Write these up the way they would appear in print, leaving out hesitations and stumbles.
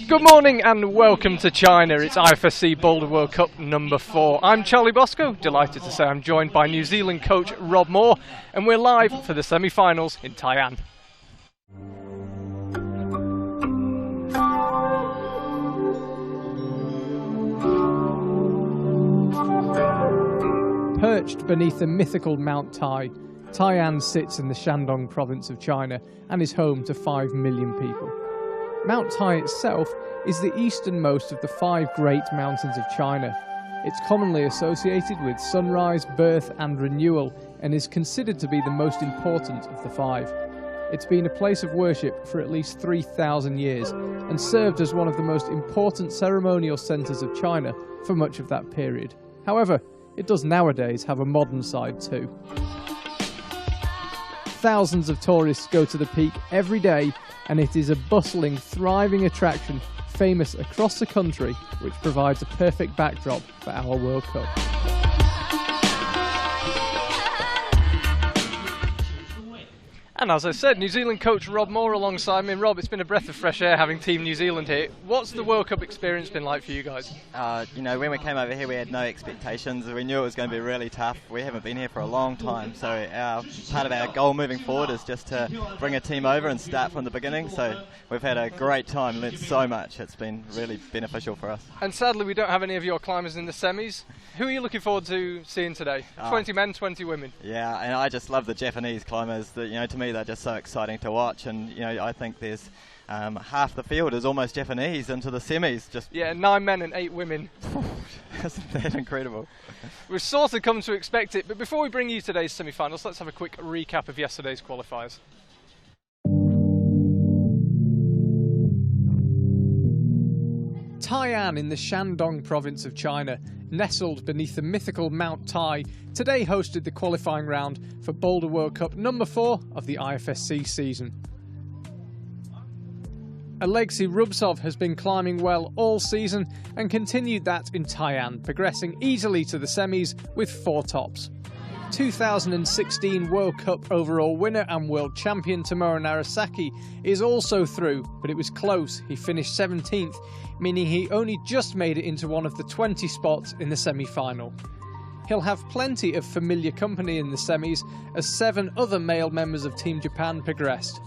Good morning and welcome to China. It's IFSC Boulder World Cup number 4. I'm Charlie Bosco, delighted to say I'm joined by New Zealand coach Rob Moore, and we're live for the semi-finals in Tai'an. Perched beneath the mythical Mount Tai, Tai'an sits in the Shandong province of China and is home to 5 million people. Mount Tai itself is the easternmost of the 5 great mountains of China. It's commonly associated with sunrise, birth and renewal, and is considered to be the most important of the 5. It's been a place of worship for at least 3,000 years and served as one of the most important ceremonial centres of China for much of that period. However, it does nowadays have a modern side too. Thousands of tourists go to the peak every day, and it is a bustling, thriving attraction famous across the country, which provides a perfect backdrop for our World Cup. And as I said, New Zealand coach Rob Moore alongside me. And Rob, it's been a breath of fresh air having Team New Zealand here. What's the World Cup experience been like for you guys? You know, when we came over here we had no expectations. We knew it was going to be really tough. We haven't been here for a long time, so part of our goal moving forward is just to bring a team over and start from the beginning. So we've had a great time, learned so much. It's been really beneficial for us. And sadly we don't have any of your climbers in the semis. Who are you looking forward to seeing today? 20 men, 20 women. Yeah, and I just love the Japanese climbers. That, you know, to me they're just so exciting to watch, and you know, I think there's half the field is almost Japanese into the semis. Just 9 men and 8 women. Isn't that incredible? We've sort of come to expect it, but before we bring you today's semi-finals, let's have a quick recap of yesterday's qualifiers. Tai'an in the Shandong province of China, nestled beneath the mythical Mount Tai, today hosted the qualifying round for Boulder World Cup number 4 of the IFSC season. Alexei Rubtsov has been climbing well all season and continued that in Tai'an, progressing easily to the semis with 4 tops. 2016 World Cup overall winner and world champion Tomoe Narasaki is also through, but it was close. He finished 17th, meaning he only just made it into one of the 20 spots in the semi-final. He'll have plenty of familiar company in the semis as 7 other male members of Team Japan progressed.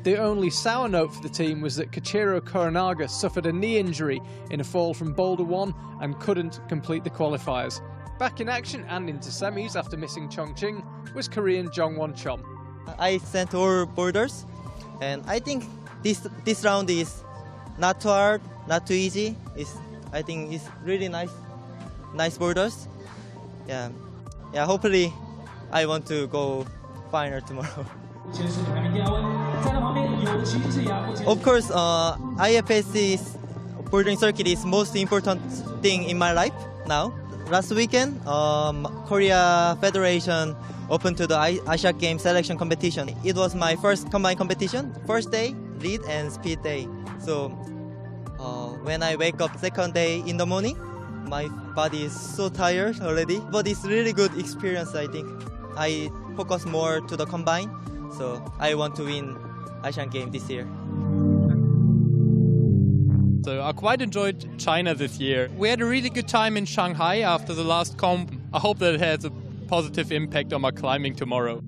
The only sour note for the team was that Koichiro Kuranaga suffered a knee injury in a fall from Boulder 1 and couldn't complete the qualifiers. Back in action and into semis after missing Chongqing was Korean Jongwon Chom. I sent all boulders, and I think this round is not too hard, not too easy. I think it's really nice boulders. Yeah. Hopefully, I want to go final tomorrow. Of course, IFSC's bouldering circuit is most important thing in my life now. Last weekend, Korea Federation opened to the Asia Games selection competition. It was my first combined competition, first day, lead and speed day. So when I wake up second day in the morning, my body is so tired already. But it's really good experience, I think. I focus more to the combine, so I want to win Asian Games this year. So I quite enjoyed China this year. We had a really good time in Shanghai after the last comp. I hope that it has a positive impact on my climbing tomorrow.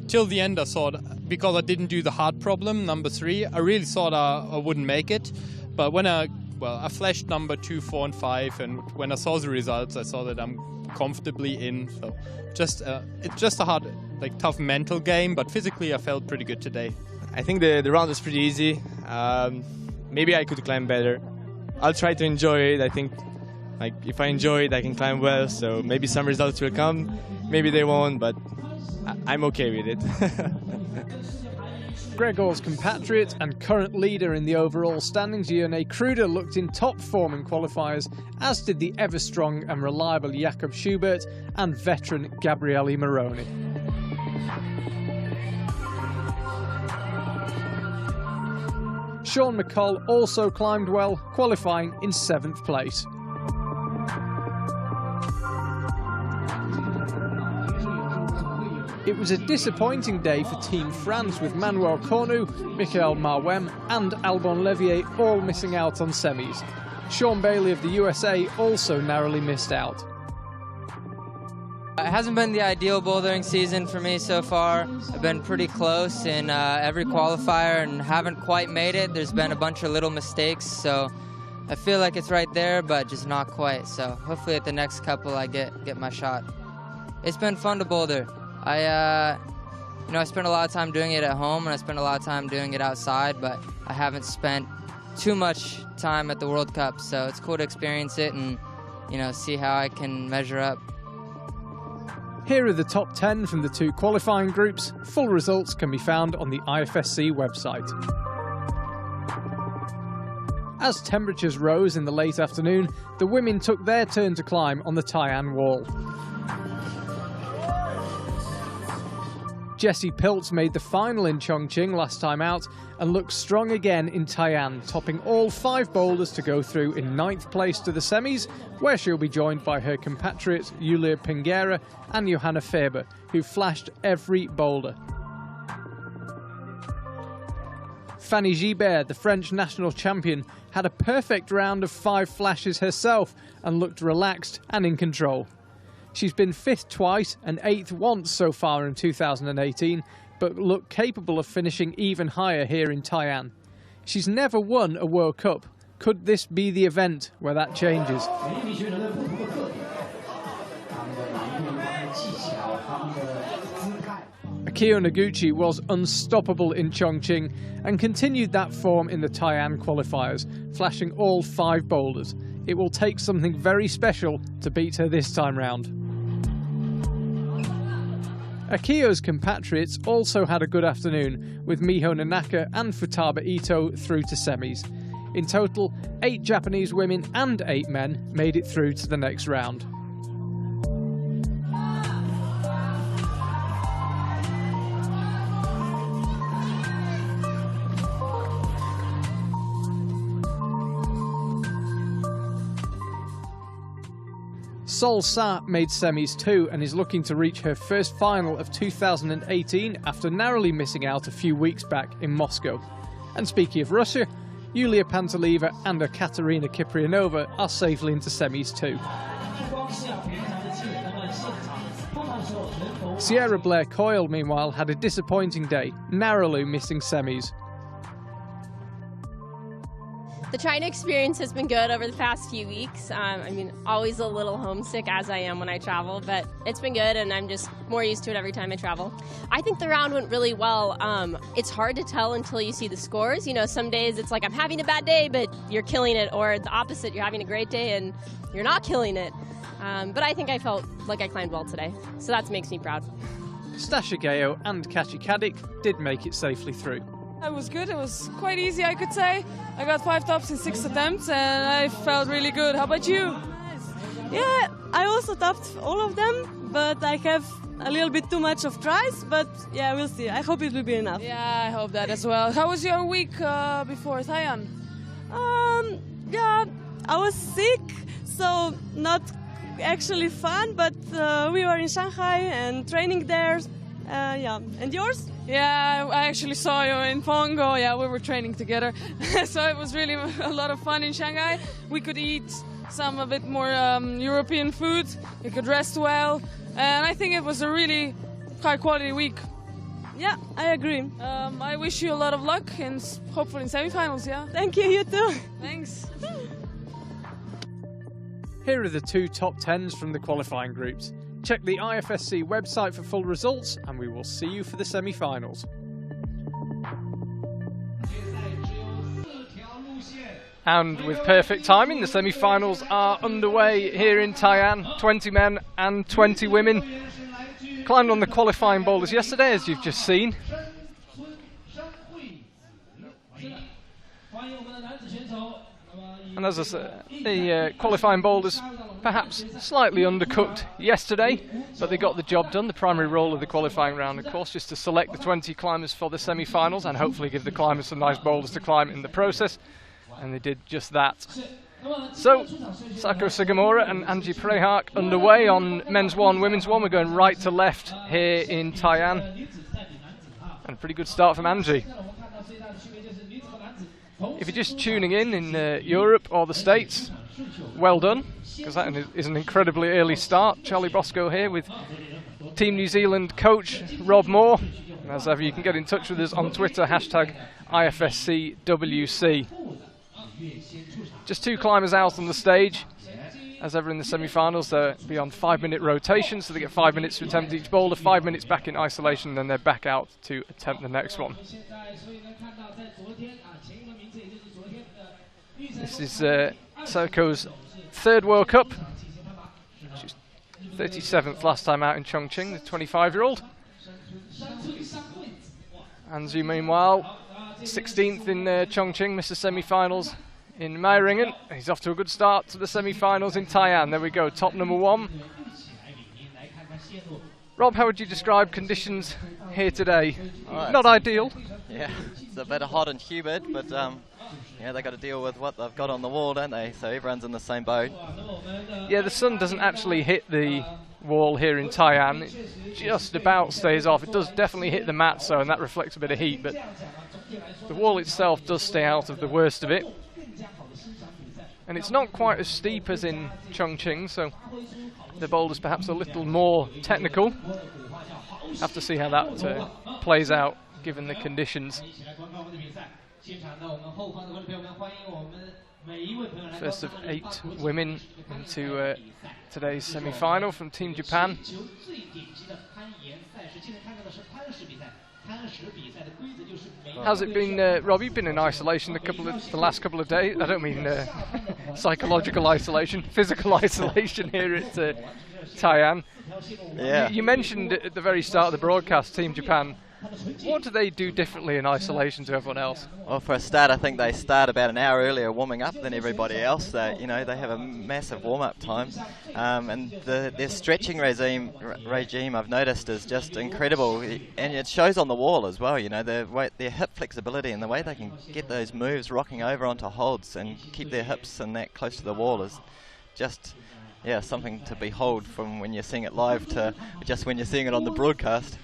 Till the end I thought, because I didn't do the hard problem, number 3, I really thought I wouldn't make it. But when I flashed number 2, 4 and 5, and when I saw the results I saw that I'm comfortably in. So it's just a hard, tough mental game, but physically I felt pretty good today. I think the round was pretty easy. Maybe I could climb better. I'll try to enjoy it. I think if I enjoy it, I can climb well. So maybe some results will come, maybe they won't, but I'm okay with it. Gregor's compatriot and current leader in the overall standings, Yone Kruder, looked in top form in qualifiers, as did the ever-strong and reliable Jakob Schubert and veteran Gabriele Moroni. Sean McColl also climbed well, qualifying in 7th place. It was a disappointing day for Team France with Manuel Cornu, Michael Marwem and Albon Levier all missing out on semis. Sean Bailey of the USA also narrowly missed out. It hasn't been the ideal bouldering season for me so far. I've been pretty close in every qualifier and haven't quite made it. There's been a bunch of little mistakes, so I feel like it's right there, but just not quite. So hopefully at the next couple I get my shot. It's been fun to boulder. I spent a lot of time doing it at home and I spent a lot of time doing it outside, but I haven't spent too much time at the World Cup, so it's cool to experience it and, see how I can measure up. Here are the top 10 from the 2 qualifying groups. Full results can be found on the IFSC website. As temperatures rose in the late afternoon, the women took their turn to climb on the Tai'an wall. Jessie Piltz made the final in Chongqing last time out and looked strong again in Tai'an, topping all 5 boulders to go through in 9th place to the semis, where she'll be joined by her compatriots Julia Pinguera and Johanna Faber, who flashed every boulder. Fanny Gibert, the French national champion, had a perfect round of 5 flashes herself and looked relaxed and in control. She's been 5th twice and 8th once so far in 2018, but looked capable of finishing even higher here in Tai'an. She's never won a World Cup. Could this be the event where that changes? Akio Noguchi was unstoppable in Chongqing and continued that form in the Tai'an qualifiers, flashing all 5 boulders. It will take something very special to beat her this time round. Akio's compatriots also had a good afternoon, with Miho Nanaka and Futaba Ito through to semis. In total, 8 Japanese women and 8 men made it through to the next round. Sol Sa made semis too and is looking to reach her first final of 2018 after narrowly missing out a few weeks back in Moscow. And speaking of Russia, Yulia Pantelieva and Katerina Kiprianova are safely into semis too. Sierra Blair Coyle, meanwhile, had a disappointing day, narrowly missing semis. The China experience has been good over the past few weeks. Always a little homesick as I am when I travel, but it's been good and I'm just more used to it every time I travel. I think the round went really well. It's hard to tell until you see the scores. Some days it's like I'm having a bad day, but you're killing it, or the opposite, you're having a great day and you're not killing it. But I think I felt like I climbed well today, so that makes me proud. Stasha Gayo and Kachi Kadik did make it safely through. It was good. It was quite easy, I could say. I got 5 tops in 6 attempts and I felt really good. How about you? Yeah, I also topped all of them, but I have a little bit too much of tries, but yeah, we'll see. I hope it will be enough. Yeah, I hope that as well. How was your week before Tai'an? Yeah, I was sick, so not actually fun, but we were in Shanghai and training there. Yeah, and yours? Yeah, I actually saw you in Pongo. Yeah, we were training together. So it was really a lot of fun in Shanghai. We could eat some a bit more European food. We could rest well. And I think it was a really high quality week. Yeah, I agree. I wish you a lot of luck and hopefully in semifinals, yeah? Thank you, you too. Thanks. Here are the 2 top 10s from the qualifying groups. Check the IFSC website for full results, and we will see you for the semi-finals. And with perfect timing, the semi-finals are underway here in Tai'an. 20 men and 20 women climbed on the qualifying boulders yesterday, as you've just seen. And as I said, the qualifying boulders perhaps slightly undercooked yesterday, but they got the job done. The primary role of the qualifying round, of course, is to select the 20 climbers for the semi-finals and hopefully give the climbers some nice boulders to climb in the process. And they did just that. So, Sakura Sugimura and Angie Prehak underway on men's one, women's one. We're going right to left here in Tai'an. And a pretty good start from Angie. If you're just tuning in Europe or the States, well done, because that is an incredibly early start. Charlie Bosco here with Team New Zealand coach Rob Moore. And as ever, you can get in touch with us on Twitter, hashtag IFSCWC. Just two climbers out on the stage. As ever in the semi-finals, they'll be on 5-minute rotation, so they get 5 minutes to attempt each boulder, 5 minutes back in isolation, and then they're back out to attempt the next one. This is Soko's third World Cup. She's 37th last time out in Chongqing, the 25-year-old. Anzu, meanwhile, 16th in Chongqing, missed the semi-finals in Meiringen. He's off to a good start to the semi-finals in Tai'an. There we go, top number one. Rob, how would you describe conditions here today? Not ideal. Yeah, it's a bit hot and humid, but yeah, they've got to deal with what they've got on the wall, don't they? So everyone's in the same boat. Yeah, the sun doesn't actually hit the wall here in Tai'an. It just about stays off. It does definitely hit the mats, though, and that reflects a bit of heat, but the wall itself does stay out of the worst of it. And it's not quite as steep as in Chongqing, so the boulder's perhaps a little more technical. Have to see how that plays out, given the conditions. First of 8 women into today's semi-final from Team Japan. How's it been, Rob? You've been in isolation the last couple of days. I don't mean psychological isolation, physical isolation here at Tai'an. Yeah. You mentioned at the very start of the broadcast, Team Japan. What do they do differently in isolation to everyone else? Well, for a start, I think they start about an hour earlier warming up than everybody else. They have a massive warm-up time, and their stretching regime I've noticed is just incredible, and it shows on the wall as well. You know, their hip flexibility and the way they can get those moves rocking over onto holds and keep their hips and that close to the wall is just, yeah, something to behold from when you're seeing it live to just when you're seeing it on the broadcast.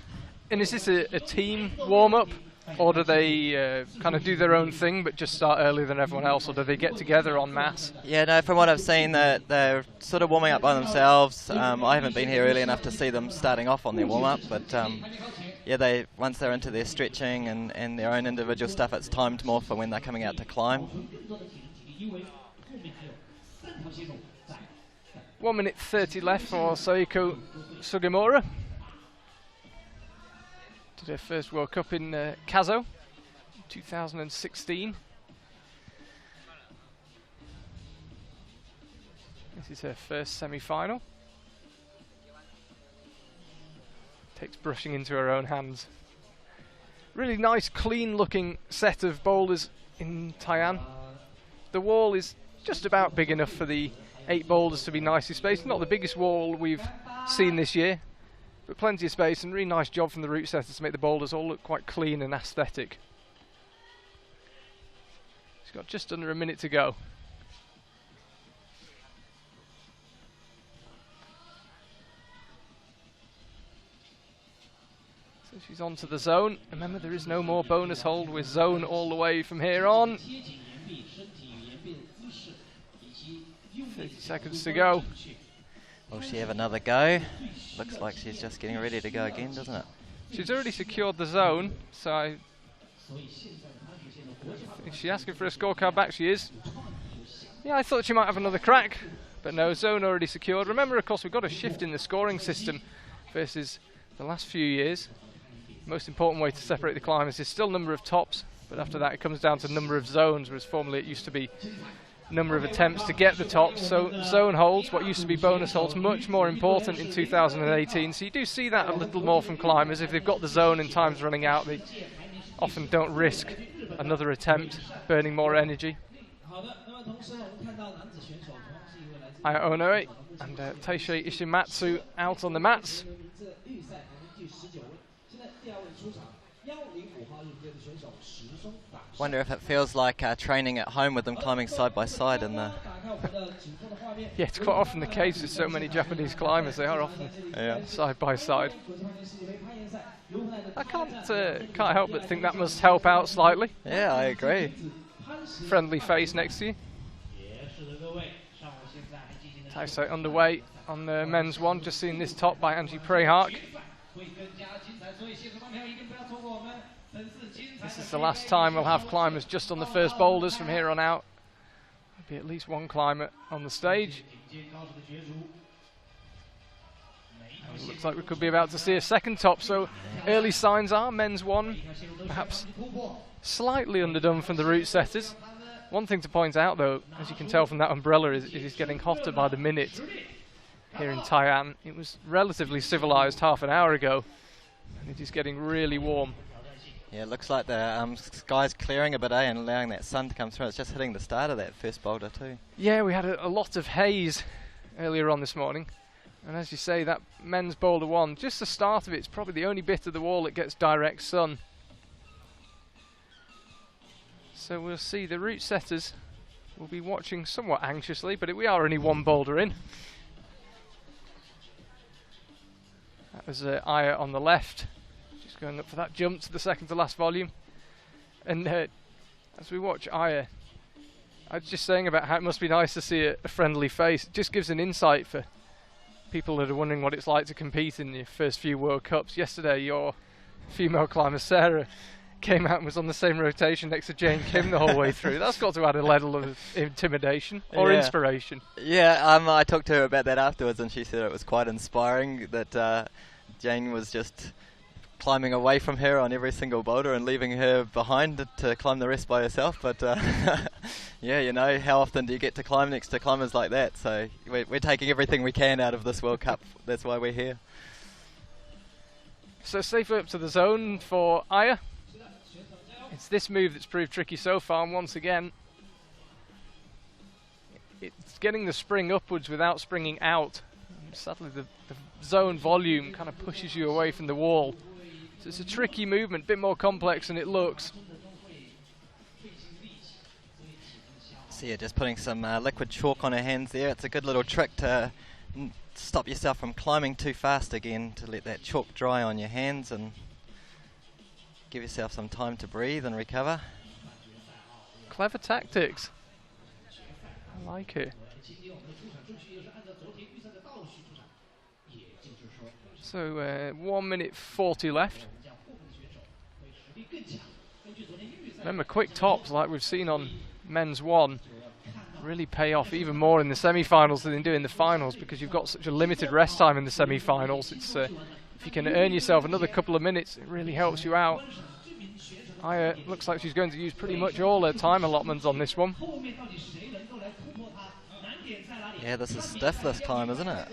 And is this a team warm-up, or do they kind of do their own thing but just start earlier than everyone else, or do they get together en masse? Yeah, no, from what I've seen, they're sort of warming up by themselves. I haven't been here early enough to see them starting off on their warm-up, but yeah, once they're into their stretching and their own individual stuff, it's timed more for when they're coming out to climb. 1 minute 30 left for Soiko Sugimura. Did her first World Cup in Kazo, 2016. This is her first semi-final. Takes brushing into her own hands. Really nice, clean-looking set of boulders in Tai'an. The wall is just about big enough for the 8 boulders to be nicely spaced. Not the biggest wall we've seen this year, but plenty of space, and really nice job from the route setters to make the boulders all look quite clean and aesthetic. She's got just under a minute to go. So she's on to the zone. Remember, there is no more bonus hold with zone all the way from here on. 30 seconds to go. Will she have another go? Looks like she's just getting ready to go again, doesn't it? She's already secured the zone, so is she asking for a scorecard back? She is. Yeah, I thought she might have another crack, but no, zone already secured. Remember, of course, we've got a shift in the scoring system versus the last few years. Most important way to separate the climbers is still number of tops, but after that it comes down to number of zones, whereas formerly it used to be number of attempts to get the tops. So zone holds, what used to be bonus holds, much more important in 2018. So you do see that a little more from climbers. If they've got the zone and time's running out, they often don't risk another attempt, burning more energy. Aya Onoe and Taisei Ishimatsu out on the mats. Wonder if it feels like training at home with them climbing side by side in the Yeah, it's quite often the case with so many Japanese climbers. They are often side by side. I can't help but think that must help out slightly. Yeah, I agree. Friendly face next to you. Taisei underway on the men's one. Just seeing this top by Angie Prehark. This is the last time we'll have climbers just on the first boulders. From here on out, there'll be at least one climber on the stage. And it looks like we could be about to see a second top, so early signs are men's one perhaps slightly underdone from the route setters. One thing to point out though, as you can tell from that umbrella, is it is getting hotter by the minute here in Tai'an. It was relatively civilized half an hour ago, and it is getting really warm. Yeah, it looks like the sky's clearing a bit, and allowing that sun to come through. It's just hitting the start of that first boulder too. Yeah, we had a lot of haze earlier on this morning, and as you say, that men's boulder one, just the start of it, it's probably the only bit of the wall that gets direct sun. So we'll see. The route setters will be watching somewhat anxiously, but we are only one boulder in. That was Aya on the left, just going up for that jump to the second to last volume. And as we watch Aya, I was just saying about how it must be nice to see a friendly face. It just gives an insight for people that are wondering what it's like to compete in your first few World Cups. Yesterday, your female climber Sarah came out and was on the same rotation next to Jane Kim the whole way through. That's got to add a level of intimidation or inspiration. Yeah, I talked to her about that afterwards, and she said it was quite inspiring that Jane was just climbing away from her on every single boulder and leaving her behind to climb the rest by herself. But yeah, you know, how often do you get to climb next to climbers like that? So we're taking everything we can out of this World Cup. That's why we're here. So safely up to the zone for Aya. It's this move that's proved tricky so far, and once again, it's getting the spring upwards without springing out. And sadly, the zone volume kind of pushes you away from the wall. So it's a tricky movement, a bit more complex than it looks. So yeah, just putting some liquid chalk on her hands there. It's a good little trick to stop yourself from climbing too fast again, to let that chalk dry on your hands and give yourself some time to breathe and recover. Clever tactics. I like it. So 1 minute 40 left. Remember, quick tops like we've seen on men's one really pay off even more in the semi-finals than they do in the finals, because you've got such a limited rest time in the semi-finals. It's if you can earn yourself another couple of minutes, it really helps you out. Aya looks like she's going to use pretty much all her time allotments on this one. Yeah, this is stiff this time, isn't it?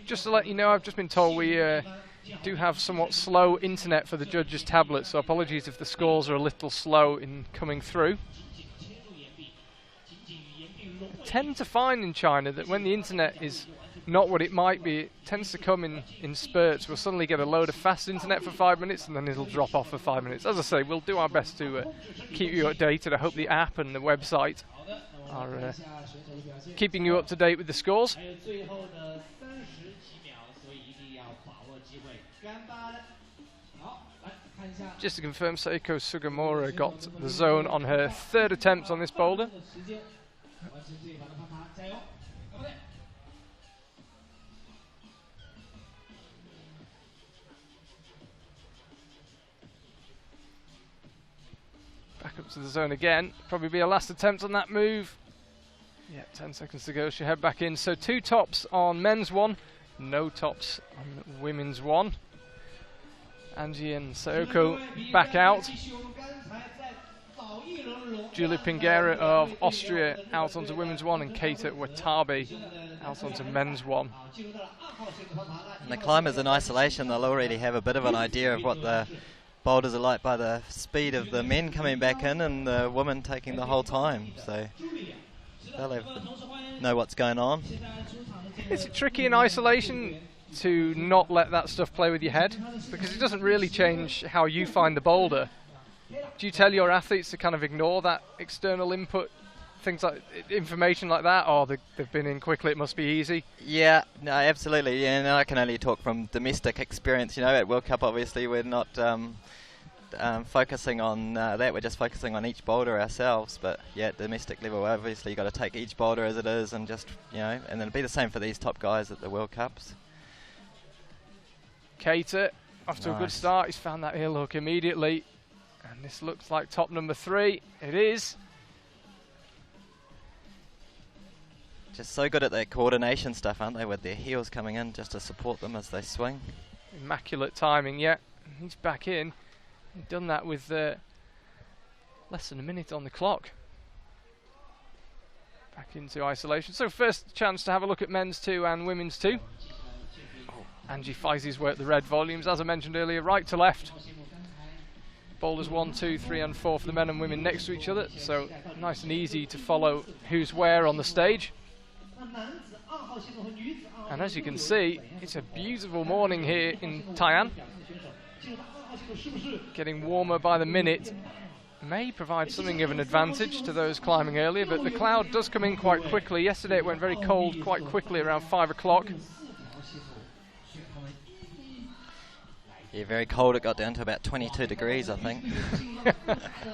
Just to let you know, I've just been told we do have somewhat slow internet for the judges' tablets, so apologies if the scores are a little slow in coming through. I tend to find in China that when the internet is not what it might be, it tends to come in spurts. We'll suddenly get a load of fast internet for 5 minutes, and then it'll drop off for 5 minutes. As I say, we'll do our best to keep you updated. I hope the app and the website are keeping you up to date with the scores. Just to confirm, Seiko Sugimura got the zone on her third attempt on this boulder. Back up to the zone again. Probably be a last attempt on that move. Yeah, 10 seconds to go. She'll head back in. So 2 tops on men's one, no tops on women's one. Angie and Sayoko back out. Julia Pinguera of Austria out onto women's one, and Keita Watabe out onto men's one. And the climbers in isolation, they'll already have a bit of an idea of what the boulders are like by the speed of the men coming back in and the women taking the whole time. So they'll know what's going on. It's tricky in isolation. to not let that stuff play with your head? Because it doesn't really change how you find the boulder. Do you tell your athletes to kind of ignore that external input, things like information like that, or they've been in quickly, it must be easy? Yeah, no, absolutely. Yeah, and I can only talk from domestic experience. You know, at World Cup, obviously, we're not focusing on that. We're just focusing on each boulder ourselves. But yeah, at domestic level, obviously, you've got to take each boulder as it is, and just, you know, and it'll be the same for these top guys at the World Cups. Cater, off to a good start. He's found that heel hook immediately. And this looks like top number 3. It is. Just so good at their coordination stuff, aren't they, with their heels coming in just to support them as they swing. Immaculate timing, yeah. He's back in. He's done that with less than a minute on the clock. Back into isolation. So first chance to have a look at men's 2 and women's 2. Angie fights his way at the red volumes, as I mentioned earlier, right to left. Boulders 1, 2, 3 and 4 for the men and women next to each other, so nice and easy to follow who's where on the stage. And as you can see, it's a beautiful morning here in Tai'an. Getting warmer by the minute may provide something of an advantage to those climbing earlier, but the cloud does come in quite quickly. Yesterday it went very cold quite quickly around 5 o'clock. Yeah, very cold. It got down to about 22 degrees, I think.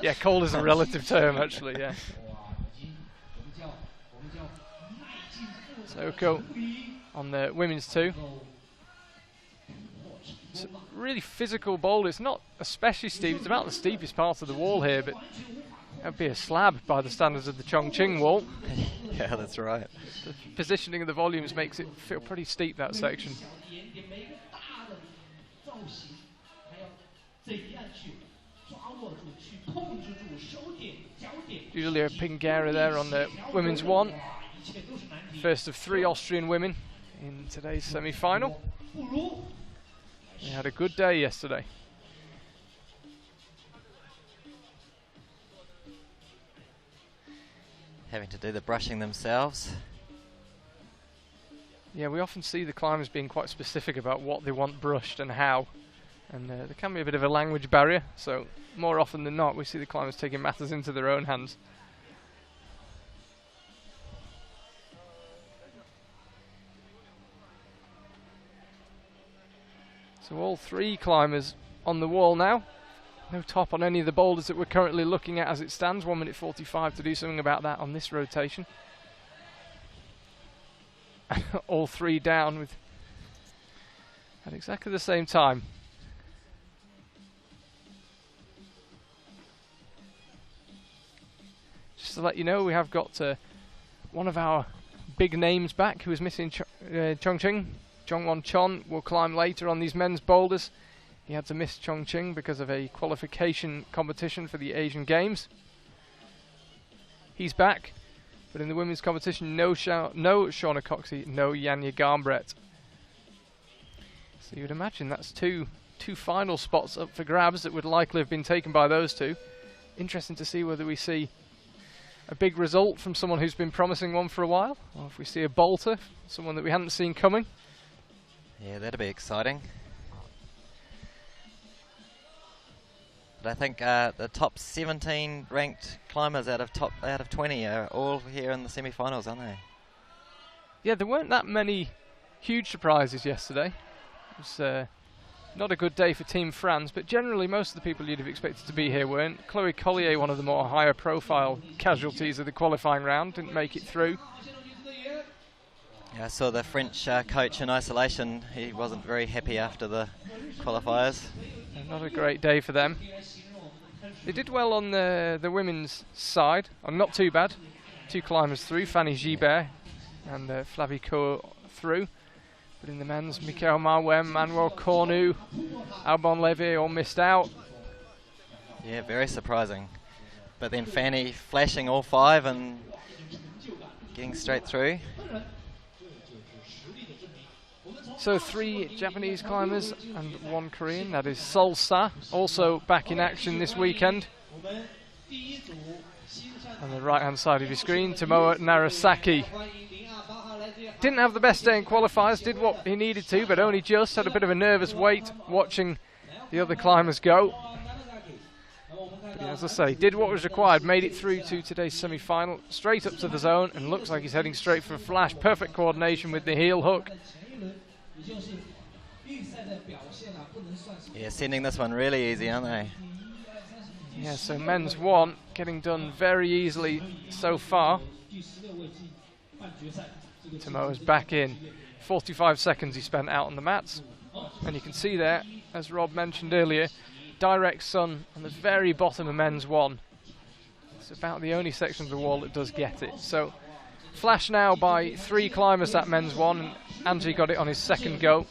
Yeah, cold is a relative term, actually, yeah. So cool. On the women's 2. It's a really physical boulder. It's not especially steep. It's about the steepest part of the wall here, but it would be a slab by the standards of the Chongqing wall. Yeah, that's right. The positioning of the volumes makes it feel pretty steep, that section. Julia Pingera there on the women's 1. First of 3 Austrian women in today's semi-final. They had a good day yesterday. Having to do the brushing themselves. Yeah, we often see the climbers being quite specific about what they want brushed and how. And there can be a bit of a language barrier, so more often than not we see the climbers taking matters into their own hands. So all 3 climbers on the wall now. No top on any of the boulders that we're currently looking at as it stands. 1 minute 45 to do something about that on this rotation. All 3 down with at exactly the same time. Just to let you know, we have got one of our big names back who is missing, Chongqing. Jongwon Chon will climb later on these men's boulders. He had to miss Chongqing because of a qualification competition for the Asian Games. He's back, but in the women's competition, no Shauna Coxey, no Yanya Garnbrett. So you'd imagine that's two final spots up for grabs that would likely have been taken by those 2. Interesting to see whether we see a big result from someone who's been promising one for a while, or if we see a bolter, someone that we hadn't seen coming. Yeah, that'd be exciting. But I think the top 17 ranked climbers out of 20 are all here in the semi-finals, aren't they? Yeah, there weren't that many huge surprises yesterday. It was not a good day for Team France, but generally most of the people you'd have expected to be here weren't. Chloe Collier, one of the more higher profile casualties of the qualifying round, didn't make it through. Yeah, I saw the French coach in isolation. He wasn't very happy after the qualifiers. Not a great day for them. They did well on the women's side. Not too bad. 2 climbers through, Fanny Gibert and Flavie Coeur through. But in the men's, Michael Marwem, Manuel Cornu, Albon Levy all missed out. Yeah, very surprising. But then Fanny flashing all 5 and getting straight through. So 3 Japanese climbers and 1 Korean. That is Sol Sa, also back in action this weekend. On the right-hand side of your screen, Tomoa Narasaki. didn't have the best day in qualifiers, did what he needed to, but only just. Had a bit of a nervous wait watching the other climbers go. But as I say, did what was required, made it through to today's semi-final, straight up to the zone, and looks like he's heading straight for a flash. Perfect coordination with the heel hook. Yeah, sending this one really easy, aren't they? Yeah, so men's 1 getting done very easily so far. Tomoa's back in. 45 seconds he spent out on the mats. And you can see there, as Rob mentioned earlier, direct sun on the very bottom of men's 1. It's about the only section of the wall that does get it. So, flash now by 3 climbers at men's 1, and Angie got it on his second go.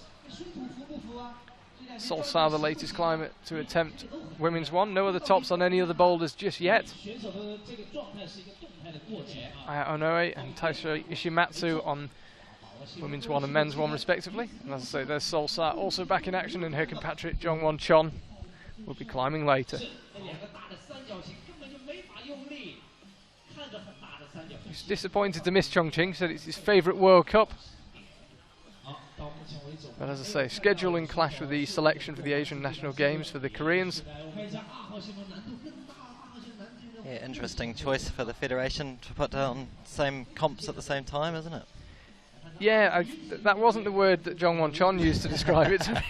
Solsa, the latest climber to attempt women's 1. No other tops on any other boulders just yet. Aya Onoe and Taisha Ishimatsu on women's 1 and men's 1 respectively. And as I say, there's Solsa also back in action, and her compatriot Jongwon Chon will be climbing later. He's disappointed to miss Chongqing, said it's his favourite World Cup. But as I say, scheduling clash with the selection for the Asian National Games for the Koreans. Yeah, interesting choice for the Federation to put on same comps at the same time, isn't it? Yeah, that wasn't the word that Jongwon Chon used to describe it to me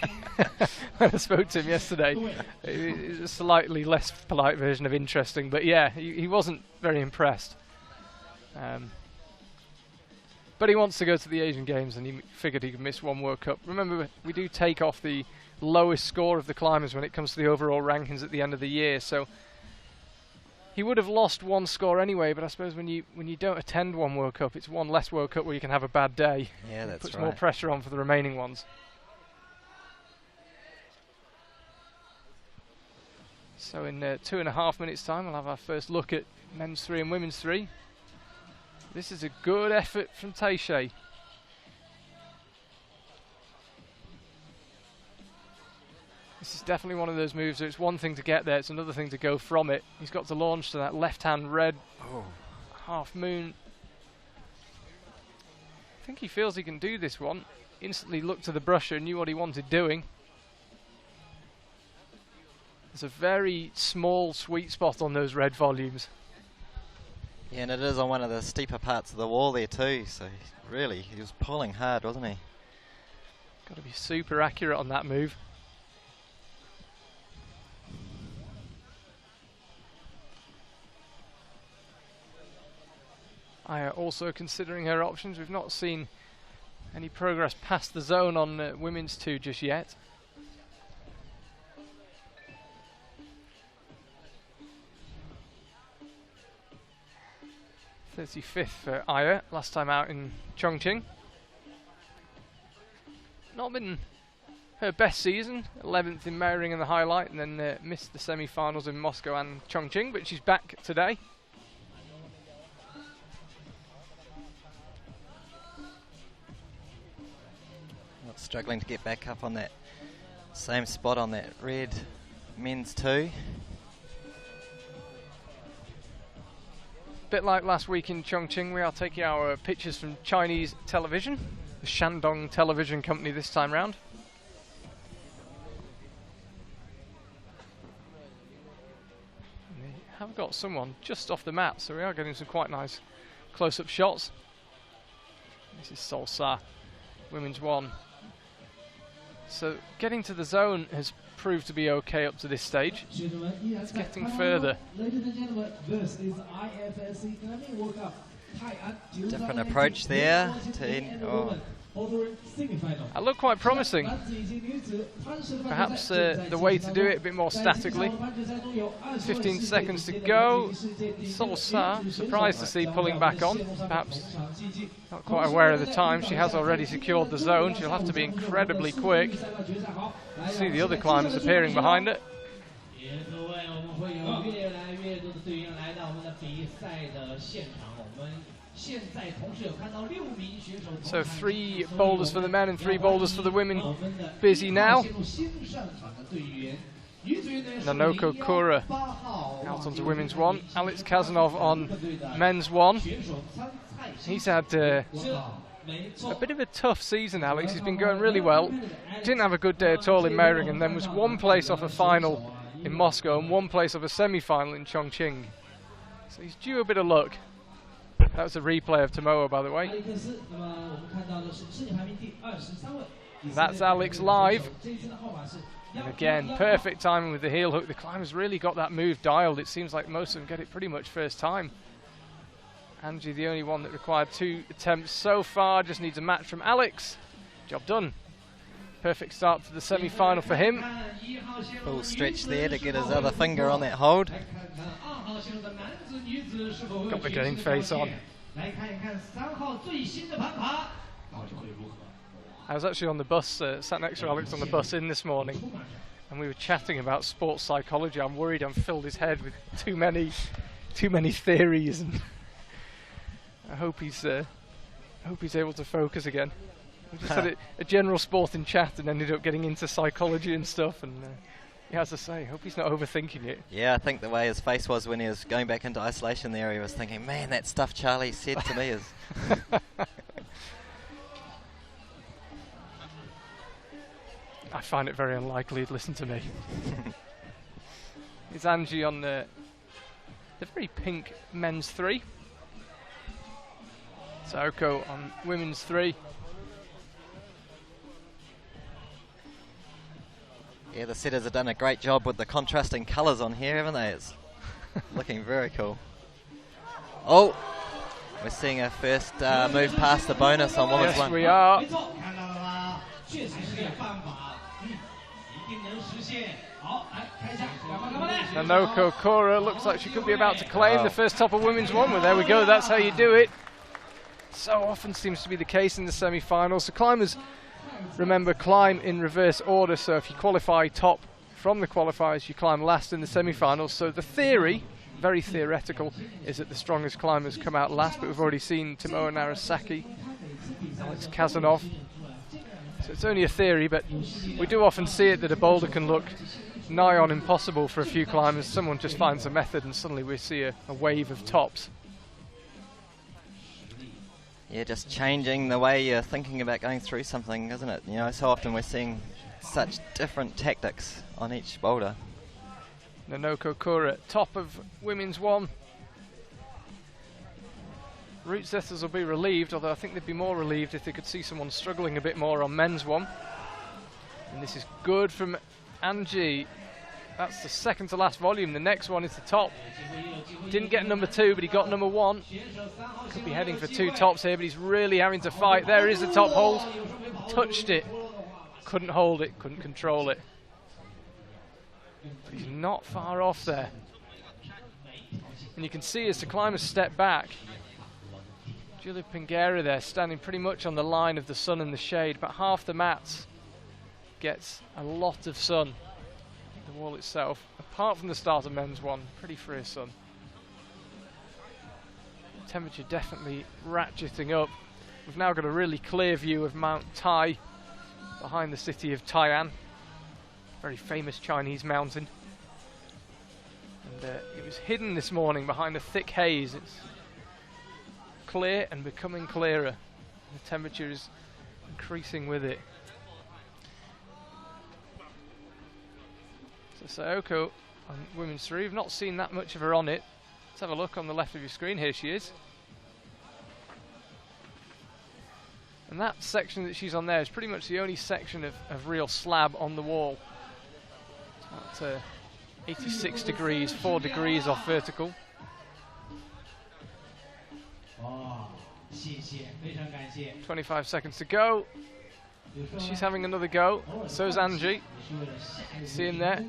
when I spoke to him yesterday. It was a slightly less polite version of interesting, but yeah, he wasn't very impressed. But he wants to go to the Asian Games, and he figured he could miss 1 World Cup. Remember, we do take off the lowest score of the climbers when it comes to the overall rankings at the end of the year, so he would have lost 1 score anyway, but I suppose when you don't attend 1 World Cup, it's 1 less World Cup where you can have a bad day. Yeah, that's Puts right. more pressure on for the remaining ones. So in 2.5 minutes time, we'll have our first look at men's 3 and women's 3. This is a good effort from Taisha. This is definitely one of those moves where it's one thing to get there, it's another thing to go from it. He's got to launch to that left-hand red half moon. I think he feels he can do this one. Instantly looked to the brusher, knew what he wanted doing. There's a very small sweet spot on those red volumes. Yeah, and it is on one of the steeper parts of the wall there too, so really, he was pulling hard, wasn't he? Got to be super accurate on that move. Aya also considering her options. We've not seen any progress past the zone on women's 2 just yet. 35th for Aya, last time out in Chongqing. Not been her best season, 11th in Meiring in the highlight, and then missed the semi-finals in Moscow and Chongqing, but she's back today. Not struggling to get back up on that same spot on that red men's 2. Bit like last week in Chongqing, we are taking our pictures from Chinese television, the Shandong Television Company this time round. And they have got someone just off the mat, so we are getting some quite nice close-up shots. This is Solsa, women's 1. So getting to the zone has proved to be okay up to this stage. It's getting further. Ladies and gentlemen, this is IFSC Channel World Cup Tai'an. Different approach there. That looked quite promising. Perhaps the way to do it a bit more statically. 15 seconds to go. Solsa, surprised to see pulling back on. Perhaps not quite aware of the time. She has already secured the zone. She'll have to be incredibly quick. See the other climbers appearing behind it. So 3 boulders for the men and 3 boulders for the women. Busy now. Nanoko Kura out onto women's 1. Alex Kazanov on men's 1. He's had a bit of a tough season, Alex. He's been going really well. Didn't have a good day at all in Meiringen, and then was one place off a final in Moscow and one place off a semi-final in Chongqing. So he's due a bit of luck. That was a replay of Tomoa, by the way. That's Alex live. And again, perfect timing with the heel hook. The climber's really got that move dialed. It seems like most of them get it pretty much first time. Angie, the only one that required 2 attempts so far, just needs a match from Alex. Job done. Perfect start to the semi-final for him. Full stretch there to get his other finger on that hold. Got the game face on. I was actually on the bus, sat next to Alex on the bus in this morning, and we were chatting about sports psychology. I'm worried I'm filled his head with too many theories, and I hope he's able to focus again. We just had a general sporting chat and ended up getting into psychology and stuff, and he has to say, hope he's not overthinking it. Yeah, I think the way his face was when he was going back into isolation there, he was thinking, man, that stuff Charlie said to me is... I find it very unlikely he'd listen to me. It's Angie on the very pink men's 3. Saoko on women's 3. Yeah, the setters have done a great job with the contrasting colours on here, haven't they? It's looking very cool. Oh, we're seeing our first move past the bonus on women's 1. Yes, we are. Nanoko Kora looks like she could be about to claim the first top of women's 1. Well, there we go, that's how you do it. So often seems to be the case in the semi-finals. So climbers, remember, climb in reverse order. So if you qualify top from the qualifiers, you climb last in the semi-finals. So the theory, very theoretical, is that the strongest climbers come out last, but we've already seen Tomoa Narasaki, Alex Kazanov. So it's only a theory, but we do often see it that a boulder can look nigh on impossible for a few climbers. Someone just finds a method and suddenly we see a wave of tops. Yeah, just changing the way you're thinking about going through something, isn't it? You know, so often we're seeing such different tactics on each boulder. Nanoko Kura, top of women's 1. Route setters will be relieved, although I think they'd be more relieved if they could see someone struggling a bit more on men's 1. And this is good from Angie. That's the second to last volume. The next one is the top. Didn't get number 2, but he got number 1. Could be heading for 2 tops here, but he's really having to fight. There is the top hold. Touched it. Couldn't hold it, couldn't control it. But he's not far off there. And you can see as the climbers step back, Julia Pinguera there standing pretty much on the line of the sun and the shade, but half the mats gets a lot of sun. The wall itself, apart from the start of men's 1, pretty free sun. Temperature definitely ratcheting up. We've now got a really clear view of Mount Tai behind the city of Tai'an, very famous Chinese mountain. And it was hidden this morning behind a thick haze. It's clear and becoming clearer. The temperature is increasing with it. So Saoko on women's 3. We've not seen that much of her on it. Let's have a look on the left of your screen. Here she is. And that section that she's on there is pretty much the only section of real slab on the wall. At 86 degrees, 4 degrees off vertical. 25 seconds to go. She's having another go. So's Angie. See him there.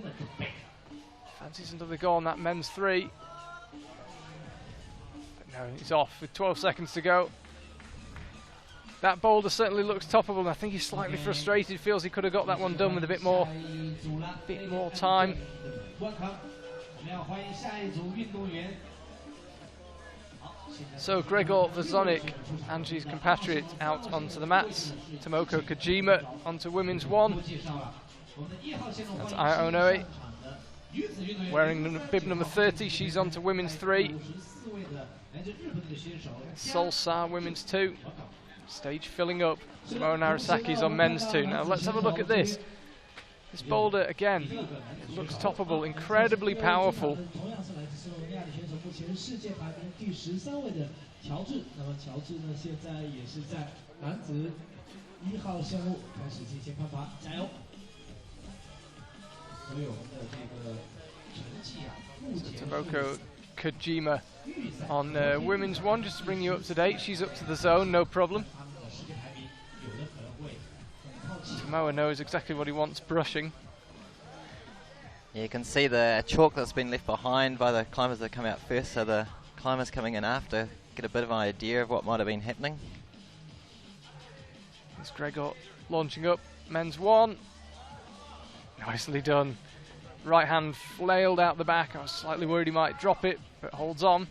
Fancies another go on that men's 3. But no, he's off with 12 seconds to go. That boulder certainly looks toppable, and I think he's slightly frustrated. Feels he could have got that one done with a bit more time. So Gregor Vazonik, Angie's compatriot, out onto the mats. Tomoko Kojima onto women's 1. That's Ionoe. Wearing bib number 30, she's onto women's 3. Solsa, women's 2. Stage filling up. Tomoe Narasaki's on men's 2. Now let's have a look at this. This boulder, again, it looks toppable, incredibly powerful. Tomoko Kojima on women's 1, just to bring you up to date. She's up to the zone, no problem. Tomoe knows exactly what he wants brushing. Yeah, you can see the chalk that's been left behind by the climbers that come out first, so the climbers coming in after get a bit of an idea of what might have been happening. It's Gregor launching up, men's 1. Nicely done. Right hand flailed out the back. I was slightly worried he might drop it, but holds on.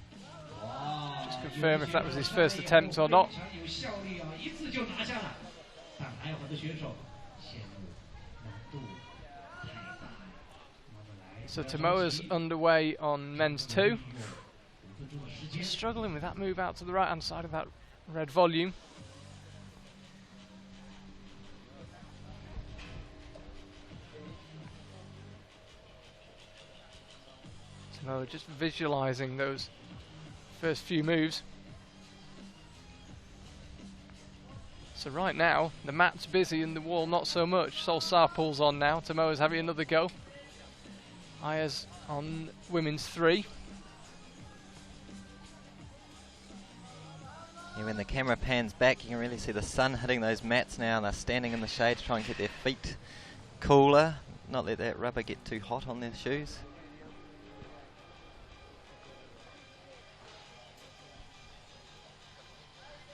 Just confirm if that was his first attempt or not. So Tomoe's underway on men's 2. Just struggling with that move out to the right hand side of that red volume. Tomoe just visualizing those first few moves. So right now, the mat's busy and the wall not so much. Sol Sa pulls on now. Tomoe's having another go. Aya's on women's 3. Yeah, when the camera pans back, you can really see the sun hitting those mats now, and they're standing in the shade to try and keep their feet cooler, not let that rubber get too hot on their shoes.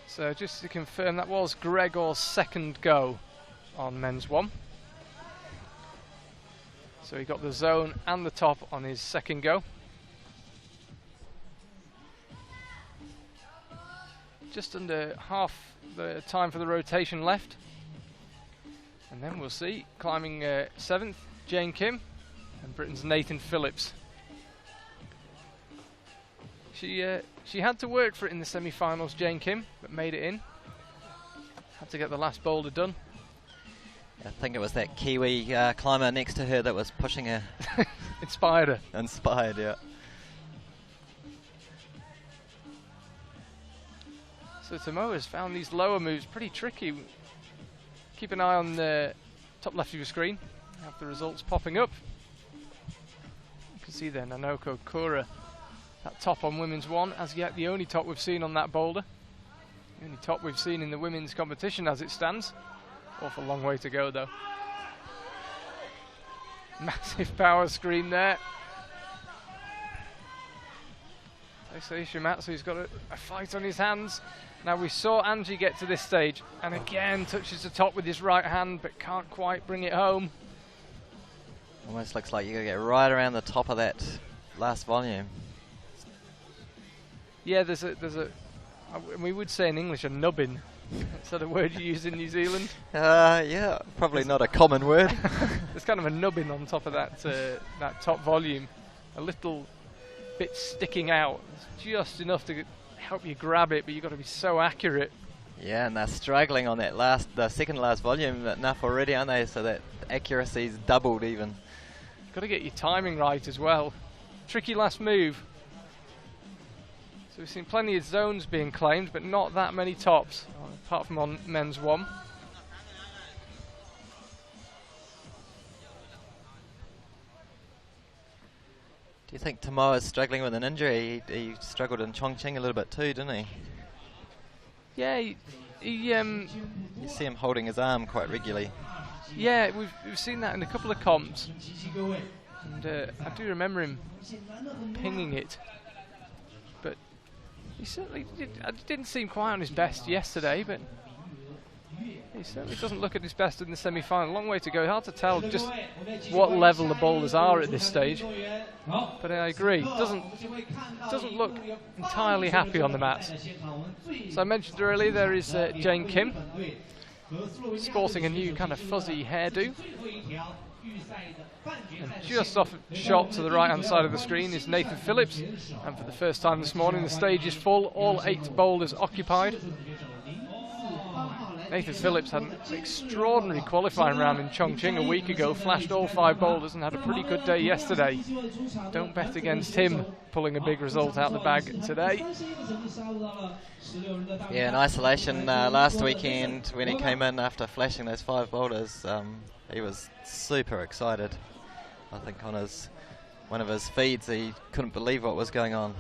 So just to confirm, that was Gregor's second go on men's 1. So he got the zone and the top on his second go. Just under half the time for the rotation left. And then we'll see, climbing 7th, Jane Kim, and Britain's Nathan Phillips. She had to work for it in the semi-finals, Jane Kim, but made it in. Had to get the last boulder done. I think it was that Kiwi climber next to her that was pushing her. Inspired her. Inspired, yeah. So Tomoe has found these lower moves pretty tricky. Keep an eye on the top left of your screen. You have the results popping up. You can see there Nanoko Kura. That top on women's 1, as yet the only top we've seen on that boulder. The only top we've seen in the women's competition as it stands. Awful long way to go though. Massive power screen there. Taisei Shimatsu's got a fight on his hands. Now we saw Angie get to this stage and again touches the top with his right hand but can't quite bring it home. Almost looks like you're going to get right around the top of that last volume. Yeah, we would say in English a nubbin. Is that a word you use in New Zealand? Yeah, probably not a common word. There's kind of a nubbin on top of that that top volume. A little bit sticking out. It's just enough to help you grab it, but you've got to be so accurate. Yeah, and they're struggling on that the second last volume enough already, aren't they? So that accuracy's doubled even. Got to get your timing right as well. Tricky last move. So we've seen plenty of zones being claimed, but not that many tops, apart from on men's 1. Do you think Tomoe is struggling with an injury? He struggled in Chongqing a little bit too, didn't he? Yeah, you see him holding his arm quite regularly. Yeah, we've seen that in a couple of comps. And I do remember him pinging it. But he certainly didn't seem quite on his best yesterday, but he certainly doesn't look at his best in the semi-final. Long way to go. Hard to tell just what level the boulders are at this stage. But I agree, doesn't look entirely happy on the mats. So I mentioned earlier there is Jane Kim, sporting a new kind of fuzzy hairdo. And just off shot to the right-hand side of the screen is Nathan Phillips. And for the first time this morning, the stage is full, all 8 boulders occupied. Nathan Phillips had an extraordinary qualifying round in Chongqing a week ago, flashed all 5 boulders and had a pretty good day yesterday. Don't bet against him pulling a big result out the bag today. Yeah, in isolation last weekend when he came in after flashing those 5 boulders, he was super excited. I think on one of his feeds he couldn't believe what was going on.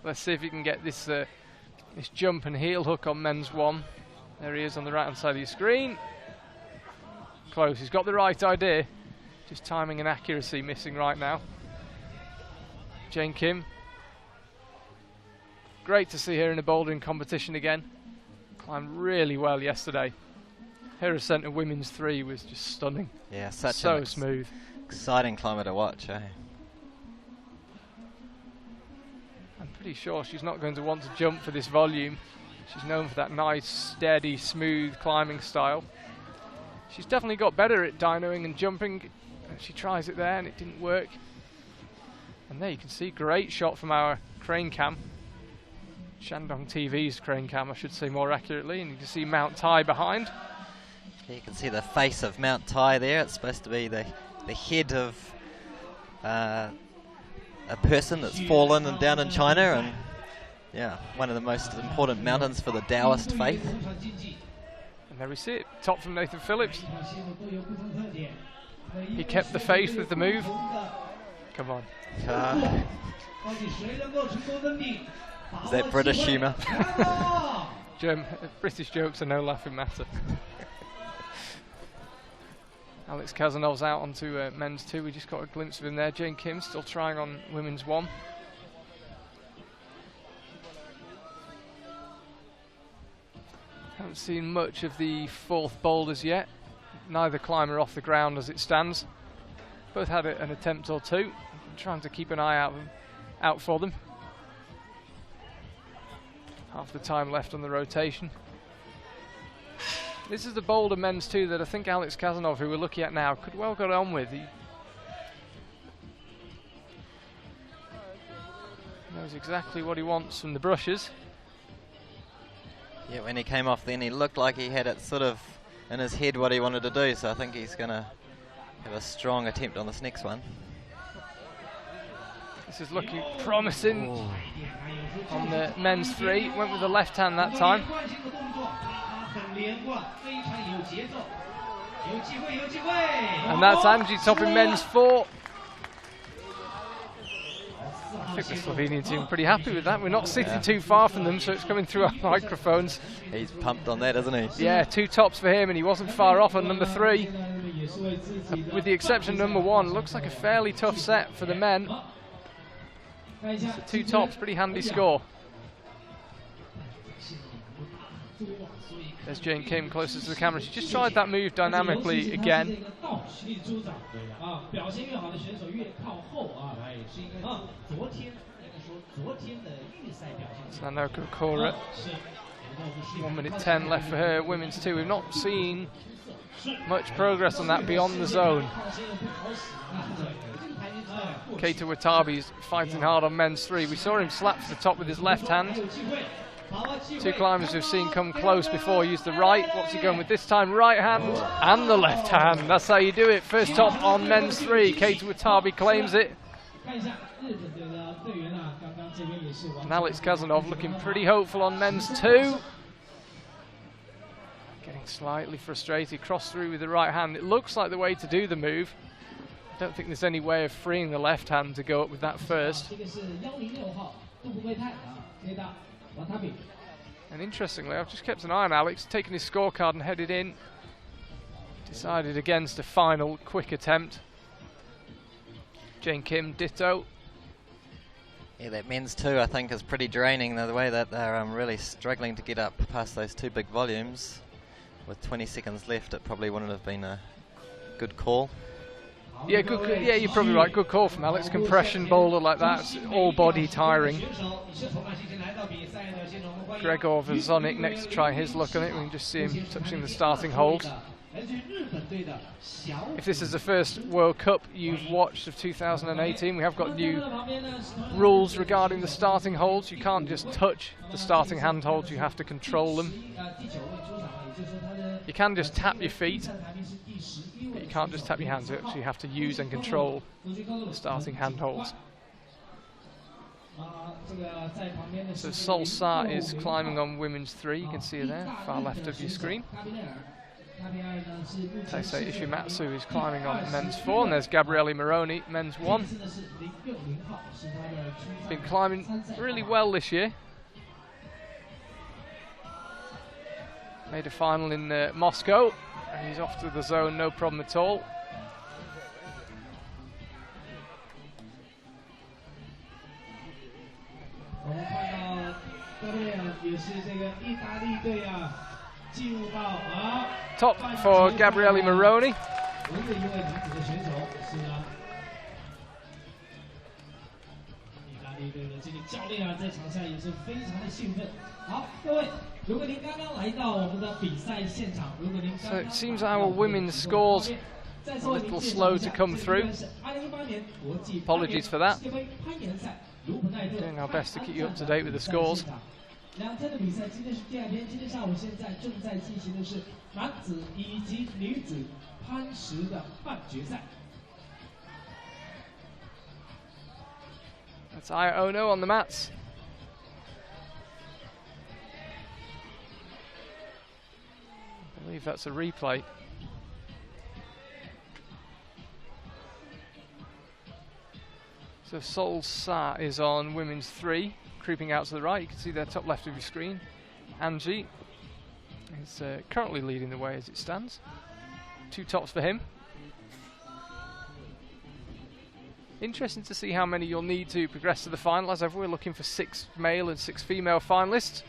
Let's see if he can get this this jump and heel hook on men's 1. There he is on the right hand side of your screen. Close, he's got the right idea. Just timing and accuracy missing right now. Jane Kim. Great to see her in a bouldering competition again. Climbed really well yesterday. Her ascent of women's 3 was just stunning. Yeah, such so smooth. Exciting climber to watch, eh? I'm pretty sure she's not going to want to jump for this volume. She's known for that nice, steady, smooth climbing style. She's definitely got better at dynoing and jumping. She tries it there and it didn't work. And there you can see, great shot from our crane cam. Shandong TV's crane cam, I should say more accurately. And you can see Mount Tai behind. You can see the face of Mount Tai there. It's supposed to be the head of a person that's fallen and down in China, and yeah, one of the most important mountains for the Taoist faith. And there we see it, top from Nathan Phillips. He kept the faith with the move. Come on. Is that British humour? British jokes are no laughing matter. Alex Kazanov's out onto men's 2. We just got a glimpse of him there. Jane Kim still trying on women's 1. Haven't seen much of the 4th boulders yet. Neither climber off the ground as it stands. Both had an attempt or 2. I'm trying to keep an eye out for them. Half the time left on the rotation. This is the boulder men's 2 that I think Alex Kazanov, who we're looking at now, could well get on with. He knows exactly what he wants from the brushes. Yeah, when he came off then he looked like he had it sort of in his head what he wanted to do, so I think he's going to have a strong attempt on this next one. This is looking promising. Ooh. On the men's 3. Went with the left hand that time. And that's Angie topping men's 4. I think the Slovenian team are pretty happy with that. We're not sitting too far from them, so it's coming through our microphones. He's pumped on that, isn't he? Yeah, 2 tops for him, and he wasn't far off on number 3. With the exception of number 1, looks like a fairly tough set for the men. So 2 tops, pretty handy score. There's Jane Kim closest to the camera. She just tried that move dynamically again. Sanoka Kora. 1 minute 10 left for her. Women's 2. We've not seen much progress on that beyond the zone. Keita Watabe's fighting hard on men's 3. We saw him slap to the top with his left hand. 2 climbers we've seen come close before use the right. What's he going with this time? Right hand and the left hand. That's how you do it. First top on men's 3. Keita Watabe claims it. And Alex Kazanov looking pretty hopeful on men's 2. Getting slightly frustrated. Cross through with the right hand. It looks like the way to do the move. I don't think there's any way of freeing the left hand to go up with that first. And interestingly, I've just kept an eye on Alex, taken his scorecard and headed in. Decided against a final quick attempt. Jane Kim, ditto. Yeah, that men's 2 I think is pretty draining, the way that they're really struggling to get up past those 2 big volumes. With 20 seconds left, it probably wouldn't have been a good call. Yeah, good. Yeah, you're probably right. Good call from Alex. Compression boulder like that, all body tiring. Gregor Vazonik next to try his luck on it. We can just see him touching the starting hold. If this is the first World Cup you've watched of 2018, we have got new rules regarding the starting holds. You can't just touch the starting handholds, you have to control them. You can just tap your feet, but you can't just tap your hands, so you have to use and control the starting handholds. So Sol Sa is climbing on women's 3, you can see her there, far left of your screen. Taisei Ishimatsu is climbing on men's 4, and there's Gabriele Moroni, men's 1. Been climbing really well this year. Made a final in Moscow, and he's off to the zone, no problem at all. Top for Gabriele Moroni. So it seems our women's scores a little slow to come through. Apologies for that. Doing our best to keep you up to date with the scores. That's Aya Ono on the mats. I believe that's a replay. So Sol Sa is on women's 3, creeping out to the right. You can see there top left of your screen. Anji is currently leading the way as it stands. 2 tops for him. Interesting to see how many you'll need to progress to the final. As ever, we're looking for 6 male and 6 female finalists.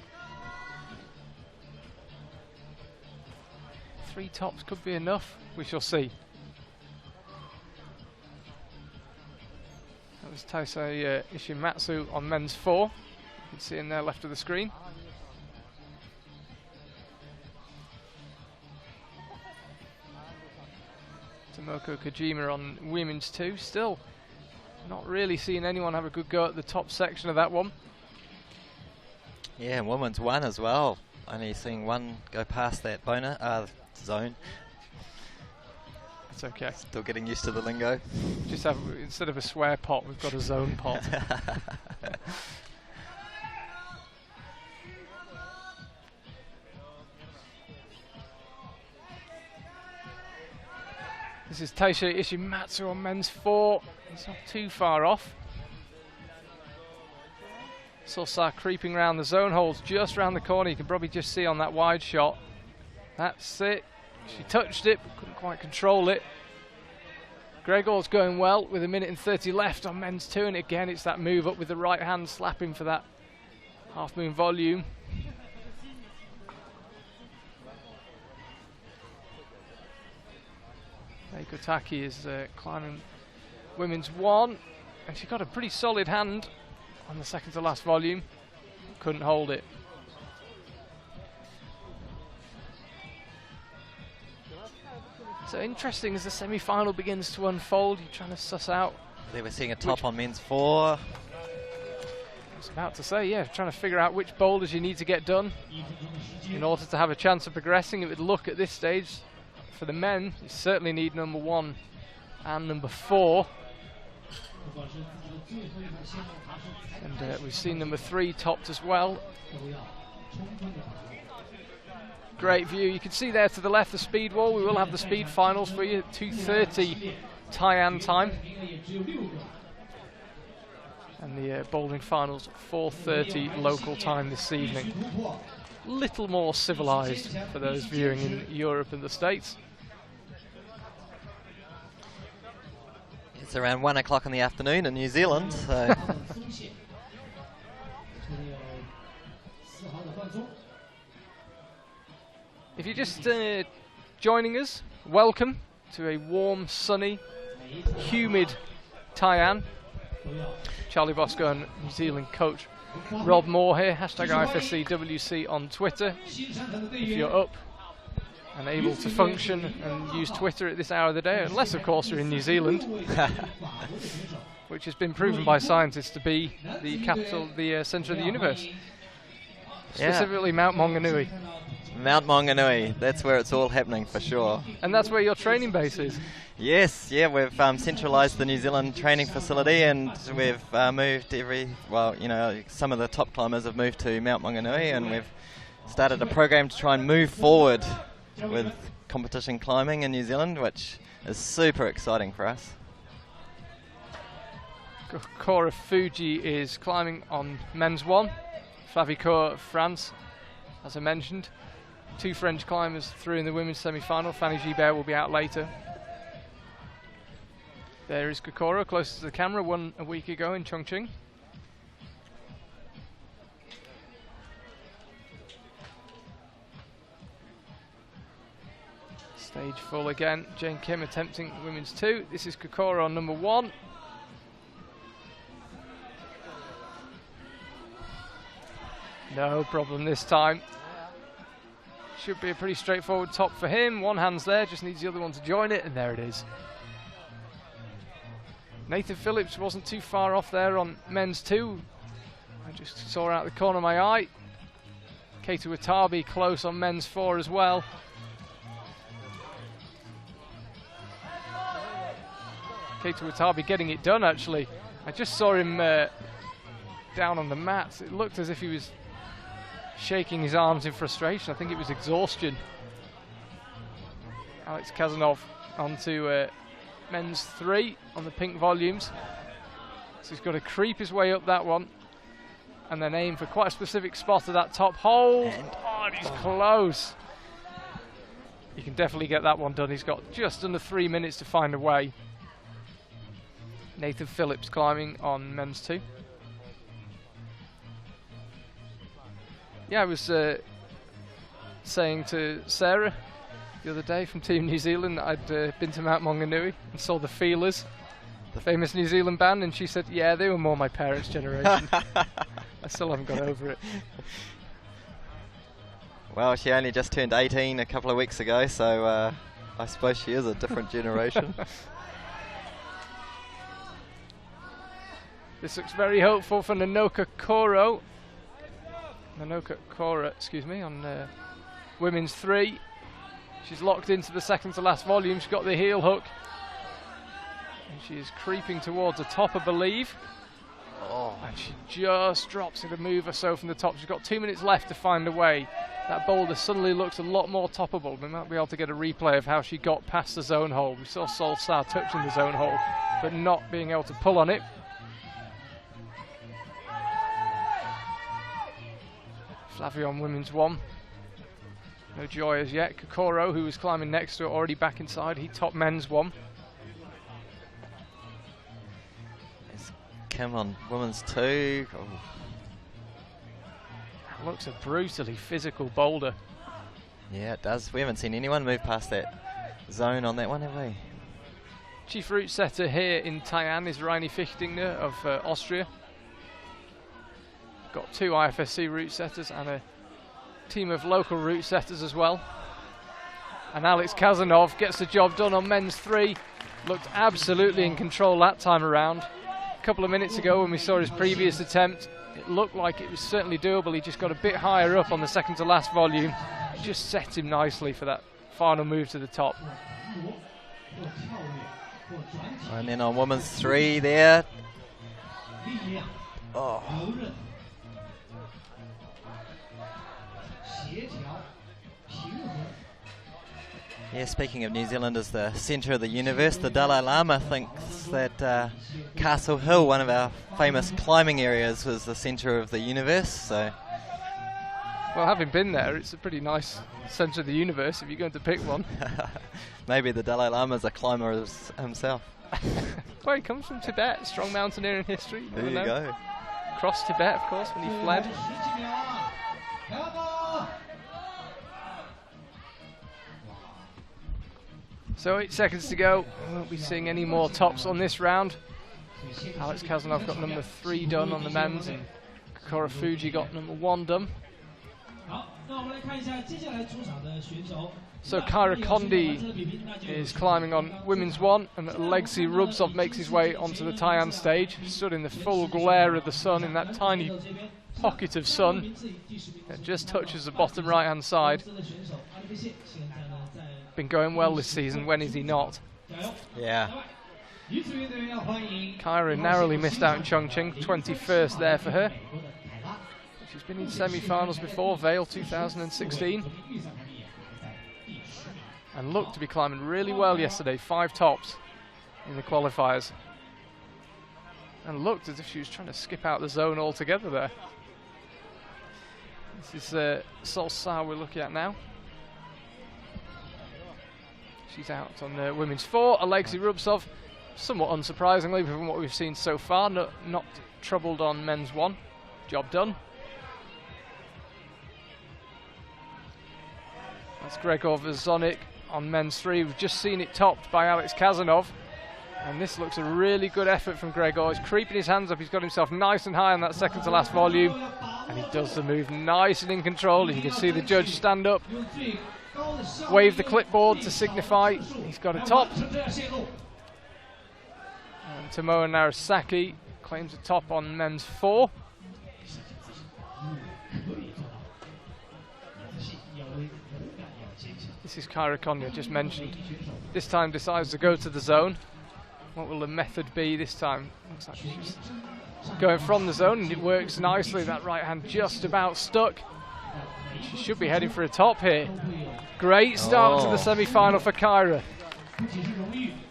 3 tops could be enough. We shall see. That was Taisei Ishimatsu on men's 4. You can see in there left of the screen. Tomoko Kojima on women's 2. Still not really seeing anyone have a good go at the top section of that one. Yeah, and women's 1 as well. Only seeing one go past that zone. It's okay. Still getting used to the lingo. Just have, instead of a swear pot, we've got a zone pot. This is Taisei Ishimatsu on men's 4. He's not too far off. Sol Sa creeping around the zone holes just round the corner. You can probably just see on that wide shot. That's it. She touched it, but couldn't quite control it. Gregor's going well with 1 minute and 30 left on men's 2, and again it's that move up with the right hand slapping for that half moon volume. Reiko Taki is climbing women's 1, and she got a pretty solid hand on the second to last volume. Couldn't hold it. So interesting as the semi-final begins to unfold. You're trying to suss out. They were seeing a top on men's 4. I was about to say, yeah, trying to figure out which boulders you need to get done in order to have a chance of progressing. It would look at this stage for the men, you certainly need number 1 and number 4. And we've seen number 3 topped as well. Great view. You can see there to the left the speed wall. We will have the speed finals for you at 2:30 Tai'an time. And the bouldering finals 4:30 local time this evening. Little more civilized for those viewing in Europe and the States. It's around 1 o'clock in the afternoon in New Zealand, so if you're just joining us, welcome to a warm, sunny, humid Tai'an. Charlie Bosco and New Zealand coach Rob Moore here, hashtag IFSC WC on Twitter. If you're up and able to function and use Twitter at this hour of the day, unless of course you're in New Zealand, which has been proven by scientists to be the capital, the centre of the universe. Specifically Mount Maunganui. Mount Maunganui, that's where it's all happening for sure. And that's where your training base is? Yes, yeah, we've centralised the New Zealand training facility, and we've moved some of the top climbers have moved to Mount Maunganui, and we've started a program to try and move forward with competition climbing in New Zealand, which is super exciting for us. Cora Fuji is climbing on men's 1. Flavicourt, France, as I mentioned. 2 French climbers through in the women's semi-final. Fanny Gibert will be out later. There is Kokoro, closest to the camera, won a week ago in Chongqing. Stage full again. Jane Kim attempting women's 2. This is Kokoro on number 1. No problem this time. Should be a pretty straightforward top for him. One hand's there, just needs the other one to join it, and there it is. Nathan Phillips wasn't too far off there on men's 2. I just saw out the corner of my eye. Keita Watabe close on men's 4 as well. Keita Watabe getting it done, actually. I just saw him down on the mats. It looked as if he was shaking his arms in frustration. I think it was exhaustion. Alex Kazanov onto men's 3 on the pink volumes. So he's got to creep his way up that one and then aim for quite a specific spot of that top hold. And he's close. He can definitely get that one done. He's got just under 3 minutes to find a way. Nathan Phillips climbing on men's 2. Yeah, I was saying to Sarah the other day from Team New Zealand that I'd been to Mount Maunganui and saw the Feelers, the famous New Zealand band, and she said, yeah, they were more my parents' generation. I still haven't got over it. Well, she only just turned 18 a couple of weeks ago, so I suppose she is a different generation. This looks very hopeful for Nanoka Kora, on women's 3. She's locked into the second to last volume. She's got the heel hook. And she is creeping towards the top, I believe. Oh. And she just drops it a move or so from the top. She's got 2 minutes left to find a way. That boulder suddenly looks a lot more toppable. We might be able to get a replay of how she got past the zone hole. We saw Sol Sa touching the zone hole, but not being able to pull on it. Flavio on women's 1. No joy as yet. Kokoro, who was climbing next to it, already back inside. He topped men's 1. There's Kim on women's 2. Oh. That looks a brutally physical boulder. Yeah, it does. We haven't seen anyone move past that zone on that one, have we? Chief route setter here in Tai'an is Reini Fichtinger of Austria. Got 2 IFSC route setters and a team of local route setters as well. And Alex Kazanov gets the job done on men's 3. Looked absolutely in control that time around. A couple of minutes ago when we saw his previous attempt, it looked like it was certainly doable. He just got a bit higher up on the second to last volume. Just set him nicely for that final move to the top. And then on women's 3 there. Oh. Yeah, speaking of New Zealand as the centre of the universe, the Dalai Lama thinks that Castle Hill, one of our famous climbing areas, was the centre of the universe. So, well, having been there, it's a pretty nice centre of the universe if you're going to pick one. Maybe the Dalai Lama's a climber himself. Well, he comes from Tibet, strong mountaineering history. There you go. Crossed Tibet, of course, when he fled. So 8 seconds to go. We won't be seeing any more tops on this round. Alex Kazanov got number 3 done on the men's, and Kokoro Fuji got number 1 done. So Kyra Condi is climbing on women's 1, and Alexei Rubtsov makes his way onto the Tai'an stage, stood in the full glare of the sun in that tiny pocket of sun that just touches the bottom right hand side. Been going well this season, when is he not? Yeah. Kyra narrowly missed out in Chongqing, 21st there for her. She's been in semi-finals before, Vale 2016. And looked to be climbing really well yesterday, 5 tops in the qualifiers. And looked as if she was trying to skip out the zone altogether there. This is Sol Sa we're looking at now. She's out on the women's 4. Alexei Rubtsov, somewhat unsurprisingly from what we've seen so far, not troubled on men's 1. Job done. That's Gregor Verzonik on men's 3. We've just seen it topped by Alex Kazanov. And this looks a really good effort from Gregor. He's creeping his hands up. He's got himself nice and high on that second to last volume. And he does the move nice and in control. And you can see the judge stand up, wave the clipboard to signify he's got a top. And Tomoe Narasaki claims a top on men's 4. This is Kyra Condi, I just mentioned. This time decides to go to the zone. What will the method be this time? Looks like she's going from the zone, and it works nicely. That right hand just about stuck. She should be heading for a top here. Great start to the semi-final for Kyra.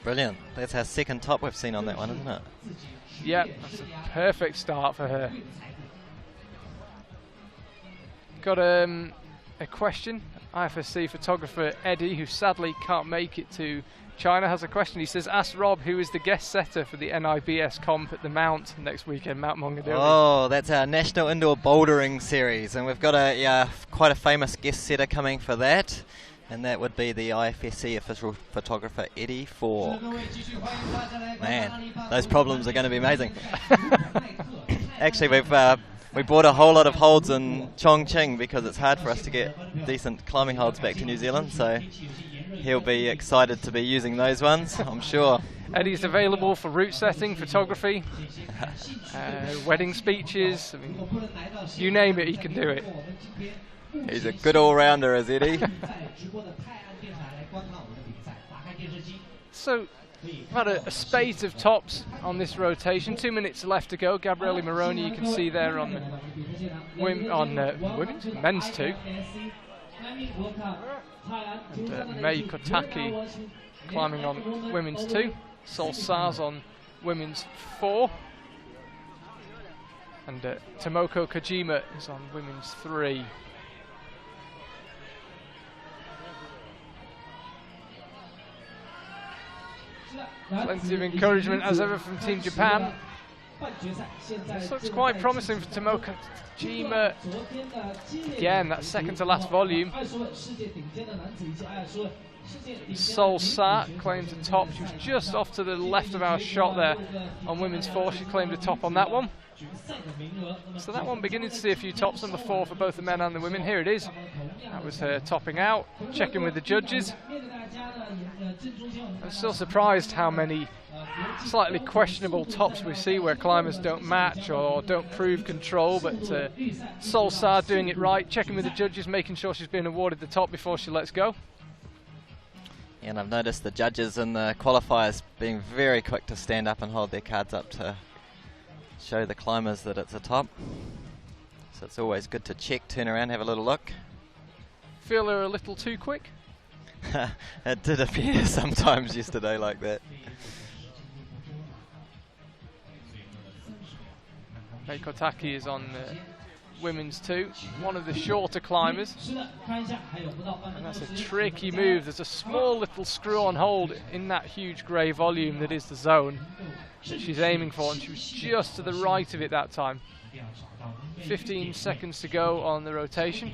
Brilliant. That's our second top we've seen on that one, isn't it? Yep, that's a perfect start for her. Got a question. IFSC photographer Eddie, who sadly can't make it to China, has a question. He says, ask Rob who is the guest setter for the NIBS comp at the Mount next weekend, Mount Mongadori. Oh, that's our National Indoor Bouldering Series, and we've got quite a famous guest setter coming for that, and that would be the IFSC official photographer Eddie Falk. Man, those problems are going to be amazing. Actually, we bought a whole lot of holds in Chongqing because it's hard for us to get decent climbing holds back to New Zealand, so he'll be excited to be using those ones, I'm sure. Eddie's available for route setting, photography, wedding speeches, I mean, you name it, he can do it. He's a good all-rounder, is Eddie? So, we've had a spate of tops on this rotation. 2 minutes left to go. Gabriele Moroni, you can see there on women's, men's 2. And Mei Kotaki climbing on women's 2. Sol Saz on women's 4. And Tomoko Kojima is on women's 3. Plenty of encouragement as ever from Team Japan. This looks quite promising for Tomoko Kojima. Again, that second to last volume. Sol Sa claims a top. She was just off to the left of our shot there on women's 4. She claimed a top on that one. So that one beginning to see a few tops, number 4 for both the men and the women. Here it is. That was her topping out. Checking with the judges. I'm still surprised how many slightly questionable tops we see where climbers don't match or don't prove control, but Sol Sa doing it right, checking with the judges, making sure she's being awarded the top before she lets go. And I've noticed the judges in the qualifiers being very quick to stand up and hold their cards up to show the climbers that it's a top. So it's always good to check, turn around, have a little look. Feel they're a little too quick? It did appear sometimes yesterday like that. Mei Kotaki is on women's 2, one of the shorter climbers. And that's a tricky move. There's a small little screw-on hold in that huge grey volume that is the zone that she's aiming for, and she was just to the right of it that time. 15 seconds to go on the rotation.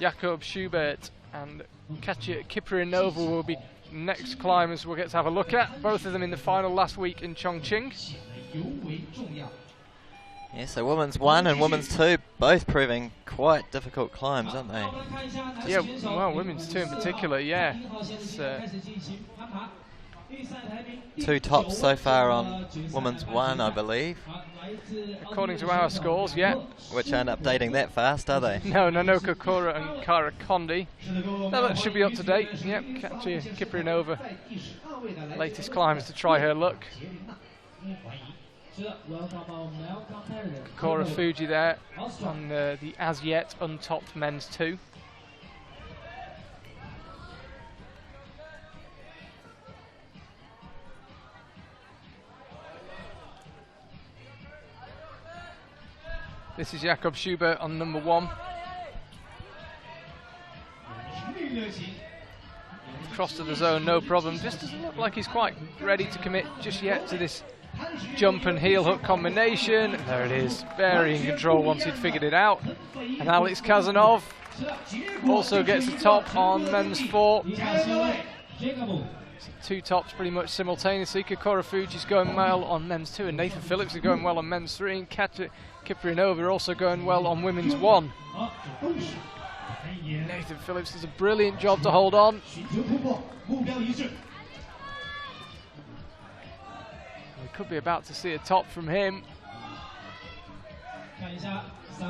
Jakob Schubert and Katja Kiprianova will be next climbers we'll get to have a look at. Both of them in the final last week in Chongqing. Yeah, so women's 1 and women's 2 both proving quite difficult climbs, aren't they? Yeah, well, women's 2 in particular, yeah. It's, 2 tops so far on women's 1, I believe. According to our scores, yeah. Which aren't updating that fast, are they? No, Nanoka Kora and Kara Kondi. No, that should be up to date. Yep, Katja Kiprianova. Latest climbs to try her luck. Kokora Fuji there on the as yet untopped men's 2. This is Jakob Schubert on number 1. Cross to the zone, no problem. Just doesn't look like he's quite ready to commit just yet to this jump and heel hook combination. There it is, very in control once he'd figured it out. And Alex Kazanov also gets a top on men's 4. 2 tops pretty much simultaneously. Kokora Fuji's going well on men's 2, and Nathan Phillips is going well on men's 3, and Katja Kiprianova also going well on women's 1. Nathan Phillips does a brilliant job to hold on. We could be about to see a top from him.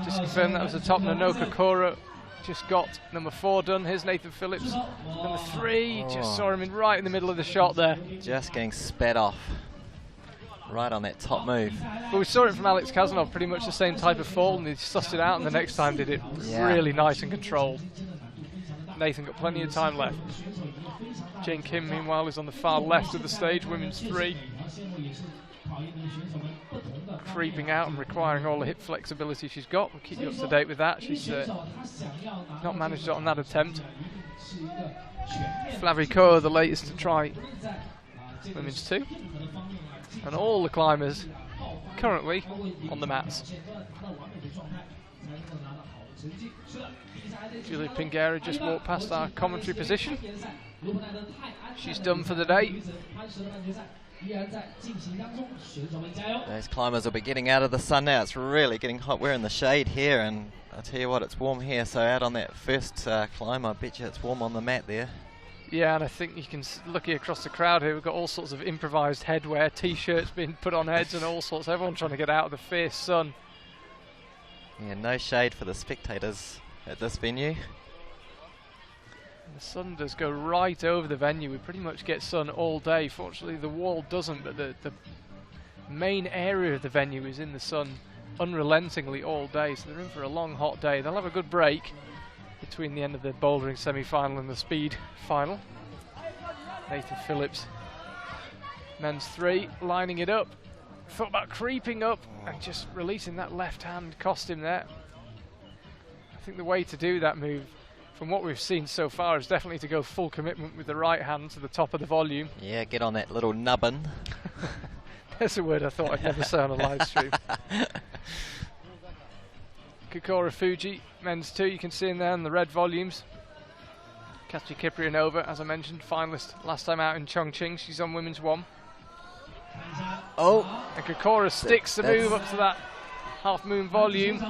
Just confirm that was a top. Nanoka Kora just got number 4 done. Here's Nathan Phillips, number 3. Just saw him right in the middle of the shot there. Just getting sped off. Right on that top move. But we saw it from Alex Kazanov, pretty much the same type of fall, and he sussed it out, and the next time did it really nice and controlled. Nathan got plenty of time left. Jane Kim, meanwhile, is on the far left of the stage, women's 3. Creeping out and requiring all the hip flexibility she's got. We'll keep you up to date with that. She's not managed it on that attempt. Flavie Koh, the latest to try women's 2. And all the climbers currently on the mats. Julia Pinguera just walked past our commentary position. She's done for the day. Those climbers will be getting out of the sun now. It's really getting hot. We're in the shade here, and I'll tell you what, it's warm here. So out on that first climb, I bet you it's warm on the mat there. Yeah, and I think you can look across the crowd here. We've got all sorts of improvised headwear, t-shirts being put on heads and all sorts. Everyone trying to get out of the fierce sun. Yeah, no shade for the spectators at this venue. The sun does go right over the venue. We pretty much get sun all day. Fortunately, the wall doesn't, but the main area of the venue is in the sun unrelentingly all day. So they're in for a long, hot day. They'll have a good break between the end of the bouldering semi-final and the speed final. Nathan Phillips, men's 3, lining it up. Thought about creeping up and just releasing that left hand cost him there. I think the way to do that move, from what we've seen so far, is definitely to go full commitment with the right hand to the top of the volume. Yeah, get on that little nubbin. There's a word I thought I'd never say on a live stream. Kokora Fuji, men's 2, you can see in there in the red volumes. Katja Kiprianova, as I mentioned, finalist last time out in Chongqing. She's on women's 1. Oh! And Kokora sticks the move up to that half moon volume.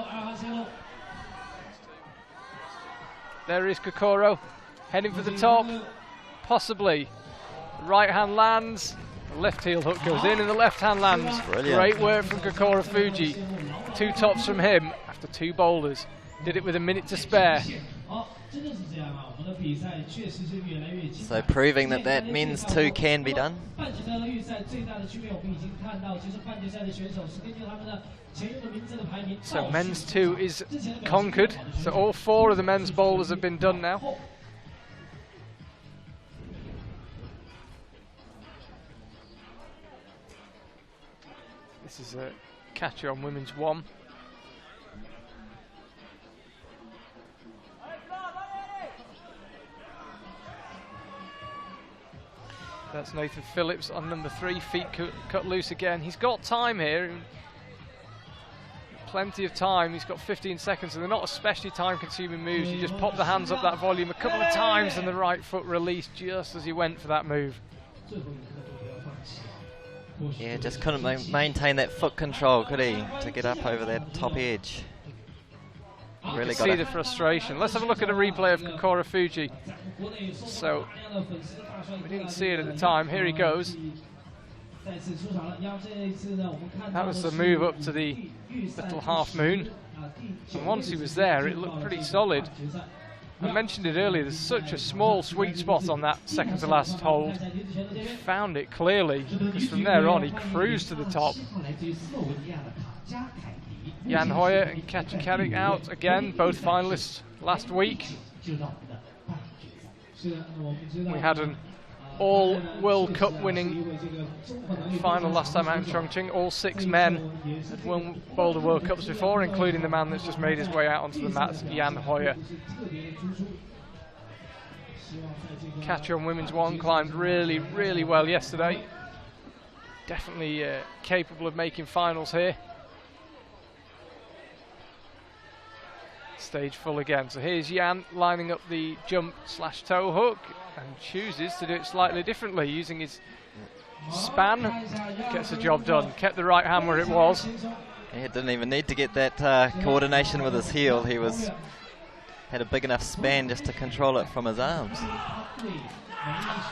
There is Kokoro, heading for the top. Possibly. The right hand lands. The left heel hook goes in and the left hand lands. Brilliant. Great work from Kokora Fuji. 2 tops from him after 2 boulders. Did it with a minute to spare. So proving that that men's 2 can be done. So men's 2 is conquered. So all 4 of the men's boulders have been done now. This is a catcher on women's 1. That's Nathan Phillips on number 3, feet cut loose again. He's got time here, plenty of time. He's got 15 seconds, and they're not especially time-consuming moves. You just pop the hands up that volume a couple of times, and the right foot released just as he went for that move. Yeah, just couldn't maintain that foot control, could he, to get up over that top edge. Really see the frustration. Let's have a look at a replay of Kokora Fuji. So, we didn't see it at the time. Here he goes. That was the move up to the little half moon. And once he was there, it looked pretty solid. I mentioned it earlier, there's such a small sweet spot on that second to last hold. He found it clearly, because from there on he cruised to the top. Jan Hoyer and Katja Karik out again, both finalists last week. We had an all World Cup winning final last time out in Chongqing. All 6 men had won Boulder World Cups before, including the man that's just made his way out onto the mat, Jan Hoyer. Katja on women's 1 climbed really, really well yesterday. Definitely capable of making finals here. Stage full again. So here's Jan lining up the jump / toe hook and chooses to do it slightly differently, using his span. Gets the job done. Kept the right hand where it was. He didn't even need to get that coordination with his heel. He had a big enough span just to control it from his arms.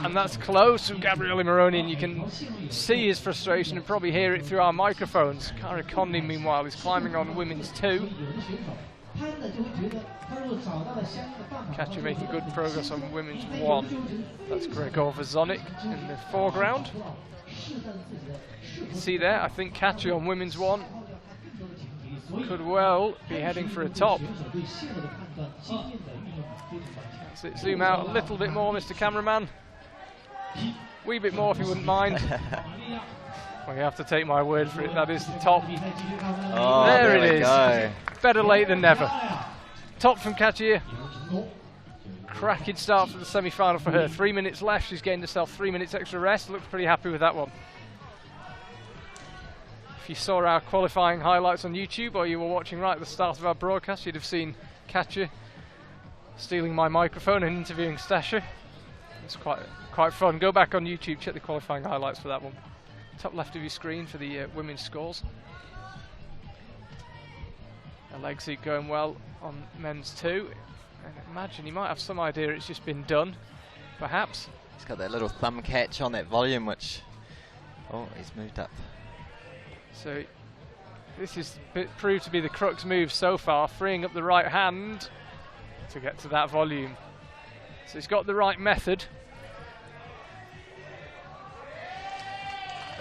And that's close from Gabriele Moroni, and you can see his frustration and probably hear it through our microphones. Kara Condi, meanwhile, is climbing on women's 2. Katja making good progress on women's 1. That's Gregor Vazonik in the foreground. You can see there, I think Katja on women's 1 could well be heading for a top. That's it, zoom out a little bit more, Mr. Cameraman. Wee bit more if you wouldn't mind. Well, you have to take my word for it, that is the top. Oh, there it is. Go. Better late than never. Top from Katja. Cracking start for the semi-final for her. 3 minutes left, she's gained herself 3 minutes extra rest. Looks pretty happy with that one. If you saw our qualifying highlights on YouTube, or you were watching right at the start of our broadcast, you'd have seen Katja stealing my microphone and interviewing Stasha. It's quite fun. Go back on YouTube, check the qualifying highlights for that one. Top left of your screen for the women's scores. Alexei going well on men's 2. And imagine he might have some idea it's just been done, perhaps. He's got that little thumb catch on that volume, which... Oh, he's moved up. So this is proved to be the crux move so far, freeing up the right hand to get to that volume. So he's got the right method.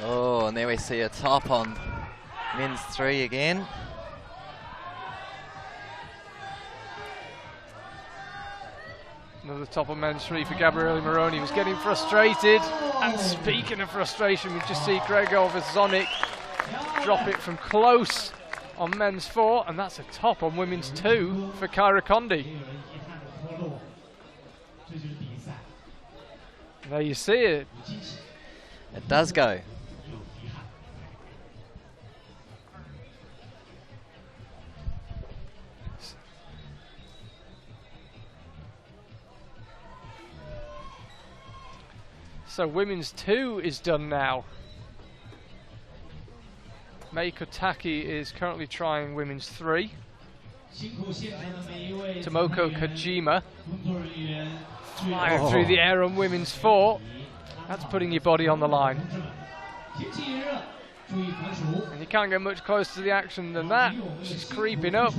Oh, and there we see a top on men's 3 again. Another top on men's 3 for Gabriele Moroni. He was getting frustrated. And speaking of frustration, we just see Gregor Vazonik drop it from close on men's 4. And that's a top on women's 2 for Kara Condi. There you see it. It does go. So women's 2 is done now. Meiko Taki is currently trying women's 3. Tomoko Kojima flying through the air on women's 4. That's putting your body on the line. And you can't get much closer to the action than that. She's creeping up.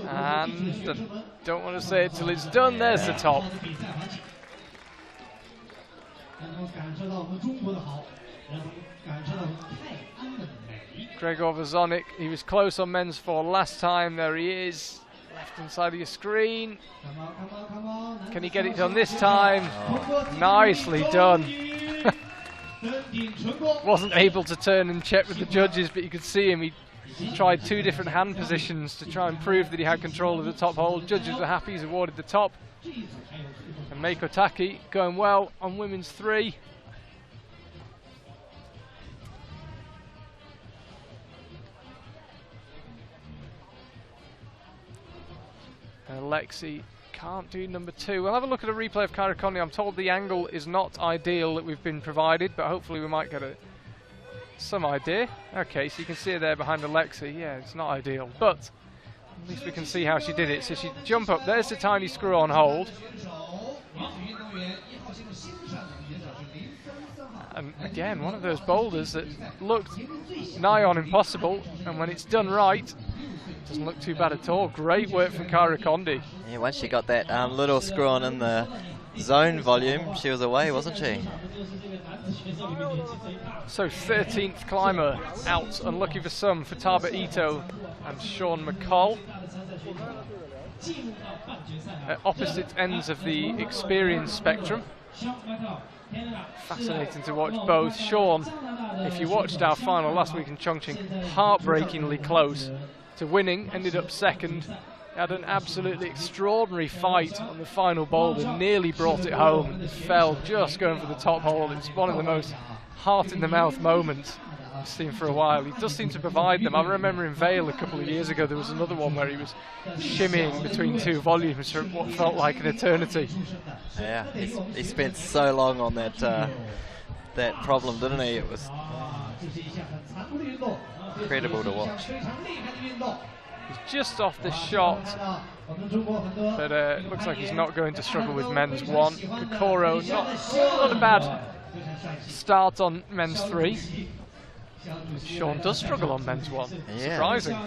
And don't want to say it till it's done. There's the top. Gregor Vazonik, he was close on men's 4 last time. There he is, left hand side of your screen. Can he get it done this time? Oh. Nicely done. Wasn't able to turn and check with the judges, but you could see him. He tried 2 different hand positions to try and prove that he had control of the top hold. Judges were happy, he's awarded the top. And Meiko Taki going well on women's 3. Alexei can't do number 2. We'll have a look at a replay of Kara Condi. I'm told the angle is not ideal that we've been provided, but hopefully we might get a some idea. Okay, so you can see her there behind Alexei. Yeah, it's not ideal, but at least we can see how she did it. So she jump up, there's the tiny screw on hold. And again, one of those boulders that looked nigh on impossible, and when it's done right, doesn't look too bad at all. Great work from Kyra Condi. Yeah, once she got that little screw on in the zone volume, she was away, wasn't she? So 13th climber out, unlucky for some, for Taba Ito and Sean McCall. At opposite ends of the experience spectrum. Fascinating to watch both. Sean, if you watched our final last week in Chongqing, heartbreakingly close to winning, ended up second. Had an absolutely extraordinary fight on the final boulder, nearly brought it home, fell just going for the top hole. It's one of the most heart-in-the-mouth moments I've seen for a while. He does seem to provide them. I remember in Vale a couple of years ago, there was another one where he was shimmying between two volumes for what felt like an eternity. Yeah, he spent so long on that that problem, didn't he? It was incredible to watch. He's just off the shot, but it looks like he's not going to struggle with men's one. Kokoro, not a bad start on men's three. Sean does struggle on men's one. Yeah. Surprising.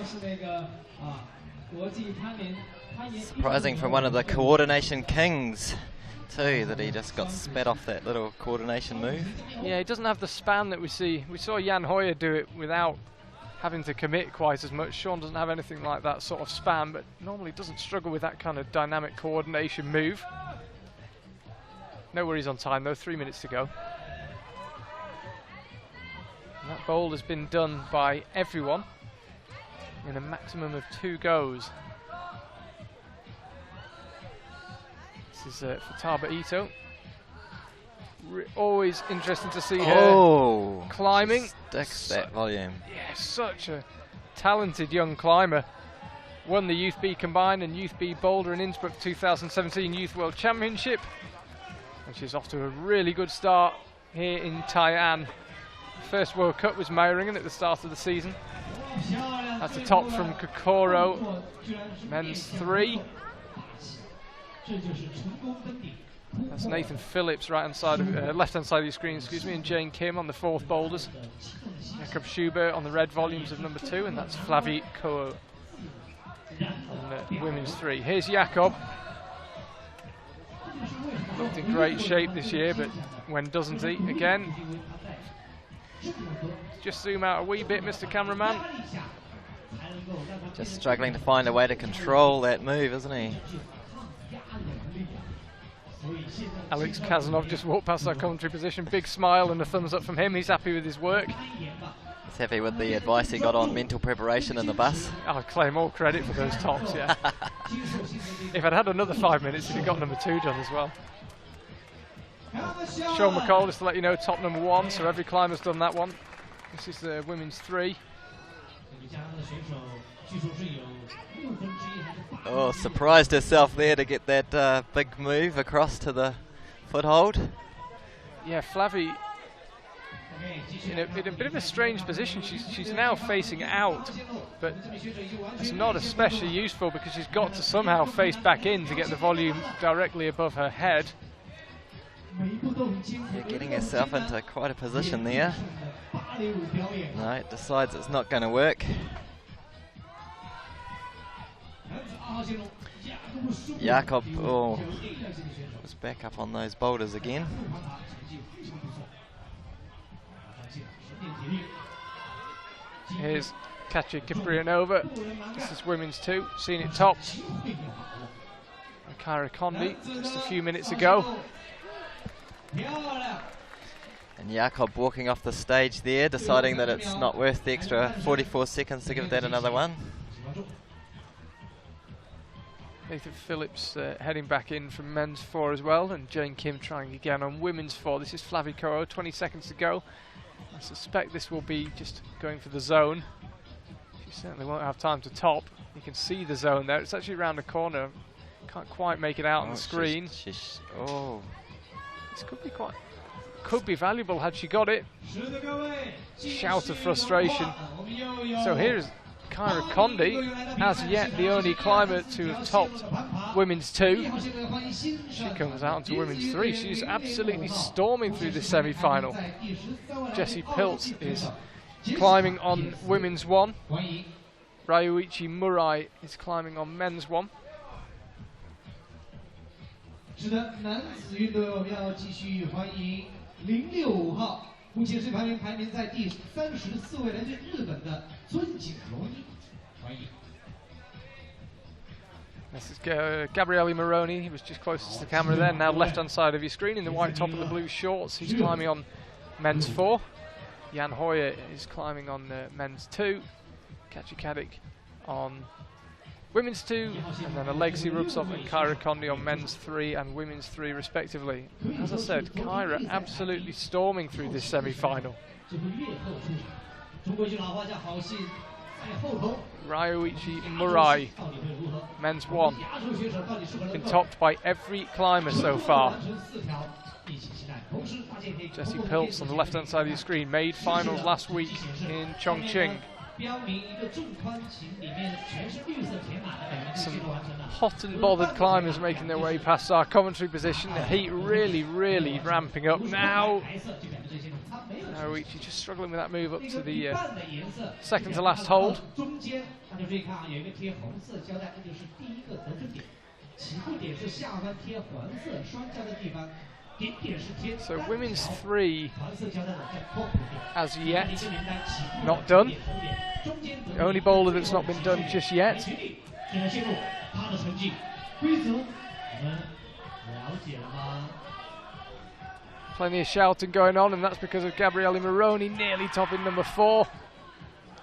Surprising from one of the coordination kings too, that he just got spat off that little coordination move. Yeah, he doesn't have the span that we see. We saw Jan Hoyer do it without having to commit quite as much. Sean doesn't have anything like that sort of span, but normally doesn't struggle with that kind of dynamic coordination move. No worries on time though, 3 minutes to go. And that bowl has been done by everyone in a maximum of 2 goes. This is for Taba Ito. Always interesting to see her climbing. Sticks that volume. Yeah, such a talented young climber. Won the Youth B Combined and Youth B Boulder in Innsbruck 2017 Youth World Championship. And she's off to a really good start here in Tai'an. First World Cup was Meiringen at the start of the season. That's a top from Kokoro. Men's 3. That's Nathan Phillips, right hand side of, left-hand side of your screen, excuse me, and Jane Kim on the 4th boulders. Jakob Schubert on the red volumes of number 2, and that's Flavie Koh on women's 3. Here's Jakob. Looked in great shape this year, but when doesn't he? Again. Just zoom out a wee bit, Mr. Cameraman. Just struggling to find a way to control that move, isn't he? Alex Kazanov just walked past our commentary position. Big smile and a thumbs up from him. He's happy with his work. He's happy with the advice he got on mental preparation in the bus. I'll claim all credit for those tops, yeah. If I'd had another 5 minutes, he'd have got number 2 done as well. Sean McCall, just to let you know, top number 1, so every climber's done that one. This is the women's 3. Oh, surprised herself there to get that big move across to the foothold. Yeah, Flavie in a bit of a strange position. She's now facing out, but it's not especially useful because she's got to somehow face back in to get the volume directly above her head. Yeah, getting herself into quite a position there. No, it decides it's not going to work. Jakob was back up on those boulders again. Here's Katja Kiprianova. This is women's 2, seen it topped. And Kyra Condi just a few minutes ago. And Jakob walking off the stage there, deciding that it's not worth the extra 44 seconds to give that another one. Nathan Phillips heading back in from men's 4 as well, and Jane Kim trying again on women's 4. This is Flavie Koh, 20 seconds to go. I suspect this will be just going for the zone. She certainly won't have time to top. You can see the zone there. It's actually around the corner. Can't quite make it out on the screen. This could be quite could be valuable had she got it. Shout of frustration. So here's Kyra Condi, as yet the only climber to have topped women's 2. She comes out onto women's 3. She's absolutely storming through the semi-final. Jessie Pilz is climbing on women's 1. Ryuichi Murai is climbing on men's 1. 是的，男子运动我们要继续欢迎065号，目前是排名在第34位，来自日本的尊井荣一，欢迎。 This is Gabriele Moroni. He was just closest to the camera there. Now left-hand side of your screen in the white top and the blue shorts. He's climbing on men's 4. Jan Hoyer is climbing on men's 2. Kachi Kadik on women's 2, and then Alexei Rubtsov and Kyra Condi on men's 3 and women's 3 respectively. As I said, Kyra absolutely storming through this semi-final. Ryuichi Murai, men's 1, been topped by every climber so far. Jessie Pilz on the left-hand side of your screen made finals last week in Chongqing. Some hot and bothered climbers making their way past our commentary position. The heat really ramping up now. Ryuichi just struggling with that move up to the second to last hold. So women's 3 as yet not done. The only boulder that's not been done just yet. Plenty of shouting going on, and that's because of Gabriele Moroni nearly topping number 4.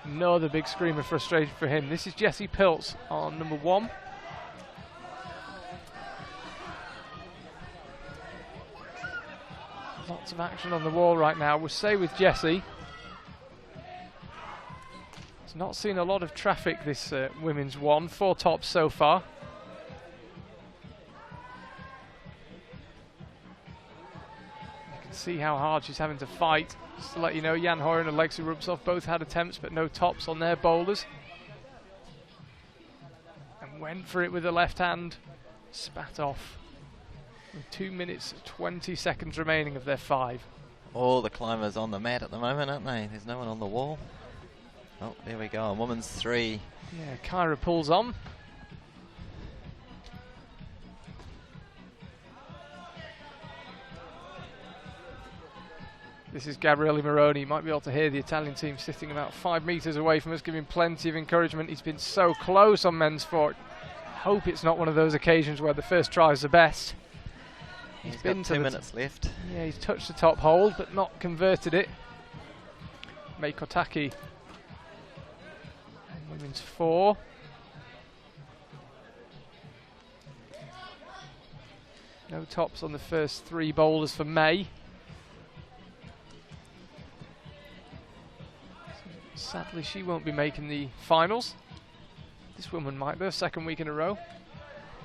Another big scream of frustration for him. This is Jessie Pilz on number 1. Lots of action on the wall right now. We'll say with Jessie, it's not seen a lot of traffic this women's 1. 4 tops so far. You can see how hard she's having to fight. Just to let you know, Jan Hoyer and Alexei Rubtsov both had attempts but no tops on their boulders. And went for it with the left hand, spat off. 2 minutes 20 seconds remaining of their 5. All the climbers on the mat at the moment, aren't they? There's no one on the wall. Oh, there we go, on women's 3. Yeah, Kyra pulls on. This is Gabriele Moroni. You might be able to hear the Italian team sitting about 5 meters away from us, giving plenty of encouragement. He's been so close on men's 4. Hope it's not one of those occasions where the first try is the best. He's been got 2 minutes left. Yeah, he's touched the top hold but not converted it. Mei Kotaki. Women's 4. No tops on the first 3 boulders for May. Sadly, she won't be making the finals. This woman might though, 2nd week in a row.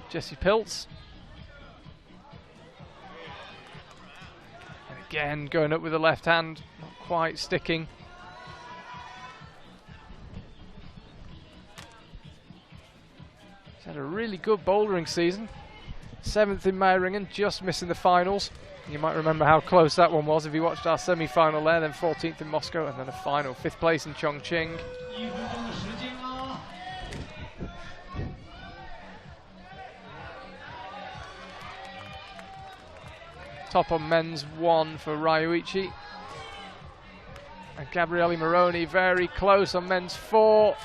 Jessie Pilz. And again, going up with the left hand, not quite sticking. She's had a really good bouldering season. 7th in Meiringen, just missing the finals. You might remember how close that one was if you watched our semi-final there, then 14th in Moscow, and then a final, 5th place in Chongqing. Top on men's 1 for Ryuichi. And Gabriele Moroni very close on men's 4.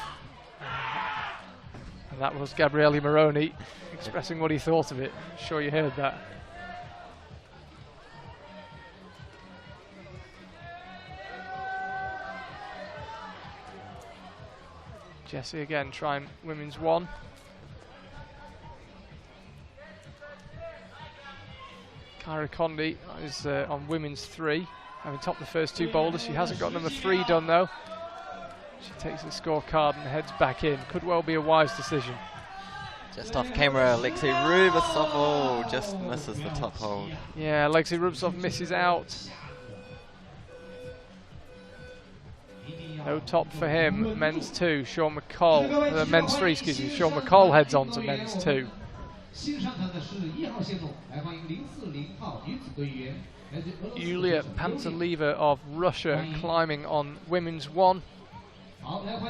And that was Gabriele Moroni expressing what he thought of it. I'm sure you heard that. Jessie again trying women's 1. Kyra Condi is on women's 3, having topped the first 2 boulders. She hasn't got number 3 done though. She takes the scorecard and heads back in. Could well be a wise decision. Just off camera, Alexei Rubtsov just misses the top hold. Yeah, Alexei Rubtsov misses out. No top for him. Men's 2, Sean McCall. Men's 3, excuse me. Sean McCall heads on to men's 2. 新上场的是1号线路，来欢迎040号女子队员，来自俄罗斯。 Yulia Panteleva of Russia climbing on women's 1.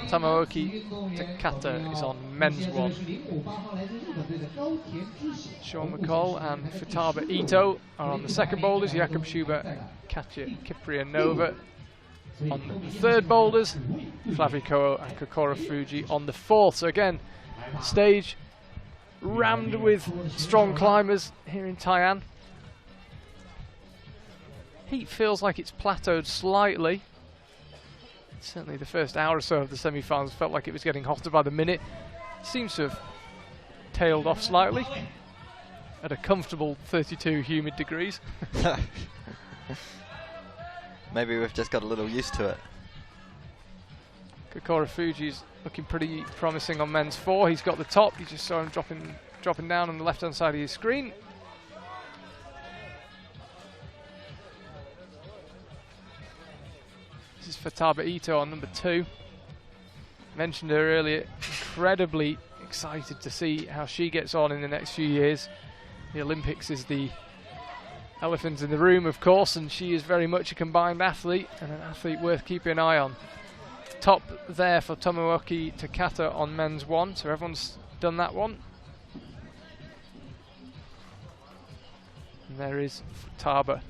Tomoaki Takata is on men's 1. Sean McCall and Futaba Ito are on the second boulders. Jakub Schubert, Katya Kiprianova on the third boulders. Flavie Koho and Kokoro Fuji on the fourth. So again, stage rammed with strong climbers here in Tai'an. Heat feels like it's plateaued slightly. Certainly the first hour or so of the semi-finals felt like it was getting hotter by the minute. Seems to have tailed off slightly at a comfortable 32 humid degrees. Maybe we've just got a little used to it. Kokoro Fuji's looking pretty promising on men's 4. He's got the top. You just saw him dropping down on the left-hand side of your screen. This is Futaba Ito on number 2. Mentioned her earlier. Incredibly excited to see how she gets on in the next few years. The Olympics is the elephant in the room, of course, and she is very much a combined athlete and an athlete worth keeping an eye on. Top there for Tomoaki Takata on men's 1, so everyone's done that one. And there is Futaba.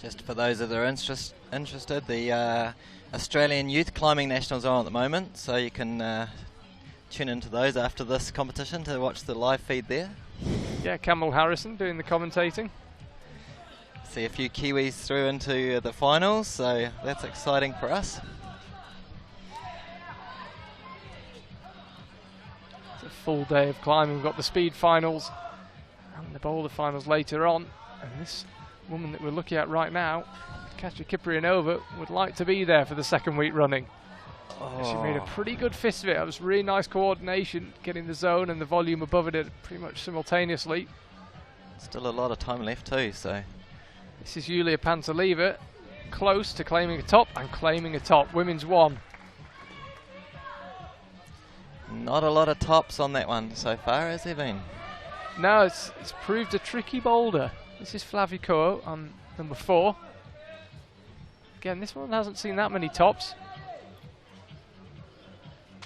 Just for those that are interested, the Australian Youth Climbing Nationals are on at the moment, so you can tune into those after this competition to watch the live feed there. Yeah, Campbell Harrison doing the commentating. See a few Kiwis through into the finals, so that's exciting for us. It's a full day of climbing. We've got the speed finals and the boulder finals later on, and this woman that we're looking at right now, Katya Kiprianova, would like to be there for the second week running. Oh. She made a pretty good fist of it. It was really nice coordination, getting the zone and the volume above it pretty much simultaneously. Still a lot of time left too, so. This is Yulia Panteleva, close to claiming a top and claiming a top. Women's 1. Not a lot of tops on that one so far, has there been? No, it's proved a tricky boulder. This is Flavie Koho on number 4. Again, this one hasn't seen that many tops.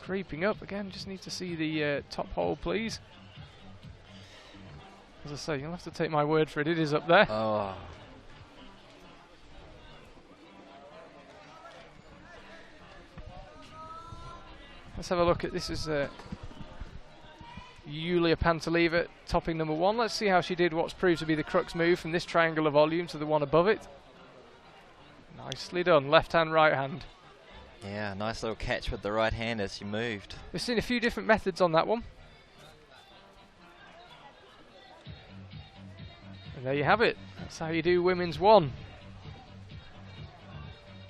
Creeping up again, just need to see the top hole, please. As I say, you'll have to take my word for it, it is up there. Oh. Let's have a look at this. Is Yulia Panteleva topping number 1. Let's see how she did what's proved to be the crux move from this triangular volume to the one above it. Nicely done, left hand, right hand. Yeah, nice little catch with the right hand as she moved. We've seen a few different methods on that one. And there you have it. That's how you do women's 1.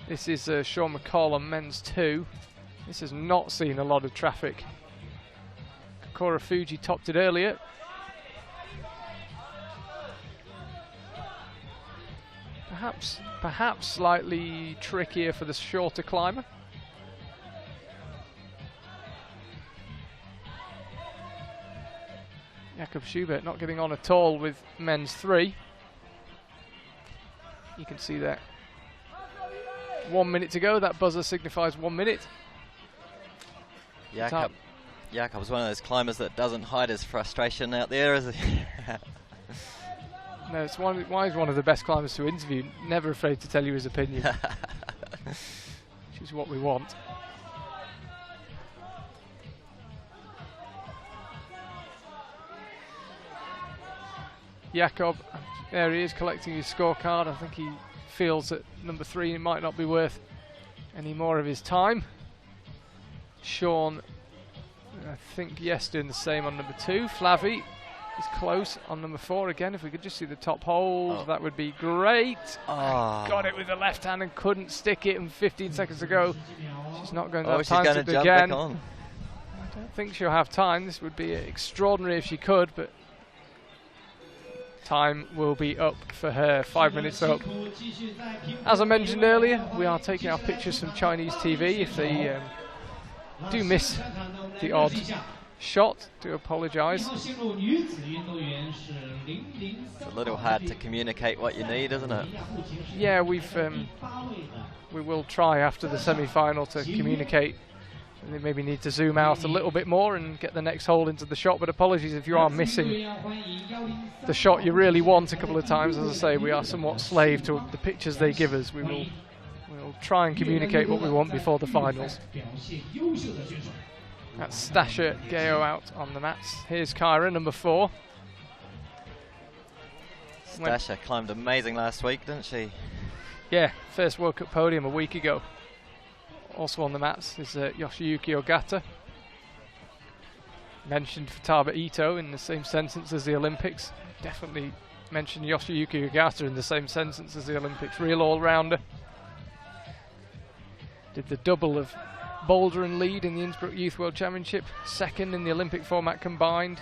This is Sean McCall on men's 2. This has not seen a lot of traffic. Kokoro Fuji topped it earlier. Perhaps slightly trickier for the shorter climber. Jakub Schubert not getting on at all with men's 3. You can see that 1 minute to go. That buzzer signifies 1 minute. Jakub's one of those climbers that doesn't hide his frustration out there, is he? No, it's why he's one of the best climbers to interview. Never afraid to tell you his opinion. Which is what we want. Jakub, there he is collecting his scorecard. I think he feels that number 3 it might not be worth any more of his time. Sean, I think, yes, doing the same on number 2. Flavie is close on number 4 again. If we could just see the top hold, that would be great. Oh. Got it with the left hand and couldn't stick it. And 15 seconds ago, she's not going to have she's time going to jump again. Back on. I don't think she'll have time. This would be extraordinary if she could, but time will be up for her, 5 minutes up. As I mentioned earlier, we are taking our pictures from Chinese TV. If they do miss the odd shot, do apologise. It's a little hard to communicate what you need, isn't it? Yeah, we will try after the semi-final to communicate. And they maybe need to zoom out a little bit more and get the next hole into the shot, but apologies if you are missing the shot you really want a couple of times. As I say, we are somewhat slave to the pictures they give us. We will try and communicate what we want before the finals. That's Stasha Geo out on the mats. Here's Kyra, number 4. Stasha climbed amazing last week, didn't she? Yeah, first World Cup podium a week ago. Also on the mats is Yoshiyuki Ogata. Mentioned Futaba Ito in the same sentence as the Olympics. Definitely mentioned Yoshiyuki Ogata in the same sentence as the Olympics. Real all-rounder. Did the double of Bouldering lead in the Innsbruck Youth World Championship. Second in the Olympic format combined.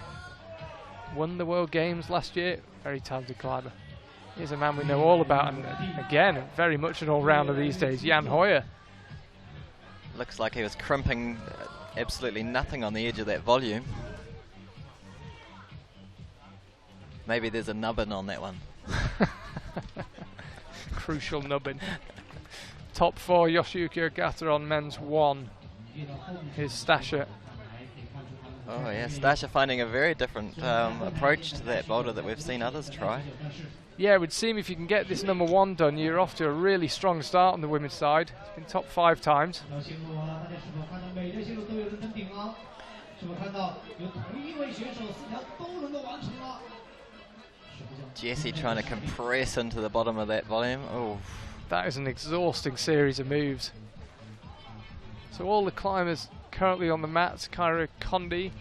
Won the World Games last year. Very talented climber. Here's a man we know all about, and again, very much an all-rounder these days, Jan Hoyer. Looks like he was crimping absolutely nothing on the edge of that volume. Maybe there's a nubbin on that one. Crucial nubbin. Top 4, Yoshiyuki Ogata on men's 1. Here's Stasha. Oh yeah, Stasha finding a very different approach to that boulder that we've seen others try. Yeah, it would seem if you can get this number 1 done, you're off to a really strong start on the women's side. It's been top 5 times. Jessie trying to compress into the bottom of that volume. Oh, that is an exhausting series of moves. So all the climbers currently on the mats: Kyra Condi,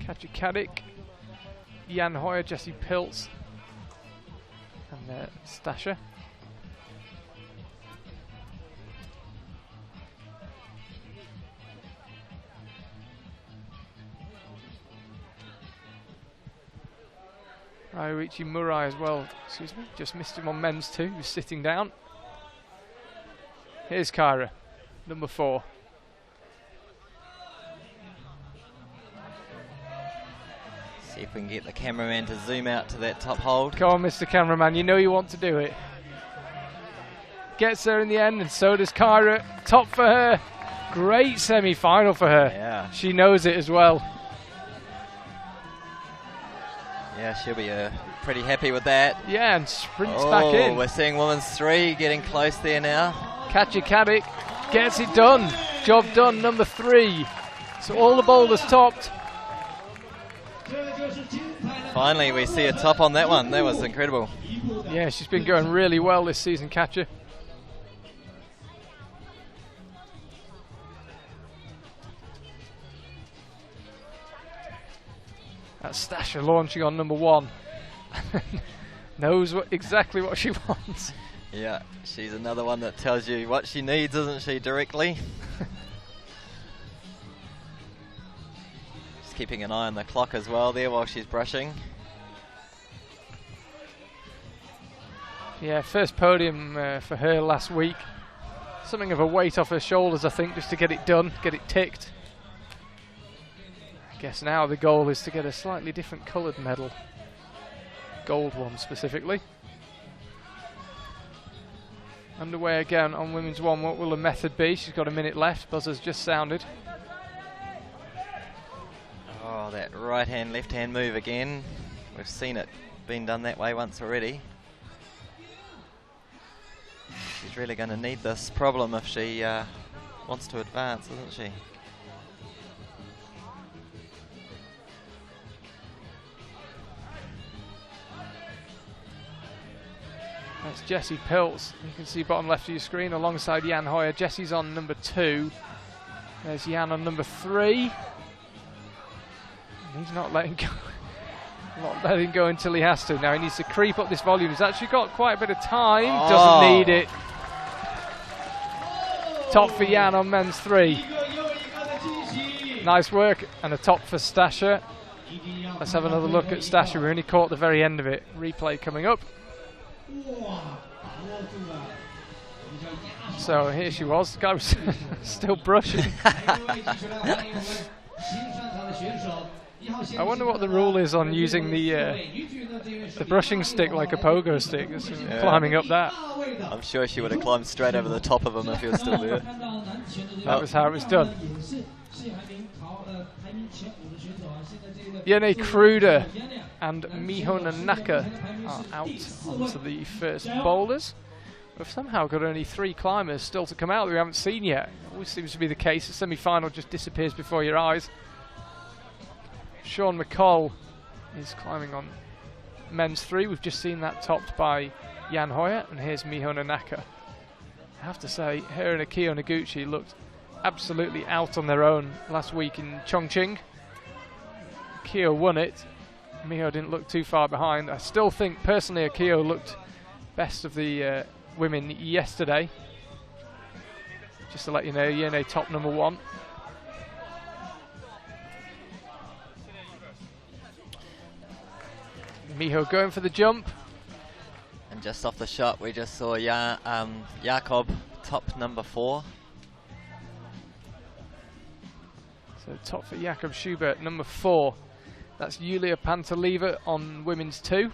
Katja Kadik, Jan Hoyer, Jessie Pilz, and Stasha. Ryuichi Murai as well, excuse me, just missed him on men's 2, he's sitting down. Here's Kyra, number 4. see if we can get the cameraman to zoom out to that top hold. Come on, Mr. Cameraman, you know you want to do it. Gets there in the end, and so does Kyra. Top for her. Great semi-final for her. Yeah. She knows it as well. Yeah, she'll be pretty happy with that. Yeah, and sprints back in. We're seeing women's 3 getting close there now. Katja Kadik gets it done. Job done, number 3. So all the boulders topped. Finally, we see a top on that one. That was incredible. Yeah, she's been going really well this season, Katja. That's Stasha launching on number 1. Knows exactly what she wants. Yeah, she's another one that tells you what she needs, isn't she, directly? Just keeping an eye on the clock as well there while she's brushing. Yeah, first podium for her last week. Something of a weight off her shoulders, I think, just to get it done, get it ticked. I guess now the goal is to get a slightly different coloured medal. Gold one specifically. Underway again on women's 1. What will the method be? She's got a minute left. Buzzer's just sounded. Oh, that right hand, left hand move again. We've seen it been done that way once already. She's really going to need this problem if she wants to advance, isn't she? That's Jessie Pilz. You can see bottom left of your screen alongside Jan Hoyer. Jessie's on number 2. There's Jan on number 3. And he's not letting go. Not letting go until he has to. Now he needs to creep up this volume. He's actually got quite a bit of time. Doesn't need it. Top for Jan on men's 3. Nice work. And a top for Stasha. Let's have another look at Stasha. We only caught the very end of it. Replay coming up. So here she was. The guy was still brushing. I wonder what the rule is on using the brushing stick like a pogo stick. Climbing up that. I'm sure she would have climbed straight over the top of him if he was still there. That was how it was done. Yene Kruder and Mihona Naka are out onto the first boulders. We've somehow got only 3 climbers still to come out that we haven't seen yet. It always seems to be the case. The semi-final just disappears before your eyes. Sean McCall is climbing on men's 3. We've just seen that topped by Jan Hoyer, and here's Mihona Naka. I have to say, her and Akio Noguchi looked absolutely out on their own last week in Chongqing. Akio won it. Miho didn't look too far behind. I still think, personally, Akio looked best of the women yesterday. Just to let you know, Yene top number 1. Miho going for the jump. And just off the shot, we just saw Jakob top number 4. So top for Jakob Schubert, number 4. That's Julia Pantelieva on women's 2.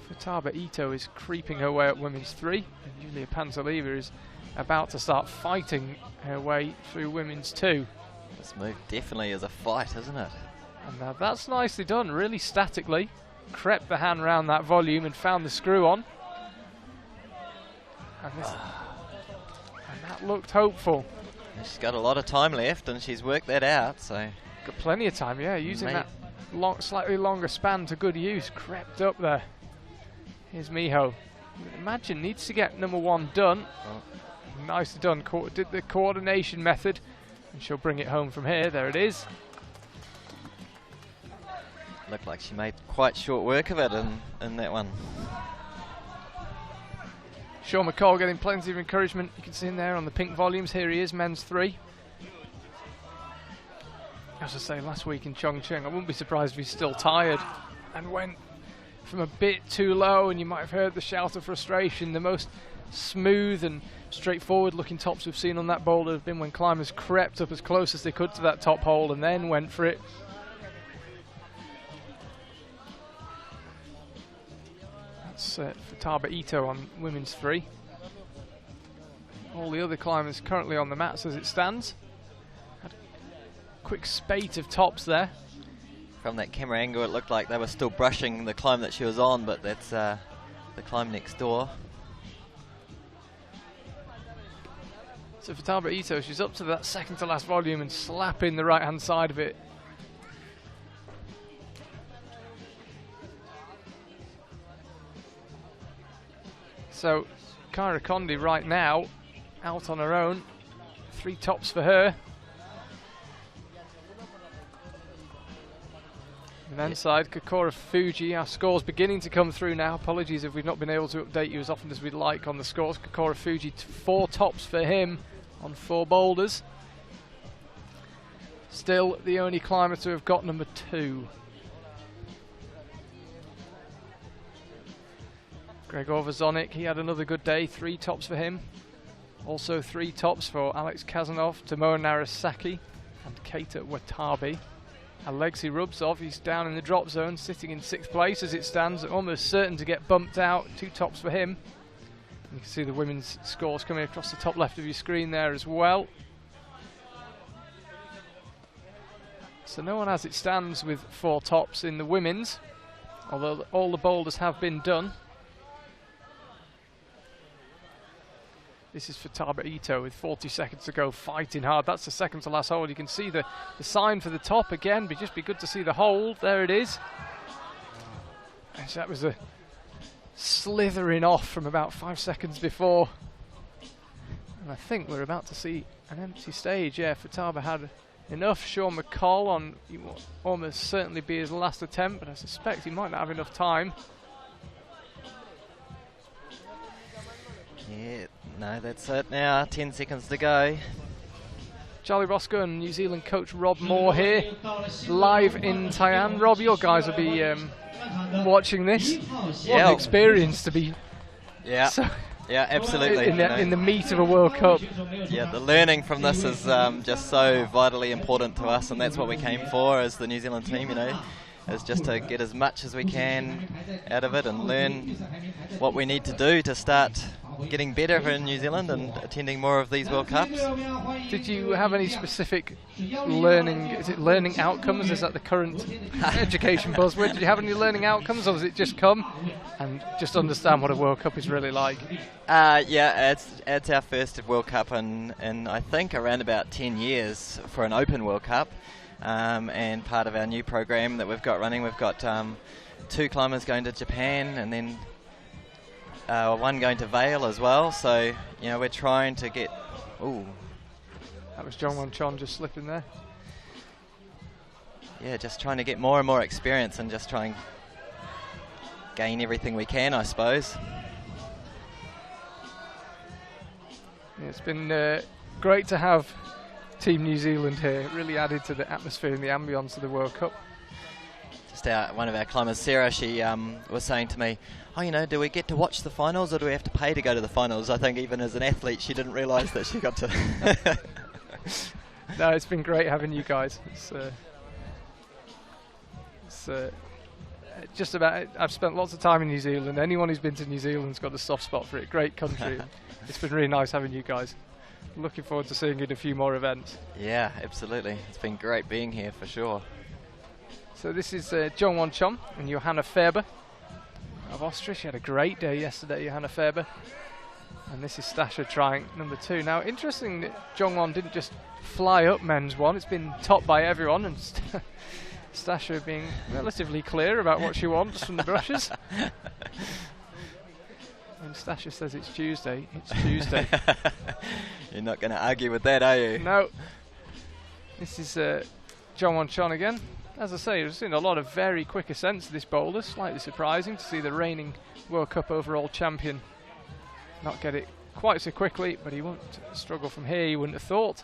Futaba Ito is creeping her way up women's 3. And Julia Pantelieva is about to start fighting her way through women's 2. This move definitely is a fight, isn't it? And now that's nicely done, really statically. Crept the hand round that volume and found the screw on. And that looked hopeful. She's got a lot of time left and she's worked that out, so... Got plenty of time, yeah, using that slightly longer span to good use. Crept up there. Here's Miho. Imagine, needs to get number 1 done. Oh. Nicely done, did the coordination method. And she'll bring it home from here, there it is. Looked like she made quite short work of it in that one. Sean McCall getting plenty of encouragement. You can see him there on the pink volumes. Here he is, men's 3. As I say, last week in Chongqing, I wouldn't be surprised if he's still tired and went from a bit too low, and you might have heard the shout of frustration. The most smooth and straightforward looking tops we've seen on that boulder have been when climbers crept up as close as they could to that top hole and then went for it. That's Futaba Ito on women's 3. All the other climbers currently on the mats as it stands. Had a quick spate of tops there. From that camera angle, it looked like they were still brushing the climb that she was on, but that's the climb next door. So Futaba Ito, she's up to that second to last volume and slapping the right hand side of it. So Kyra Condi right now out on her own. 3 tops for her. Men's side, Kokoro Fuji, our scores beginning to come through now. Apologies if we've not been able to update you as often as we'd like on the scores. Kokoro Fuji, 4 tops for him on 4 boulders. Still the only climber to have got number 2. Gregor Vazonik, he had another good day, 3 tops for him. Also 3 tops for Alex Kazanov, Tomoe Narasaki and Keita Watabe. Alexei Rubtsov, he's down in the drop zone, sitting in 6th place as it stands, almost certain to get bumped out. 2 tops for him. You can see the women's scores coming across the top left of your screen there as well. So no one as it stands with 4 tops in the women's, although all the boulders have been done. This is Futaba Ito with 40 seconds to go, fighting hard. That's the second to last hole. You can see the sign for the top again, but just be good to see the hold. There it is. And so that was a slithering off from about 5 seconds before. And I think we're about to see an empty stage. Yeah, Futaba had enough. Sean McCall on, he will almost certainly be his last attempt, but I suspect he might not have enough time. Yeah, No, that's it now. 10 seconds to go. Charlie Roscoe and New Zealand coach Rob Moore here, live in Tai'an. Rob, your guys will be watching this. What an experience to be. Yeah. So yeah, absolutely. In the meat of a World Cup. Yeah, the learning from this is just so vitally important to us, and that's what we came for as the New Zealand team, is just to get as much as we can out of it and learn what we need to do to start getting better in New Zealand and attending more of these World Cups. Did you have any specific learning outcomes? Is that the current education buzzword? Did you have any learning outcomes, or was it just come and just understand what a World Cup is really like? Yeah, it's our first World Cup in I think around about 10 years for an Open World Cup. And part of our new program that we've got running, we've got 2 climbers going to Japan, and then one going to Vail as well. So we're trying to get. Ooh, that was Jongwon Chon just slipping there. Yeah, just trying to get more and more experience and just try and gain everything we can, I suppose. Yeah, it's been great to have Team New Zealand here. It really added to the atmosphere and the ambience of the World Cup. Just one of our climbers, Sarah, she was saying to me, do we get to watch the finals or do we have to pay to go to the finals? I think even as an athlete she didn't realise that she got to... No, it's been great having you guys. It's just about... I've spent lots of time in New Zealand. Anyone who's been to New Zealand's got a soft spot for it. Great country. It's been really nice having you guys. Looking forward to seeing you in a few more events. Yeah, absolutely. It's been great being here for sure. So this is Jongwon Chon and Johanna Faber of Austria. She had a great day yesterday, Johanna Faber. And this is Stasha trying number 2. Now, interesting that Jongwon didn't just fly up men's 1. It's been topped by everyone, and Stasha being relatively clear about what she wants from the brushes. When Stasha says it's Tuesday, it's Tuesday. You're not going to argue with that, are you? No. This is Jongwon Chon again. As I say, we've seen a lot of very quick ascents to this boulder. Slightly surprising to see the reigning World Cup overall champion not get it quite so quickly, but he won't struggle from here, you wouldn't have thought.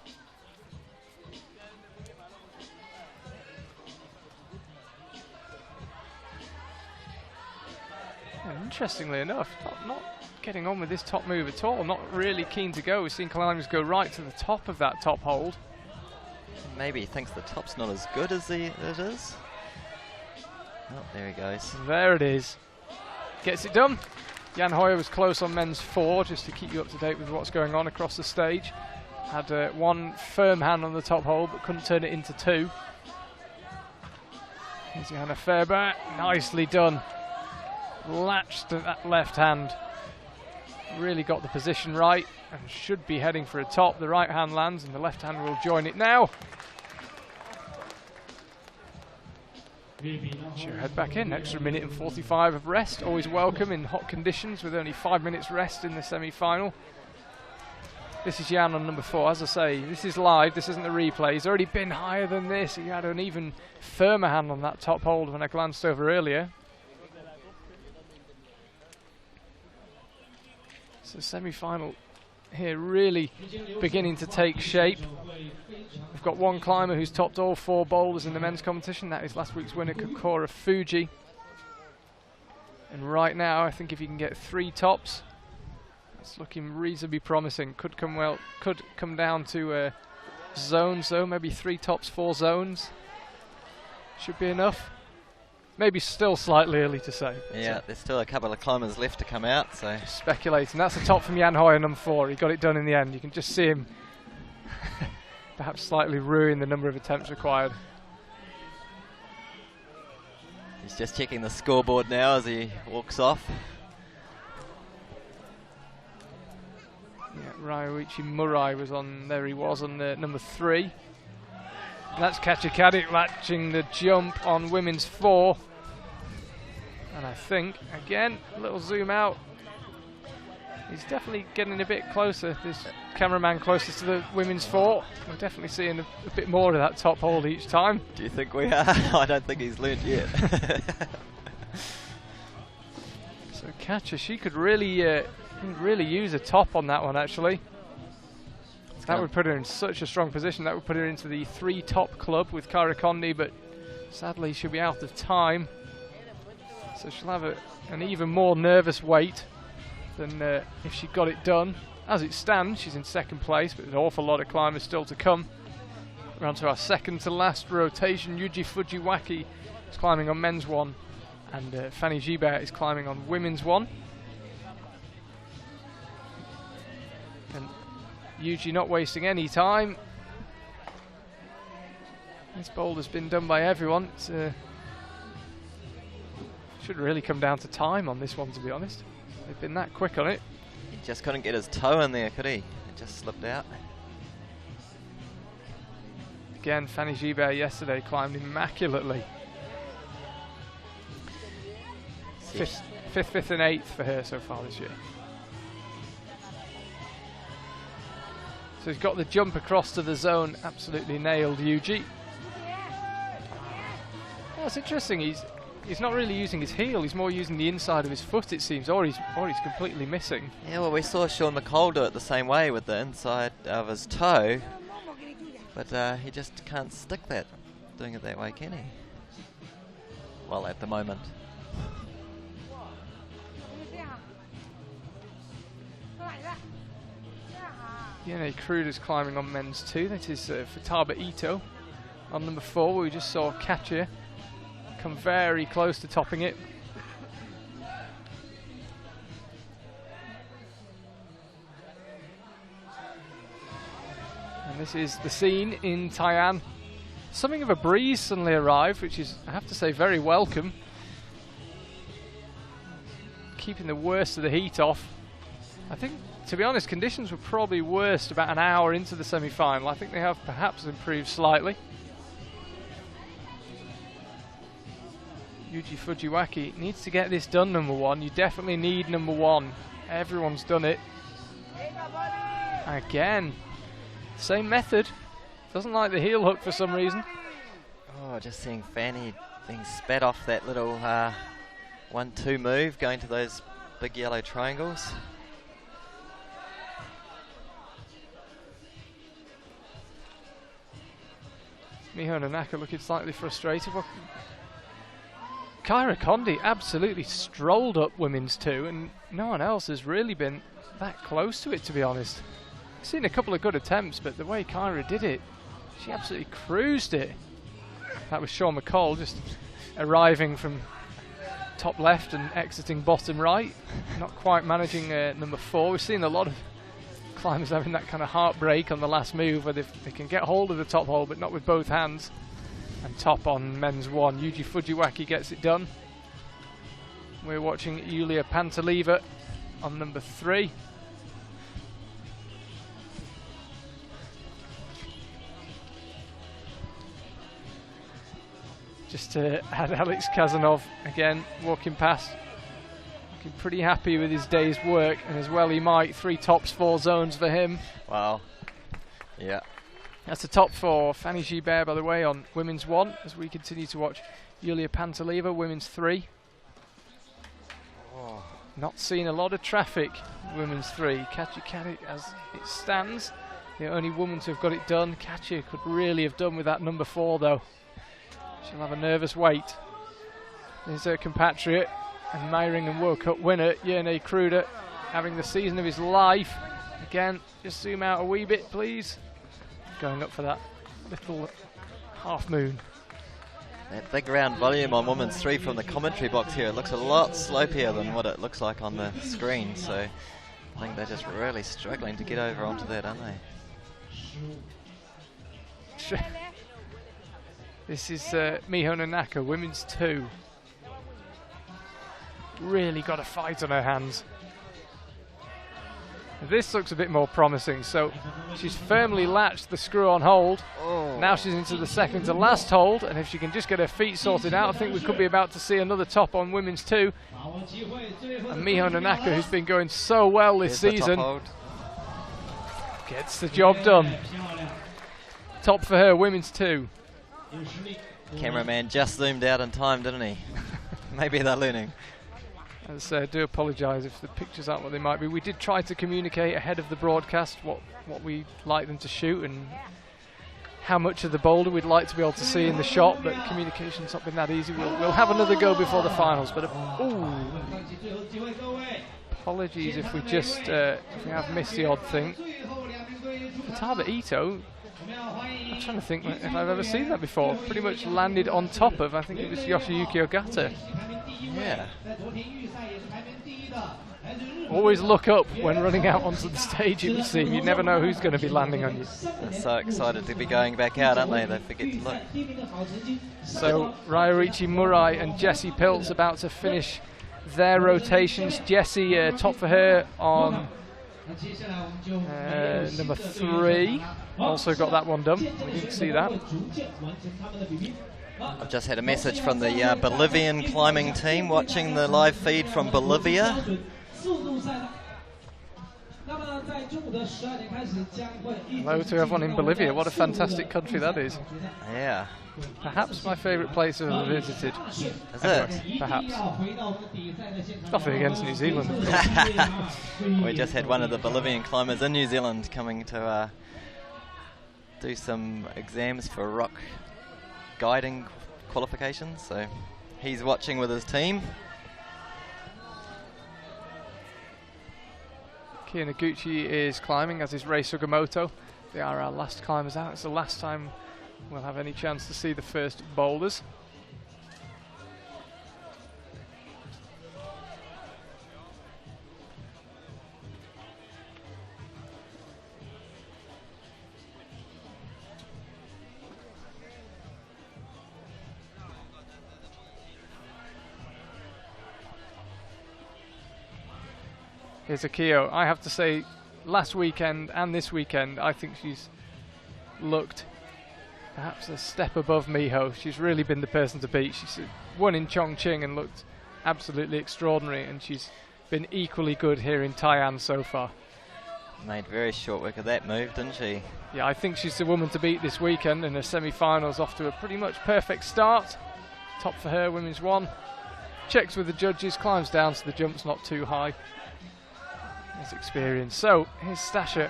And interestingly enough, not getting on with this top move at all, not really keen to go. We've seen climbers go right to the top of that top hold. Maybe he thinks the top's not as good as it is. Oh, there he goes. There it is. Gets it done. Jan Hoyer was close on men's 4, just to keep you up to date with what's going on across the stage. Had one firm hand on the top hold, but couldn't turn it into 2. Here's Johanna Faber. Nicely done. Latched to that left hand. Really got the position right and should be heading for a top. The right hand lands and the left hand will join it now. She'll head back in. Extra minute and 45 of rest. Always welcome in hot conditions with only 5 minutes rest in the semi-final. This is Jan on number 4. As I say, this is live. This isn't the replay. He's already been higher than this. He had an even firmer hand on that top hold when I glanced over earlier. So semi-final here really beginning to take shape. We've got one climber who's topped all 4 boulders in the men's competition. That is last week's winner, Kokora Fuji. And right now, I think if you can get 3 tops, that's looking reasonably promising. Could come down to zones though, maybe 3 tops, 4 zones. Should be enough. Maybe still slightly early to say. Yeah, so there's still a couple of climbers left to come out, so... Just speculating. That's a top from Jan Hoyer, number 4. He got it done in the end. You can just see him perhaps slightly ruin the number of attempts required. He's just checking the scoreboard now as he walks off. Yeah, Ryoichi Murai was on, there he was on number 3. And that's Kachikadik latching the jump on women's 4. And I think, again, a little zoom out. He's definitely getting a bit closer, this cameraman closest to the women's 4. We're definitely seeing a bit more of that top hold each time. Do you think we are? I don't think he's learnt yet. So Katja, she could really Didn't really use a top on that one, actually. That would put her in such a strong position. That would put her into the 3-top club with Kyra Condi, but sadly she'll be out of time. So she'll have an even more nervous wait than if she got it done. As it stands, she's in second place, but an awful lot of climbers still to come. We're on to our second to last rotation. Yuji Fujiwaki is climbing on men's 1, and Fanny Gibert is climbing on women's 1. And Yuji not wasting any time. This boulder's been done by everyone. It's should really come down to time on this one, to be honest. They've been that quick on it. He just couldn't get his toe in there, could he? It just slipped out. Again, Fanny Gibert yesterday climbed immaculately. Fifth, and 8th for her so far this year. So he's got the jump across to the zone, absolutely nailed Yuji. That's interesting, he's not really using his heel, he's more using the inside of his foot, it seems, or he's completely missing. Yeah, well, we saw Sean McCall do it the same way with the inside of his toe, but he just can't stick that, doing it that way, can he? Well, at the moment. Yene Kruder's climbing on men's 2. That is Futaba Ito on number 4, where we just saw Katja come very close to topping it. And this is the scene in Tai'an. Something of a breeze suddenly arrived, which is, I have to say, very welcome. Keeping the worst of the heat off. I think, to be honest, conditions were probably worst about an hour into the semi-final. I think they have perhaps improved slightly. Yuji Fujiwaki needs to get this done, number 1. You definitely need number 1. Everyone's done it. Again, same method. Doesn't like the heel hook for some reason. Oh, just seeing Fanny being spat off that little 1-2 move, going to those big yellow triangles. Miho Nanaka looking slightly frustrated. Well, Kyra Condi absolutely strolled up women's 2, and no one else has really been that close to it, to be honest. I've seen a couple of good attempts, but the way Kyra did it, she absolutely cruised it. That was Sean McCall just arriving from top left and exiting bottom right. Not quite managing number 4. We've seen a lot of climbers having that kind of heartbreak on the last move, where they can get hold of the top hole but not with both hands. And top on men's 1, Yuji Fujiwaki gets it done. We're watching Yulia Pantelieva on number 3. Just to add Alex Kazanov again walking past, looking pretty happy with his day's work, and as well he might. 3 tops, 4 zones for him. Wow. Yeah. That's the top for Fanny Gibert, by the way, on women's 1, as we continue to watch Yulia Pantelieva, women's 3. Oh. Not seeing a lot of traffic, women's 3. Katja Katic, as it stands, the only woman to have got it done. Katja could really have done with that number 4, though. She'll have a nervous wait. There's her compatriot and Meiringen World Cup winner, Yene Kruder, having the season of his life. Again, just zoom out a wee bit, please. Going up for that little half moon. That big round volume on women's 3 from the commentary box here, it looks a lot slopier than what it looks like on the screen, so I think they're just really struggling to get over onto that, aren't they? This is Miho Nanaka, women's 2. Really got a fight on her hands. This looks a bit more promising, so she's firmly latched the screw on hold. Oh. Now she's into the second to last hold, and if she can just get her feet sorted out, I think we could be about to see another top on women's 2. And Miho Nanaka, who's been going so well this season, gets the job done. Top for her, women's 2. Cameraman just zoomed out in time, didn't he? Maybe they're learning. As I say, I do apologise if the pictures aren't what they might be. We did try to communicate ahead of the broadcast what we'd like them to shoot and how much of the boulder we'd like to be able to see in the shot, but communication's not been that easy. We'll have another go before the finals, but apologies if we just if we have missed the odd thing. Futaba Ito, I'm trying to think if I've ever seen that before. Pretty much landed on top of, I think it was Yoshiyuki Ogata. Yeah. Always look up when running out onto the stage, it would seem. You never know who's going to be landing on you. They're so excited to be going back out, aren't they? They forget to look. So Ryorichi Murai and Jessie Piltz about to finish their rotations. Jessie, top for her on number 3. Also got that one done. We didn't see that. I've just had a message from the Bolivian climbing team watching the live feed from Bolivia. Hello to everyone in Bolivia. What a fantastic country that is. Yeah. Perhaps my favourite place I've ever visited. Is it? Perhaps. Nothing against New Zealand. We just had one of the Bolivian climbers in New Zealand coming to do some exams for rock guiding qualifications, so he's watching with his team. Kia Noguchi is climbing, as is Rei Sugimoto. They are our last climbers out. It's the last time we'll have any chance to see the first boulders. Here's Akio. I have to say, last weekend and this weekend, I think she's looked perhaps a step above Miho. She's really been the person to beat. She's won in Chongqing and looked absolutely extraordinary, and she's been equally good here in Tai'an so far. Made very short work of that move, didn't she? Yeah, I think she's the woman to beat this weekend, and her semi-finals off to a pretty much perfect start. Top for her, women's 1. Checks with the judges, climbs down so the jump's not too high. His experience. So here's Stasha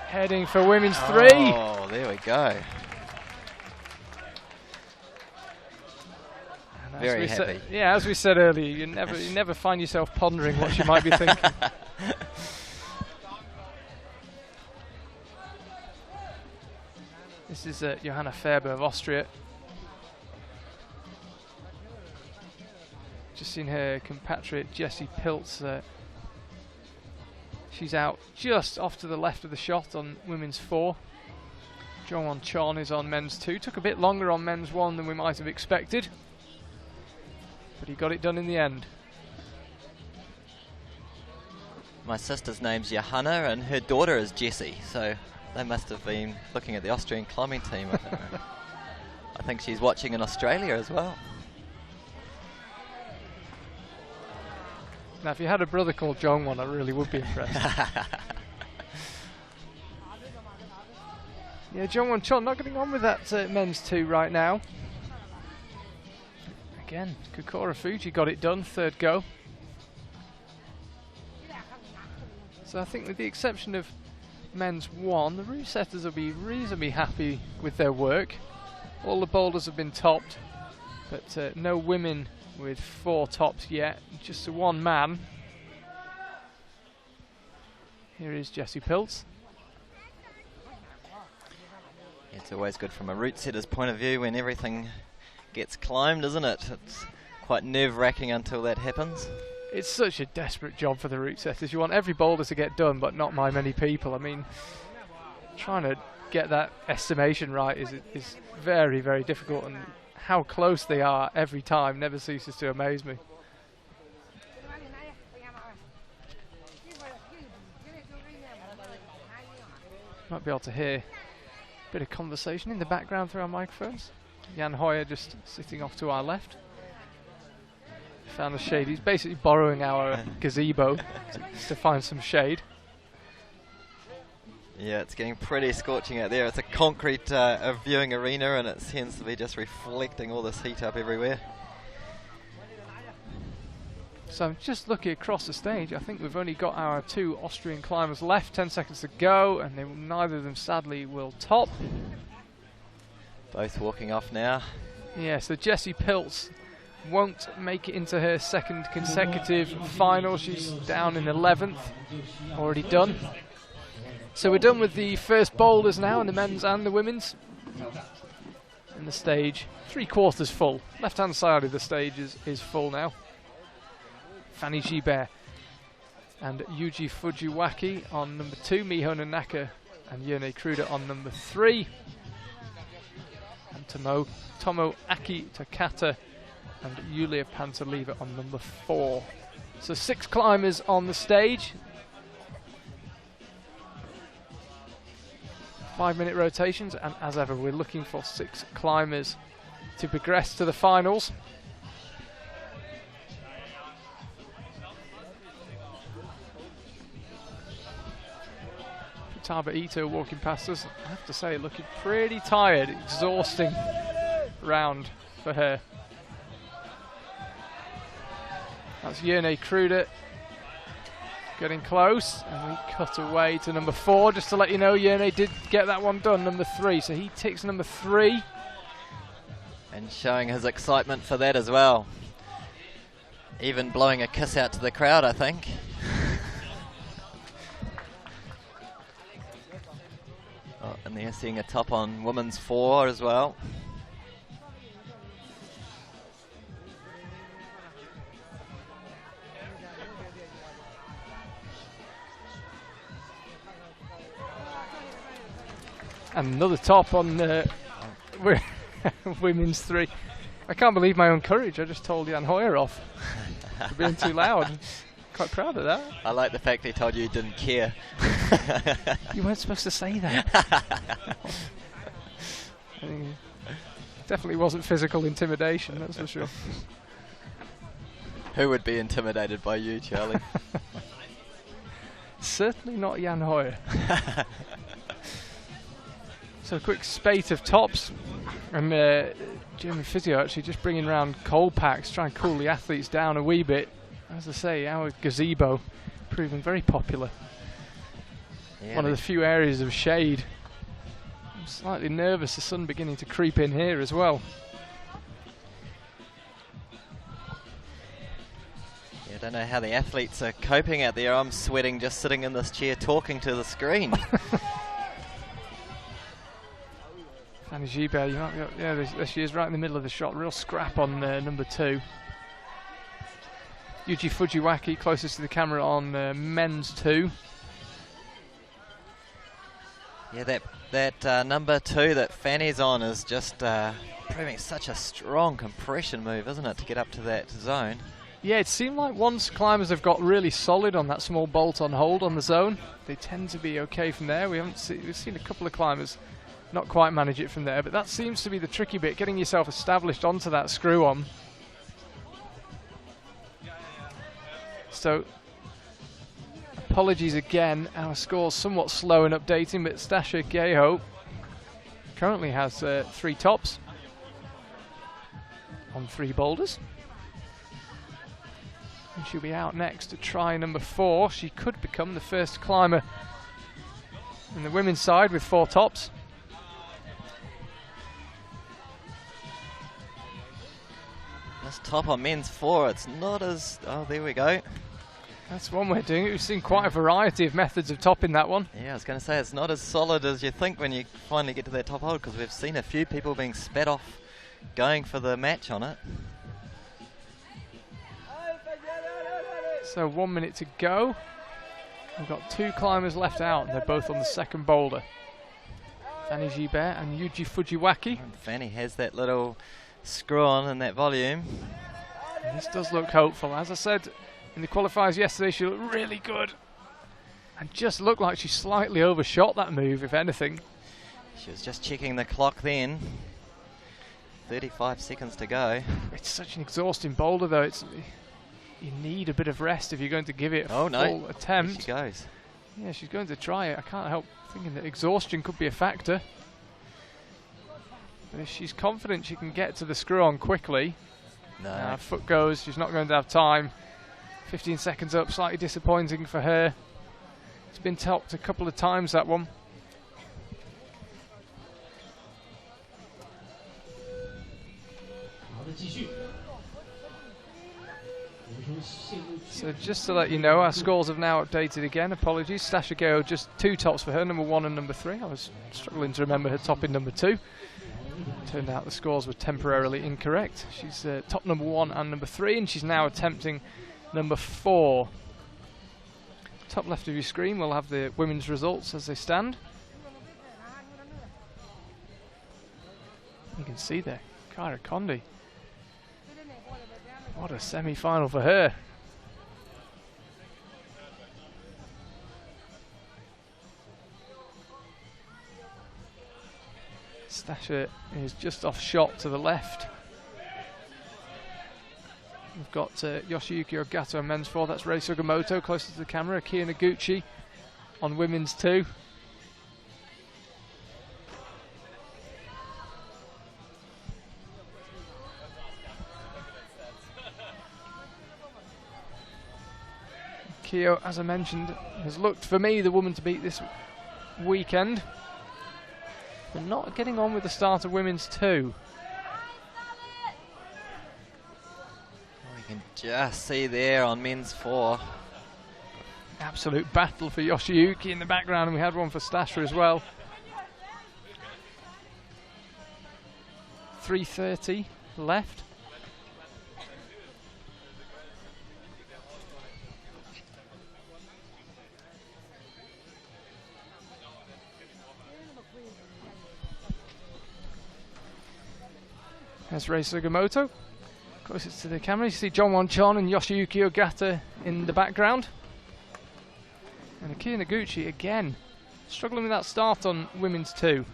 heading for women's 3. Oh, there we go. Very happy. Yeah, as we said earlier, you never find yourself pondering what she might be thinking. This is Johanna Färber of Austria. Just seen her compatriot Jessie Piltz. She's out just off to the left of the shot on women's 4. Jongwon Chon is on men's 2. Took a bit longer on men's 1 than we might have expected, but he got it done in the end. My sister's name's Johanna and her daughter is Jessie, so they must have been looking at the Austrian climbing team. I don't know. I think she's watching in Australia as well. Now, if you had a brother called Jongwon, I really would be impressed. Yeah, Jongwon Chon not getting on with that men's 2 right now. Again, Kokoro Fuji got it done, 3rd go. So I think with the exception of men's 1, the route setters will be reasonably happy with their work. All the boulders have been topped, but no women with 4 tops yet, just the 1 man. Here is Jessie Piltz. It's always good from a route setter's point of view when everything gets climbed, isn't it? It's quite nerve-wracking until that happens. It's such a desperate job for the route setters. You want every boulder to get done, but not by many people. I mean, trying to get that estimation right is very, very difficult, and how close they are every time never ceases to amaze me. Might be able to hear a bit of conversation in the background through our microphones. Jan Hoyer just sitting off to our left. Found a shade. He's basically borrowing our gazebo to find some shade. Yeah, it's getting pretty scorching out there. It's a concrete viewing arena, and it seems to be just reflecting all this heat up everywhere. So just looking across the stage, I think we've only got our 2 Austrian climbers left, 10 seconds to go, and neither of them sadly will top. Both walking off now. Yeah, so Jessie Pilz won't make it into her 2nd consecutive final. She's down in 11th, already done. So we're done with the first boulders now, in the men's and the women's. And the stage, 3/4 full. Left-hand side of the stage is full now. Fanny Gibert and Yuji Fujiwaki on number 2, Miho Nanaka and Yone Kruda on number 3. And Tomo Aki Takata and Yulia Pantelieva on number 4. So 6 climbers on the stage. 5-minute rotations, and as ever we're looking for 6 climbers to progress to the finals. Futaba Ito walking past us, I have to say, looking pretty tired, exhausting round for her. That's Yone Kruda getting close, and we cut away to number 4. Just to let you know, Yone did get that one done, number 3, so he ticks number 3. And showing his excitement for that as well. Even blowing a kiss out to the crowd, I think. Oh, and they're seeing a top on women's 4 as well. And another top on women's 3. I can't believe my own courage. I just told Jan Hoyer off for being too loud. Quite proud of that. I like the fact he told you he didn't care. You weren't supposed to say that. Definitely wasn't physical intimidation, that's for sure. Who would be intimidated by you, Charlie? Certainly not Jan Hoyer. So a quick spate of tops, and Jimmy Physio actually just bringing around cold packs, trying to cool the athletes down a wee bit. As I say, our gazebo proving very popular. Yeah, one of the few areas of shade. I'm slightly nervous, the sun beginning to creep in here as well. Yeah, I don't know how the athletes are coping out there. I'm sweating just sitting in this chair talking to the screen. Fanny Gibert, yeah, there she is right in the middle of the shot. Real scrap on number 2. Yuji Fujiwaki closest to the camera on men's 2. Yeah, that number 2 that Fanny's on is just proving such a strong compression move, isn't it, to get up to that zone? Yeah, it seemed like once climbers have got really solid on that small bolt-on hold on the zone, they tend to be okay from there. We've seen a couple of climbers not quite manage it from there, but that seems to be the tricky bit, getting yourself established onto that screw-on. So, apologies again, our score's somewhat slow in updating, but Stasha Geho currently has 3 tops on 3 boulders. And she'll be out next to try number 4. She could become the first climber in the women's side with 4 tops. This top on men's 4, it's not as... Oh, there we go. That's one way of doing it. We've seen quite a variety of methods of topping that one. Yeah, I was going to say, it's not as solid as you think when you finally get to that top hold, because we've seen a few people being spat off going for the match on it. So 1 minute to go. We've got 2 climbers left out, and they're both on the second boulder. Fanny Gibert and Yuji Fujiwaki. And Fanny has that little screw on and that volume. And this does look hopeful. As I said in the qualifiers yesterday, she looked really good. And just looked like she slightly overshot that move, if anything. She was just checking the clock then. 35 seconds to go. It's such an exhausting boulder, though. You need a bit of rest if you're going to give it a full attempt. There she goes. Yeah, she's going to try it. I can't help thinking that exhaustion could be a factor. But if she's confident she can get to the screw-on quickly, no. Foot goes, she's not going to have time. 15 seconds up, slightly disappointing for her. It's been topped a couple of times, that one. So just to let you know, our scores have now updated again. Apologies. Stasha Gale, just 2 tops for her, number 1 and number 3. I was struggling to remember her top in number 2. Turned out the scores were temporarily incorrect. She's top number 1 and number 3, and she's now attempting number 4. Top left of your screen, we'll have the women's results as they stand. You can see there, Kyra Condi. What a semi-final for her. Stasha is just off shot to the left. We've got Yoshiyuki Ogata on men's 4, that's Rei Sugimoto closer to the camera, Kia Noguchi on women's 2. Kyo, as I mentioned, has looked for me the woman to beat this weekend, but not getting on with the start of women's 2. We can just see there on men's 4. Absolute battle for Yoshiyuki in the background, and we had one for Stasha as well. 3:30 left. There's Rei Sugimoto, closest to the camera. You see John Won-chon and Yoshiyuki Ogata in the background. And Kia Noguchi again, struggling with that start on women's 2.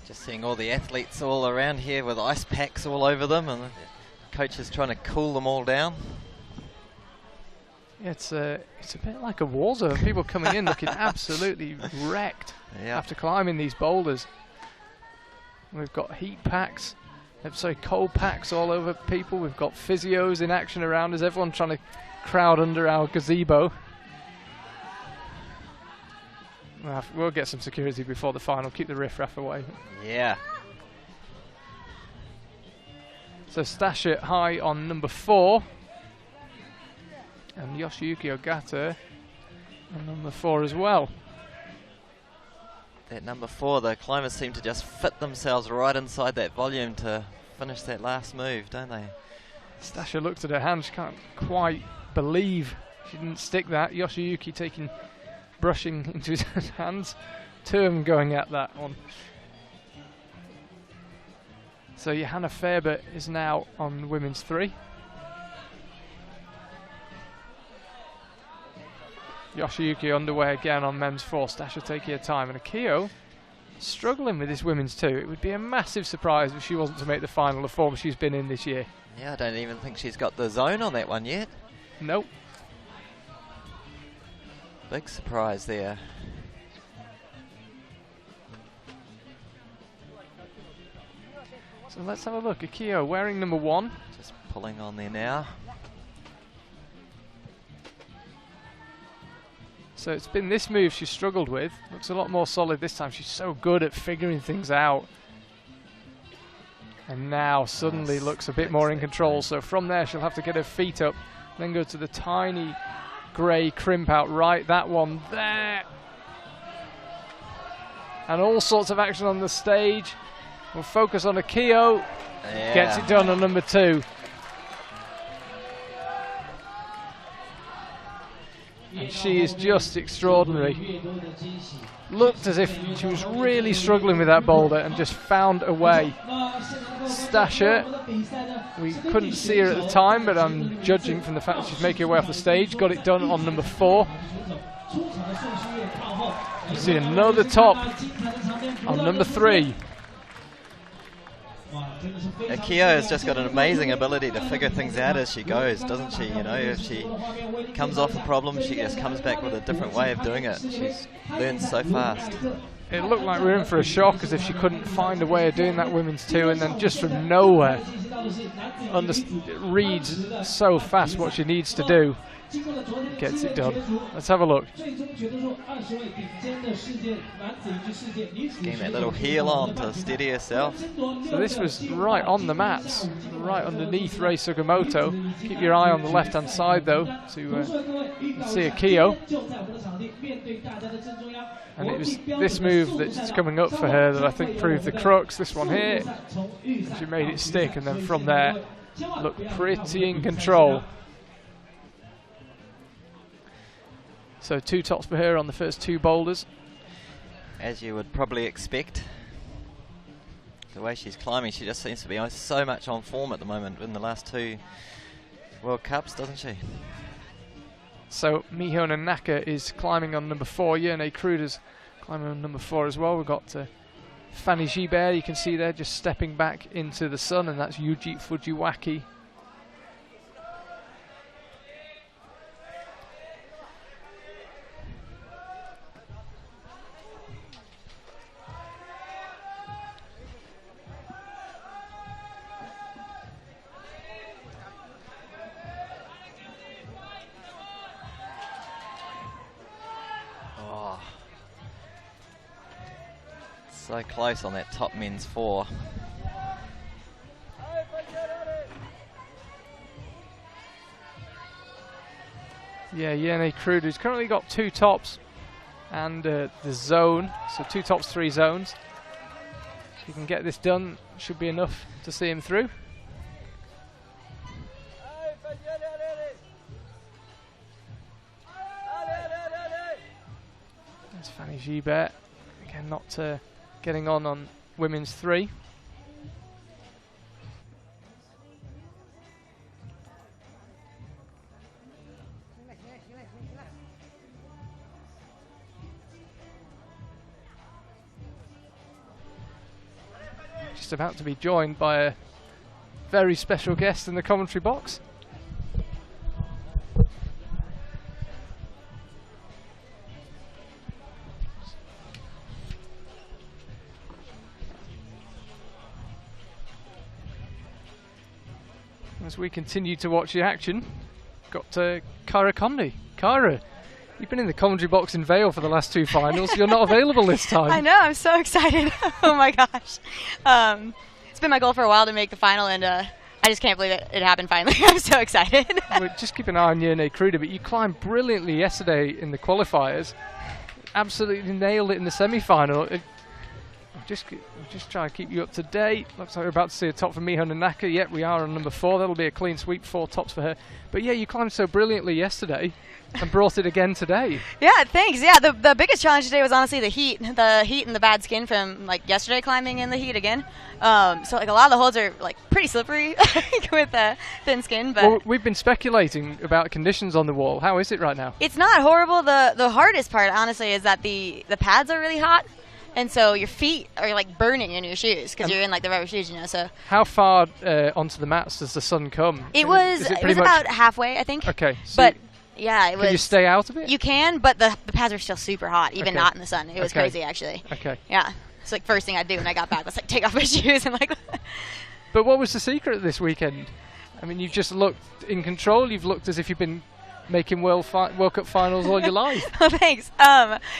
Just seeing all the athletes all around here with ice packs all over them, and the coach is trying to cool them all down. Yeah, it's a bit like a war zone. People coming in looking absolutely wrecked after climbing these boulders. We've got heat packs, cold packs all over people. We've got physios in action around us. Everyone trying to crowd under our gazebo. We'll get some security before the final. Keep the riffraff away. Yeah. So Stasha high on number 4, and Yoshiyuki Ogata on number 4 as well. That number 4, the climbers seem to just fit themselves right inside that volume to finish that last move, don't they? Stasha looked at her hand, she can't quite believe she didn't stick that. Yoshiyuki brushing into his hands. 2 of them going at that one. So Johanna Faber is now on women's 3. Yoshiyuki underway again on men's 4. Stasha taking her time, and Akio struggling with this women's 2. It would be a massive surprise if she wasn't to make the final, the form she's been in this year. Yeah, I don't even think she's got the zone on that one yet. Nope. Big surprise there. So let's have a look. Akio wearing number 1. Just pulling on there now. So it's been this move she's struggled with. Looks a lot more solid this time. She's so good at figuring things out. And now suddenly looks a bit more in control. So from there she'll have to get her feet up, then go to the tiny grey crimp out right. That one there. And all sorts of action on the stage. We'll focus on Akio. Yeah. Gets it done on number 2. And she is just extraordinary. Looked as if she was really struggling with that boulder and just found a way. Stasha, we couldn't see her at the time, but I'm judging from the fact that she's making her way off the stage. Got it done on number 4. You see another top on number 3. Akio has just got an amazing ability to figure things out as she goes, doesn't she? You know, if she comes off a problem, she just comes back with a different way of doing it. She's learned so fast. It looked like we were in for a shock, as if she couldn't find a way of doing that women's 2, and then just from nowhere, reads so fast what she needs to do. Gets it done. Let's have a look. Getting that little heel on to steady herself. So this was right on the mats, right underneath Rei Sugimoto. Keep your eye on the left-hand side though to see Akio. And it was this move that's coming up for her that I think proved the crux. This one here, she made it stick, and then from there looked pretty in control. So 2 tops for her on the first 2 boulders. As you would probably expect. The way she's climbing, she just seems to be so much on form at the moment in the last 2 World Cups, doesn't she? So Mihona Naka is climbing on number 4. Yone Kruder's climbing on number 4 as well. We've got Fanny Gibert, you can see there, just stepping back into the sun, and that's Yuji Fujiwaki. So close on that top men's 4. Yeah, Yene Kruder's currently got 2 tops and the zone, so 2 tops, 3 zones. If you can get this done, should be enough to see him through. There's Fanny Gibert, again not getting on women's 3. Just about to be joined by a very special guest in the commentary box. As we continue to watch the action, got Kara Condi. Kara, you've been in the commentary box in Vale for the last 2 finals. You're not available this time. I know, I'm so excited. Oh my gosh. It's been my goal for a while to make the final, and I just can't believe it happened finally. I'm so excited. Well, just keep an eye on Yone Kruder, but you climbed brilliantly yesterday in the qualifiers. Absolutely nailed it in the semi-final. Just try to keep you up to date. Looks like we're about to see a top from Mihona Naka. Yep, we are on number 4. That'll be a clean sweep, 4 tops for her. But yeah, you climbed so brilliantly yesterday and brought it again today. Yeah, thanks. Yeah, the biggest challenge today was honestly the heat and the bad skin from like yesterday climbing in the heat again. So like a lot of the holds are like pretty slippery with thin skin. But well, we've been speculating about conditions on the wall. How is it right now? It's not horrible. The hardest part, honestly, is that the pads are really hot. And so your feet are like burning in your shoes because you're in like the rubber shoes, you know. So how far onto the mats does the sun come? It was about halfway, I think. Okay, so but yeah, it was. Can you stay out of it? You can, but the pads are still super hot, even not in the sun. It was crazy, actually. Okay. Yeah, it's like first thing I do when I got back was like take off my shoes and like. But what was the secret this weekend? I mean, you've just looked in control. You've looked as if you've been making World Cup finals all your life. Oh, thanks.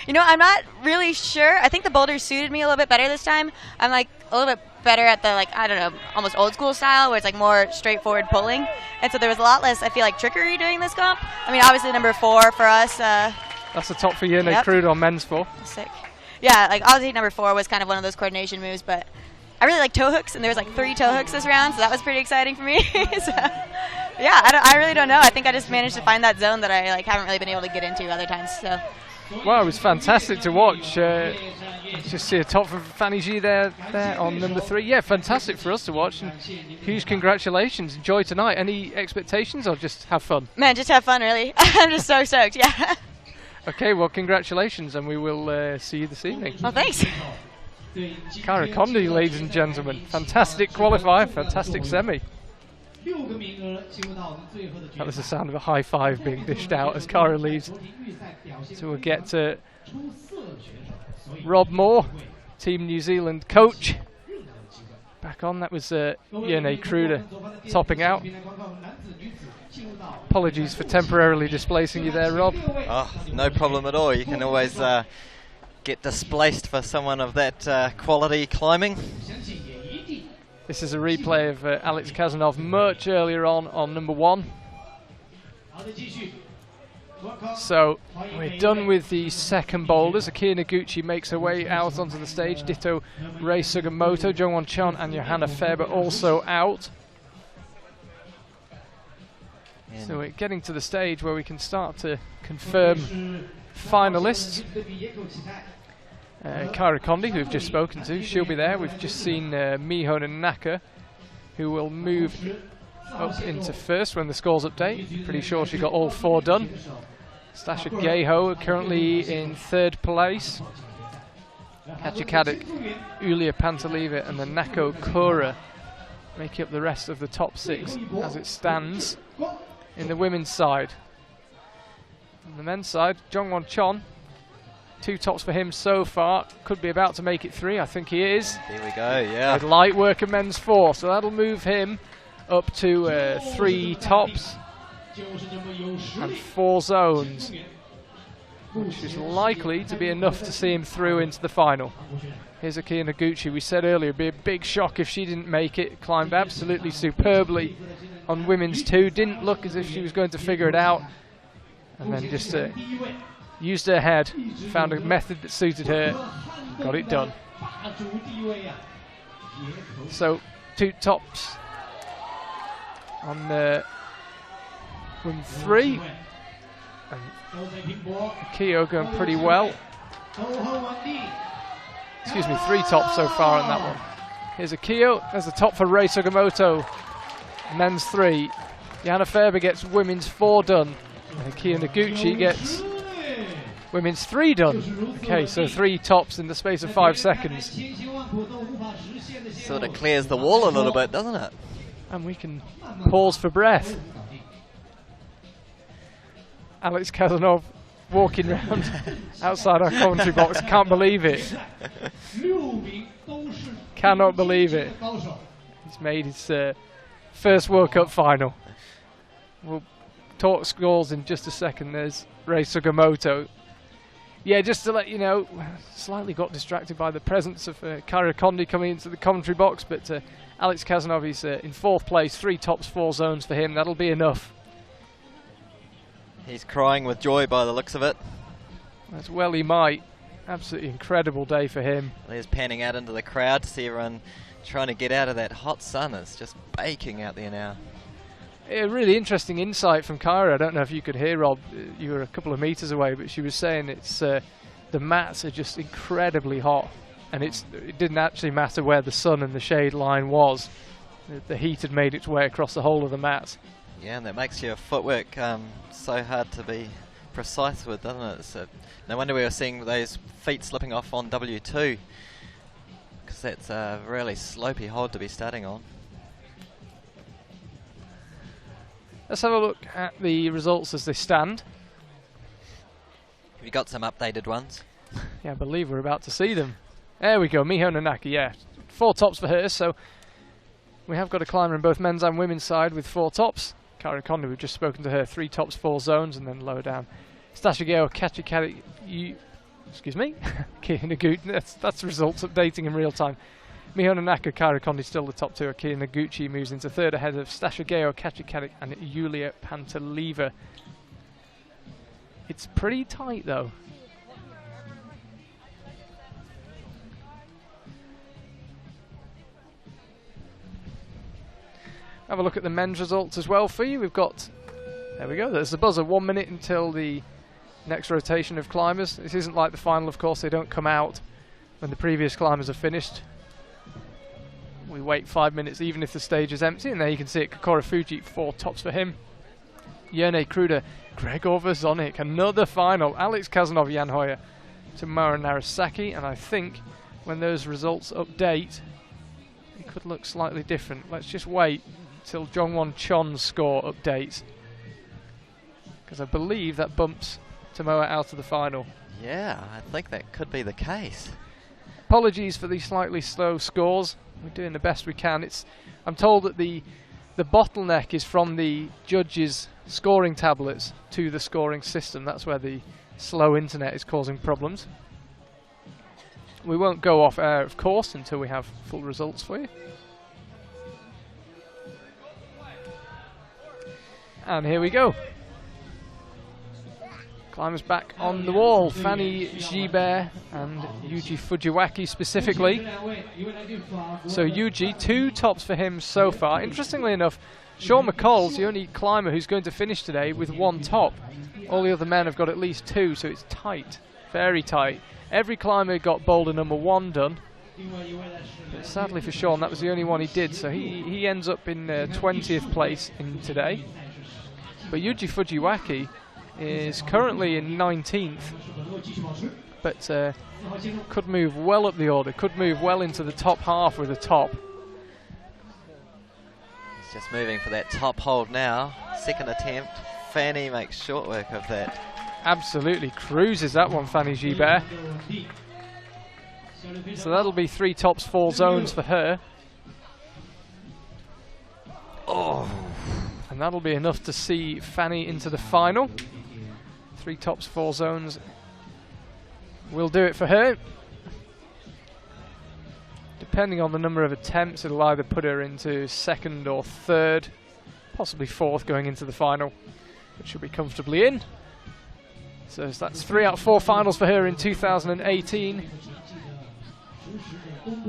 You know, I'm not really sure. I think the boulders suited me a little bit better this time. I'm like a little bit better at the like, I don't know, almost old school style where it's like more straightforward pulling. And so there was a lot less, I feel like, trickery doing this comp. I mean, obviously number 4 for us. That's the top for Yone Kruder on men's 4. Sick. Yeah, like obviously number 4 was kind of one of those coordination moves, but I really like toe hooks, and there was like 3 toe hooks this round, so that was pretty exciting for me. So, yeah, I really don't know. I think I just managed to find that zone that I like haven't really been able to get into other times. So. Wow, it was fantastic to watch. Just see a top from Fanny G there on number 3. Yeah, fantastic for us to watch, and huge congratulations. Enjoy tonight. Any expectations, or just have fun? Man, just have fun, really. I'm just so stoked. Yeah. Okay, well, congratulations, and we will see you this evening. Well, thanks. Kara Condi, ladies and gentlemen. Fantastic qualifier, fantastic semi. That was the sound of a high five being dished out as Kara leaves. So we'll get to Rob Moore, Team New Zealand coach. back on. That was Yene Kruder topping out. Apologies for temporarily displacing you there, Rob. Oh, no problem at all. You can always get displaced for someone of that quality climbing. This is a replay of Alex Kazanov much earlier on number 1. So we're done with the second boulders. Akiya Noguchi makes her way out onto the stage. Ditto Rei Sugimoto, Jungwon Chon and Johanna Faber also out. So we're getting to the stage where we can start to confirm finalists. Kyra Kondi, who we've just spoken to, she'll be there. We've just seen Miho Naka, who will move up into first when the scores update. Pretty sure she got all 4 done. Stasha Geho currently in 3rd place. Kachikadik, Ulia Panteliva and the Nako Kura making up the rest of the top 6 as it stands in the women's side. On the men's side, Jungwon Chon, 2 tops for him so far. Could be about to make it 3, I think he is. Here we go, yeah. With light work and men's 4, so that'll move him up to 3 tops and 4 zones, which is likely to be enough to see him through into the final. Here's Akiya Noguchi. We said earlier it'd be a big shock if she didn't make it. Climbed absolutely superbly on women's 2. Didn't look as if she was going to figure it out, and then just used her head, found a method that suited her, got it done. So 2 tops on win 3, and Akiya going pretty well. Excuse me, 3 tops so far on that one. Here's Akiya, there's the top for Rei Sugimoto, men's 3. Johanna Faber gets women's 4 done, and Akiya Noguchi gets women's 3 done. Okay, so 3 tops in the space of 5 seconds. Sort of clears the wall a little bit, doesn't it? And we can pause for breath. Alex Kazanov walking around outside our commentary box. Can't believe it. Cannot believe it. He's made his first World Cup final. We'll talk scores in just a second. There's Rei Sugimoto. Yeah, just to let you know, slightly got distracted by the presence of Kyra Kondi coming into the commentary box, but Alex Kazanov is in 4th place, 3 tops, 4 zones for him. That'll be enough. He's crying with joy by the looks of it. As well he might. Absolutely incredible day for him. He's panning out into the crowd to see everyone trying to get out of that hot sun. It's just baking out there now. A really interesting insight from Kyra. I don't know if you could hear, Rob. You were a couple of meters away, but she was saying it's the mats are just incredibly hot, and it didn't actually matter where the sun and the shade line was. The heat had made its way across the whole of the mats. Yeah, and that makes your footwork so hard to be precise with, doesn't it? So no wonder we were seeing those feet slipping off on W2, because that's a really slopey hold to be starting on. Let's have a look at the results as they stand. Have you got some updated ones? Yeah, I believe we're about to see them. There we go, Miho Nanaki, yeah. 4 tops for her, so we have got a climber in both men's and women's side with 4 tops. Kyra Kondi, we've just spoken to her, 3 tops, 4 zones, and then lower down. Stashigeo Kachikari, excuse me, Akiya Noguchi, that's results updating in real time. Miho Nanaka, Kyra Kondi still the top 2. Akiya Noguchi moves into 3rd ahead of Stashigeo Kachikarik and Yulia Panteliva. It's pretty tight though. Have a look at the men's results as well for you. We've got, there we go, there's the buzzer, 1 minute until the next rotation of climbers. This isn't like the final, of course, they don't come out when the previous climbers are finished. We wait 5 minutes even if the stage is empty, and there you can see it, Kokoro Fuji, 4 tops for him. Yene Kruder, Gregor Verzonik, another final. Alex Kazanov, Jan Hoyer, Tamara Narasaki, and I think when those results update, it could look slightly different. Let's just wait till Jongwon Chon's score updates, because I believe that bumps Tomoa out of the final. Yeah, I think that could be the case. Apologies for the slightly slow scores. We're doing the best we can. I'm told that the bottleneck is from the judges' scoring tablets to the scoring system. That's where the slow internet is causing problems. We won't go off air, of course, until we have full results for you. And here we go. Climbers back on the wall. Fanny Gibert and Yuji Fujiwaki specifically. So Yuji, 2 tops for him so far. Interestingly enough, Sean McCall's the only climber who's going to finish today with 1 top. All the other men have got at least 2, so it's tight, very tight. Every climber got boulder number 1 done. But sadly for Sean, that was the only one he did, so he ends up in 20th place in today. But Yuji Fujiwaki is currently in 19th, but could move well up the order, could move well into the top half with a top. He's just moving for that top hold now. Second attempt. Fanny makes short work of that. Absolutely cruises that one, Fanny Gibert. So that'll be 3 tops, 4 zones for her. Oh. And that'll be enough to see Fanny into the final. 3 tops, 4 zones. We'll do it for her. Depending on the number of attempts, it'll either put her into 2nd or 3rd, possibly 4th going into the final, but she'll be comfortably in. So that's 3 out of 4 finals for her in 2018.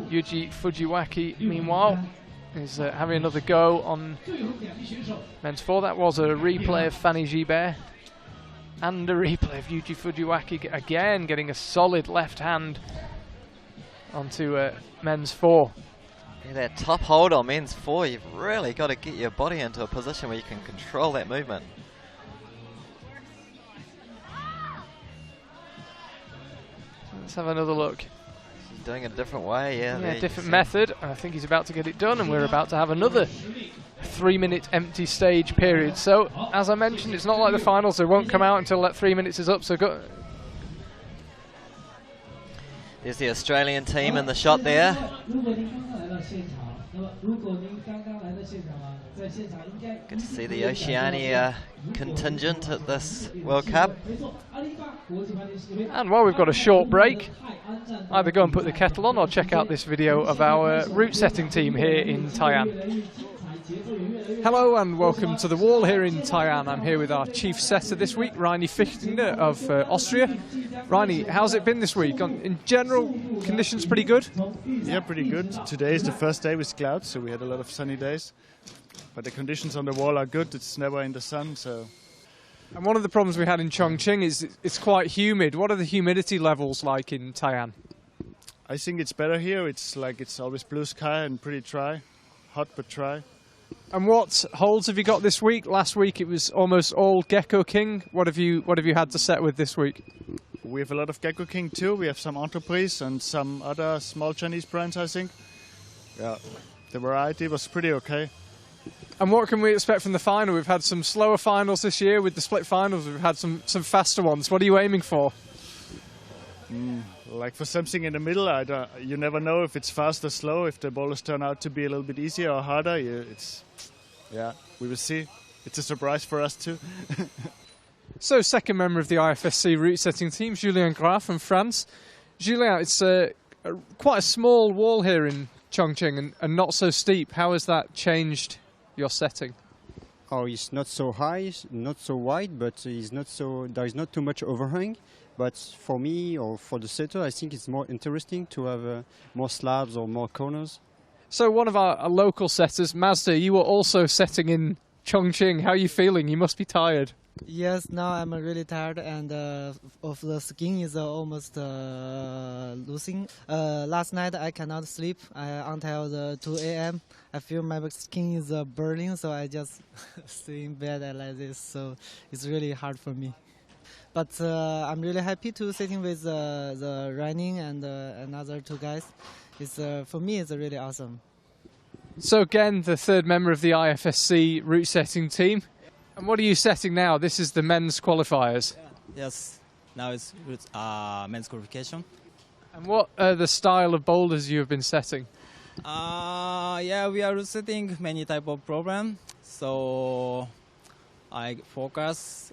Yuji Fujiwaki, meanwhile, is having another go on men's 4. That was a replay of Fanny Gibert and a replay of Yuji Fujiwaki again getting a solid left hand onto men's 4. Yeah, that top hold on men's 4, you've really got to get your body into a position where you can control that movement. Let's have another look. He's doing it a different way, yeah. Different method. I think he's about to get it done, and we're about to have another 3-minute empty stage period. So, as I mentioned, it's not like the finals. They won't come out until that 3 minutes is up. So there's the Australian team in the shot there. Good to see the Oceania contingent at this World Cup. And while we've got a short break, either go and put the kettle on or check out this video of our route setting team here in Tai'an. Hello and welcome to the wall here in Tai'an. I'm here with our chief setter this week, Reini Fichtinger of Austria. Reini, how's it been this week? In general, conditions pretty good? Yeah, pretty good. Today is the first day with clouds, so we had a lot of sunny days. But the conditions on the wall are good. It's never in the sun, so... And one of the problems we had in Chongqing is it's quite humid. What are the humidity levels like in Tai'an? I think it's better here. It's like it's always blue sky and pretty dry. Hot but dry. And what holds have you got this week? Last week it was almost all Gecko King. What have you had to set with this week? We have a lot of Gecko King too. We have some Entreprise and some other small Chinese brands, I think. Yeah, the variety was pretty okay. And what can we expect from the final? We've had some slower finals this year with the split finals. We've had some faster ones. What are you aiming for? Like for something in the middle, you never know if it's fast or slow. If the boulders turn out to be a little bit easier or harder, we will see. It's a surprise for us too. So, second member of the IFSC route setting team, Julien Graf from France. Julien, it's quite a small wall here in Chongqing and not so steep. How has that changed your setting? Oh, it's not so high, not so wide, but it's not so. There is not too much overhang. But for me or for the setter, I think it's more interesting to have more slabs or more corners. So one of our local setters, Mazda, you were also setting in Chongqing. How are you feeling? You must be tired. Yes, now I'm really tired and of the skin is almost losing. Last night I cannot sleep until the 2 a.m. I feel my skin is burning, so I just stay in bed like this. So it's really hard for me. But I'm really happy to sitting with the running and another 2 guys. It's for me, it's really awesome. So again, the third member of the IFSC route setting team. And what are you setting now? This is the men's qualifiers. Yes, now it's men's qualification. And what are the style of boulders you have been setting? Yeah, we are setting many type of problem. So I focus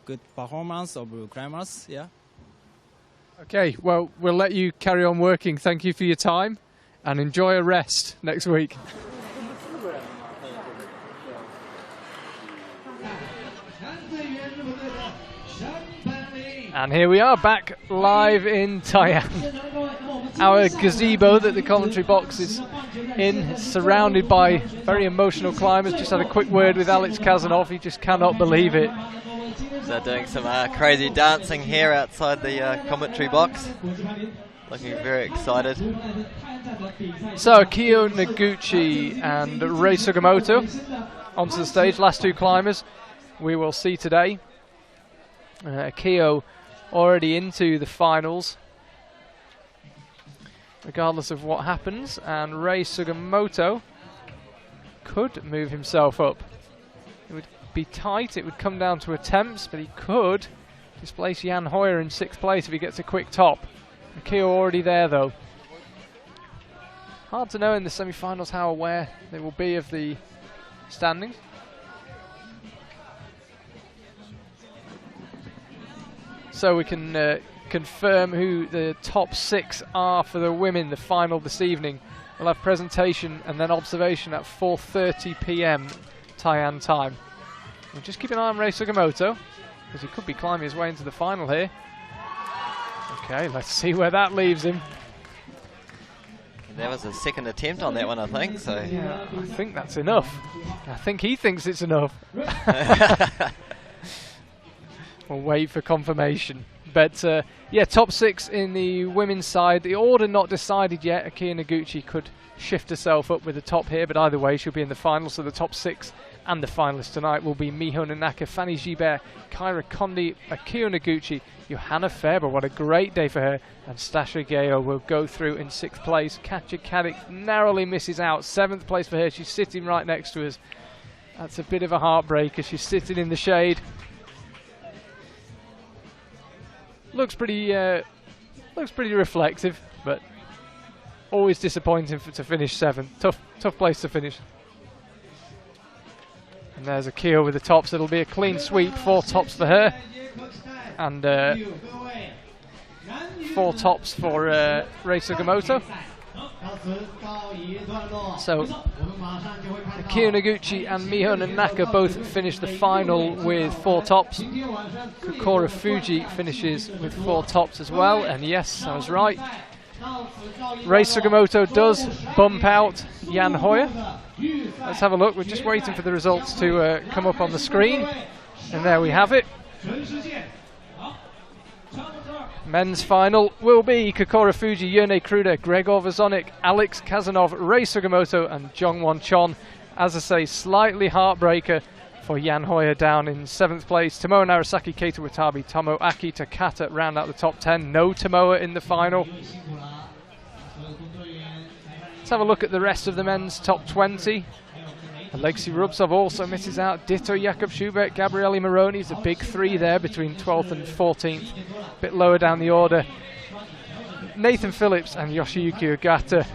good performance of climbers. Yeah. Okay, well, we'll let you carry on working. Thank you for your time and enjoy a rest next week. And here we are back live in Tai'an. Our gazebo that the commentary box is in, surrounded by very emotional climbers. Just had a quick word with Alex Kazanov. He just cannot believe it. So doing some crazy dancing here outside the commentary box. Looking very excited. So Akio Noguchi and Rei Sugimoto onto the stage. Last two climbers we will see today. Akio already into the finals, regardless of what happens, and Rei Sugimoto could move himself up. It would be tight, it would come down to attempts, but he could displace Jan Hoyer in 6th place if he gets a quick top. Akio already there though. Hard to know in the semi-finals how aware they will be of the standings. So we can confirm who the top 6 are for the women, the final this evening. We'll have presentation and then observation at 4:30 p.m. Tai'an time. We'll just keep an eye on Rei Sugimoto, because he could be climbing his way into the final here. Okay, let's see where that leaves him. That was a second attempt on that one, I think. So yeah, I think that's enough. I think he thinks it's enough. We'll wait for confirmation. But yeah, top 6 in the women's side. The order not decided yet. Akio Noguchi could shift herself up with the top here, but either way she'll be in the final. So the top 6 and the finalists tonight will be Miho Nanaka, Fanny Gibert, Kyra Kondi, Akio Noguchi, Johanna Faber. What a great day for her. And Stasha Geo will go through in 6th place. Katja Kadik narrowly misses out. 7th place for her. She's sitting right next to us. That's a bit of a heartbreaker. She's sitting in the shade. Looks pretty reflective, but always disappointing to finish 7th. Tough place to finish. And there's Akio with the tops. It'll be a clean sweep. 4 tops for her, and 4 tops for Rei Sugimoto. So Akio Noguchi and Miho Nanaka both finished the final with 4 tops. Kokoro Fuji finishes with 4 tops as well, and yes, I was right. Rei Sugimoto does bump out Jan Hoyer. Let's have a look. We're just waiting for the results to come up on the screen, and there we have it. Men's final will be Kokoro Fuji, Yone Kruder, Gregor Vazonik, Alex Kazanov, Rei Sugimoto and Jongwon Chon. As I say, slightly heartbreaker for Jan Hoyer down in 7th place. Tomoa Narasaki, Keita Watabe, Tomo Aki, Takata round out the top 10. No Tomoa in the final. Let's have a look at the rest of the men's top 20. Alexei Rubtsov also misses out. Ditto Jakob Schubert, Gabriele Moroni. It's a big 3 there between 12th and 14th. A bit lower down the order. Nathan Phillips and Yoshiyuki Ogata.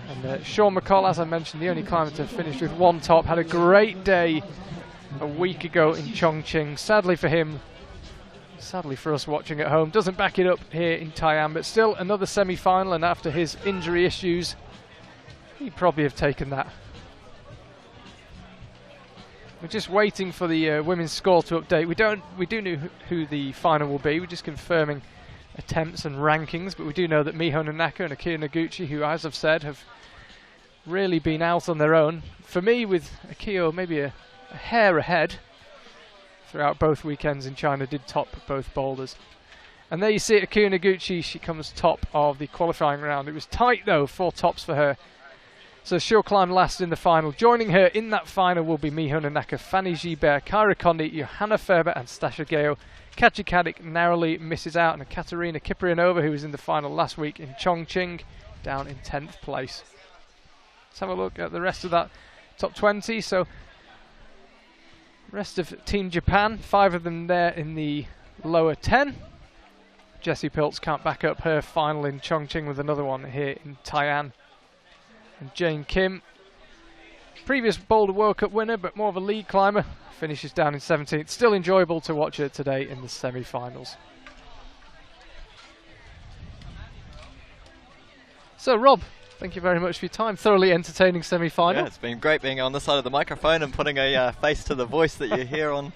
And Sean McCall, as I mentioned, the only climber to finish with 1 top. Had a great day a week ago in Chongqing. Sadly for him, sadly for us watching at home, doesn't back it up here in Tai'an, but still another semi-final, and after his injury issues, he'd probably have taken that. We're just waiting for the women's score to update. We do know who the final will be. We're just confirming attempts and rankings, but we do know that Miho Nanaka and Akio Noguchi, who, as I've said, have really been out on their own. For me, with Akio maybe a hair ahead throughout both weekends in China, did top both boulders. And there you see it, Akio Noguchi. She comes top of the qualifying round. It was tight though, 4 tops for her. So she'll climb last in the final. Joining her in that final will be Miho Nanaka, Fanny Gibert, Kyra Kondi, Johanna Faber and Stasha Geo. Katja Kadik narrowly misses out, and Katerina Kiprianova, who was in the final last week in Chongqing, down in 10th place. Let's have a look at the rest of that top 20. So rest of Team Japan, 5 of them there in the lower 10. Jessie Piltz can't back up her final in Chongqing with another one here in Tai'an. And Jane Kim, previous Boulder World Cup winner, but more of a lead climber, finishes down in 17th. Still enjoyable to watch her today in the semi-finals. So, Rob, thank you very much for your time. Thoroughly entertaining semi-final. Yeah, it's been great being on this side of the microphone and putting a face to the voice that you hear on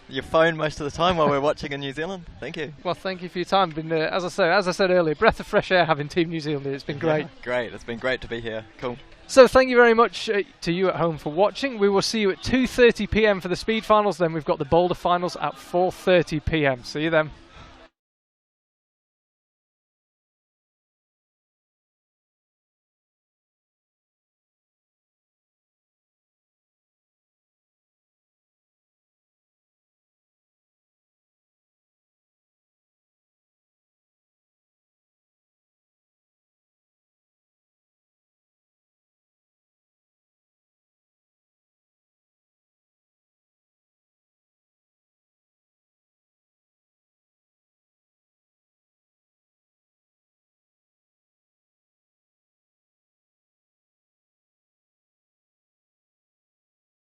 your phone most of the time while we're watching in New Zealand. Thank you. Well, thank you for your time. Been, as I said earlier, breath of fresh air having Team New Zealand here. It's been great. Yeah, great. It's been great to be here. Cool. So thank you very much to you at home for watching. We will see you at 2:30 p.m. for the speed finals. Then we've got the boulder finals at 4:30 p.m. See you then.